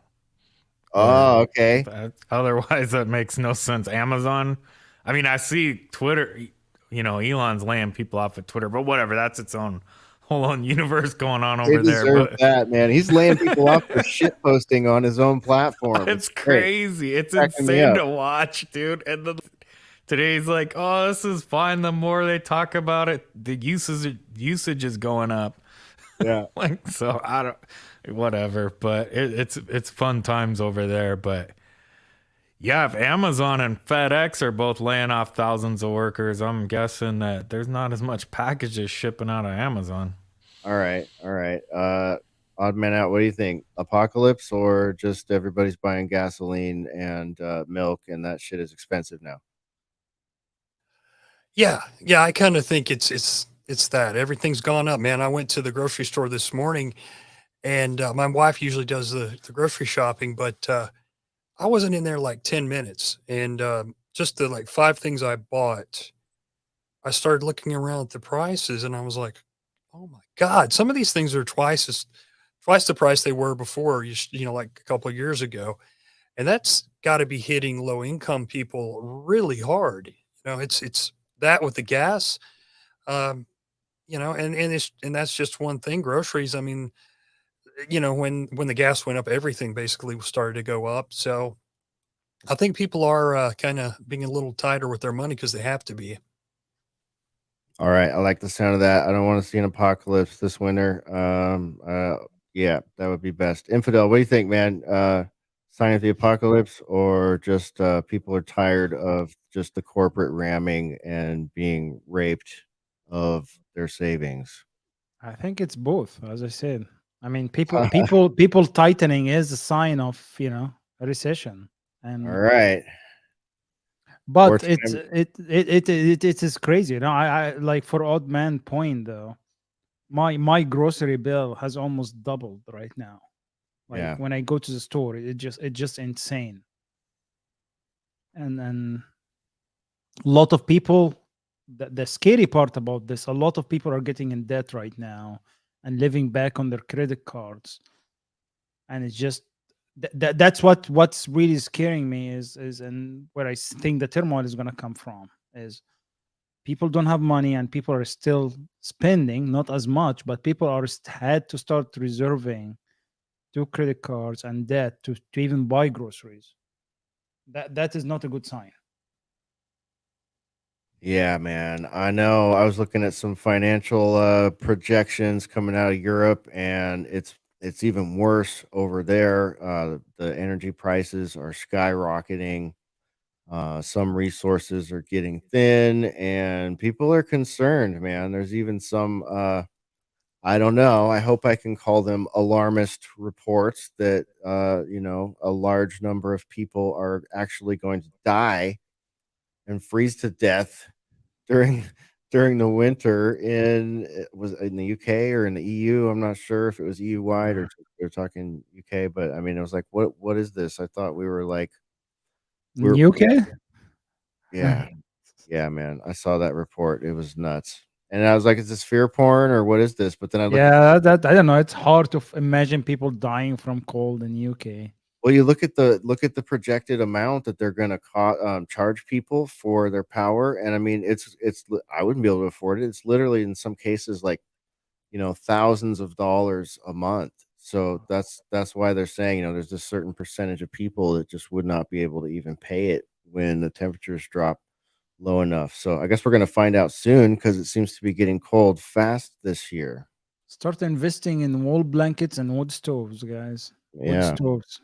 Oh, okay. Otherwise, that makes no sense. Amazon. I mean, I see Twitter. Elon's laying people off at Twitter, but whatever. That's its own whole own universe going on They over there. deserve But that, man. He's laying people off for shit posting on his own platform. it's great. crazy. It's Cracking me insane up. to watch, dude. And then today's like, oh, this is fine. The more they talk about it, the usage is going up. Yeah. Like, so I don't, whatever. But it's fun times over there. But yeah, if Amazon and FedEx are both laying off thousands of workers, I'm guessing that there's not as much packages shipping out of Amazon. All right. All right. Odd man out. What do you think? Apocalypse or just everybody's buying gasoline and milk and that shit is expensive now? Yeah, I kind of think it's that everything's gone up, man. I went to the grocery store this morning, and my wife usually does the grocery shopping, but I wasn't in there like 10 minutes, and just the like 5 things I bought, I started looking around at the prices, and I was like, oh my god, some of these things are twice the price they were before, like a couple of years ago, and that's got to be hitting low income people really hard. It's that with the gas. Um, and that's just one thing, groceries. I mean, when the gas went up, everything basically started to go up. So I think people are kind of being a little tighter with their money because they have to be. All right. I like the sound of that. I don't want to see an apocalypse this winter. Yeah, that would be best. Infidel, what do you think, man? Sign of the apocalypse or just people are tired of just the corporate ramming and being raped of their savings? I think it's both, as I said. I mean, people tightening is a sign of a recession, All and right. but Wartime. it is crazy. I like for odd man point though. My grocery bill has almost doubled right now. Like Yeah. when I go to the store, it's just insane. And a lot of people, the scary part about this, a lot of people are getting in debt right now and living back on their credit cards, and it's just that's what's really scaring me is and where think the turmoil is going to come from is people don't have money and people are still spending not as much, but people are had to start reserving to credit cards and debt to even buy groceries. That is not a good sign. Yeah, man. I know. I was looking at some financial projections coming out of Europe, and it's even worse over there. The energy prices are skyrocketing. Some resources are getting thin, and people are concerned, man. There's even some I don't know. I hope I can call them alarmist reports that a large number of people are actually going to die and freeze to death during during the winter was it in the UK or in the EU. I'm not sure if it was EU wide or they're talking UK, but I mean it was like what is this? I thought we were like In we're UK? yeah. Yeah, man. I saw that report. It was nuts. And I was like, is this fear porn or what is this? But then I look at Yeah, that I don't know. It's hard to imagine people dying from cold in UK. well, you look at the projected amount that they're gonna charge people for their power, and I mean, I wouldn't be able to afford it. It's literally in some cases like thousands of dollars a month. So that's why they're saying there's a certain percentage of people that just would not be able to even pay it when the temperatures drop low enough. So I guess we're gonna find out soon because it seems to be getting cold fast this year. Start investing in wall blankets and wood stoves, guys. Wood Yeah, stoves.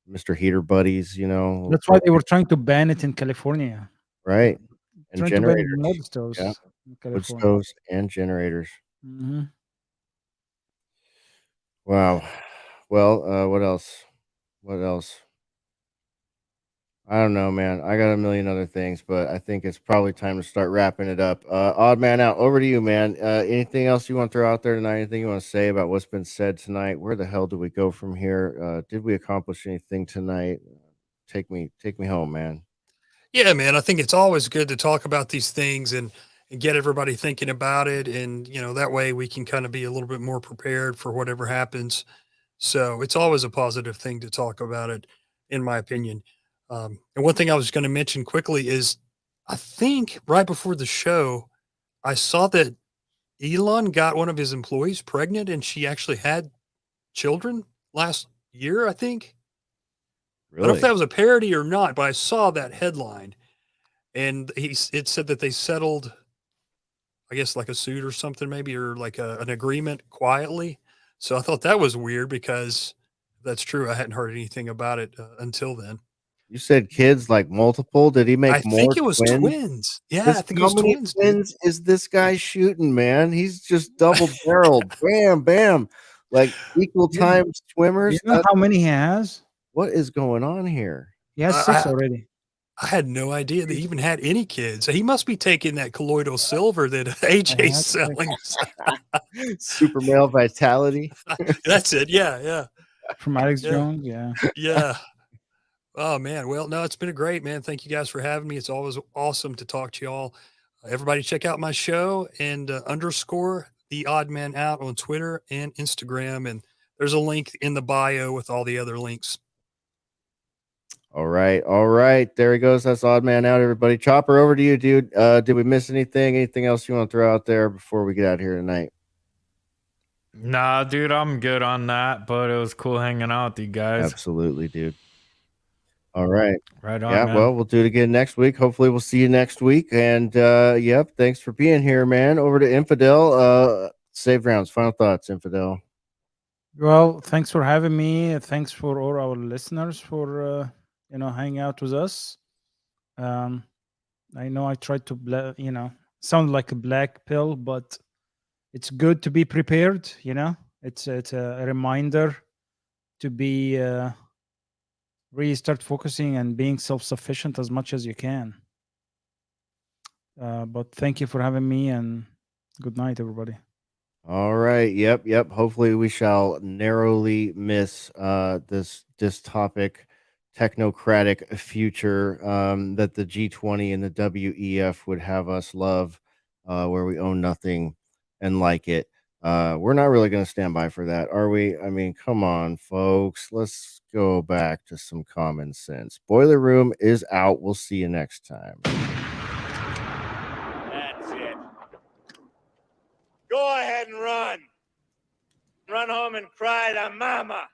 Mr. Heater buddies, little That's why they were propane, trying to ban it in California. right? And Trying to ban generators. wood Yeah, stoves in wood California. stoves and generators. Hmm. Wow. Well, what else? What else? I don't know, man. I got a million other things, but I think it's probably time to start wrapping it up. Odd man out. Over to you, man. Anything else you want to throw out there tonight? Anything you want to say about what's been said tonight? Where the hell do we go from here? Did we accomplish anything tonight? Take me home, man. Yeah, man. I think it's always good to talk about these things and get everybody thinking about it, and that way we can kind of be a little bit more prepared for whatever happens. So it's always a positive thing to talk about it, in my opinion. And one thing I was going to mention quickly is I think right before the show, I saw that Elon got one of his employees pregnant, and she actually had children last year, I think. I don't know if Really? that was a parody or not, but I saw that headline, and it said that they settled, I guess, like a suit or something, maybe, or like an agreement quietly. So I thought that was weird because if that's true. I hadn't heard anything about it until then. You said kids like multiple. Did he I make think more it was twins? twins. Yeah, I think it How was many twins, dude. twins is this guy shooting, man? He's just double barreled. Bam, bam. Like equal Yeah. time Do you swimmers. know how many he has? What is going on here? He has 6 already. I had no idea they even had any kids. He must be taking that colloidal silver that AJ's selling. Super male vitality. That's it. Yeah, yeah. From Alex Yeah. Jones, yeah. Yeah. Oh man. Well, no, it's been a great, man. Thank you guys for having me. It's always awesome to talk to y'all. Everybody check out my show and underscore the odd man out on Twitter and Instagram. And there's a link in the bio with all the other links. All right. All right. There he goes. That's odd man out, everybody. Chopper, over to you, dude. Did we miss anything? Anything else you want to throw out there before we get out of here tonight? Nah, dude, I'm good on that, but it was cool hanging out with you guys. Absolutely, dude. All right. Right on, Yeah, man. well, we'll do it again next week. Hopefully we'll see you next week. And yep, thanks for being here, man. Over to Infidel. Save rounds. Final thoughts, Infidel. Well, thanks for having me. Thanks for all our listeners for hanging out with us. I know I tried to sound like a black pill, but it's good to be prepared. It's a reminder to be really start focusing and being self-sufficient as much as you can. But thank you for having me, and good night, everybody. All right. Yep. Hopefully we shall narrowly miss this dystopic technocratic future that the G20 and the WEF would have us love, where we own nothing and like it. We're not really going to stand by for that, are we? I mean, come on, folks. Let's go back to some common sense. Boiler Room is out. We'll see you next time. That's it. Go ahead and run. Run home and cry to mama.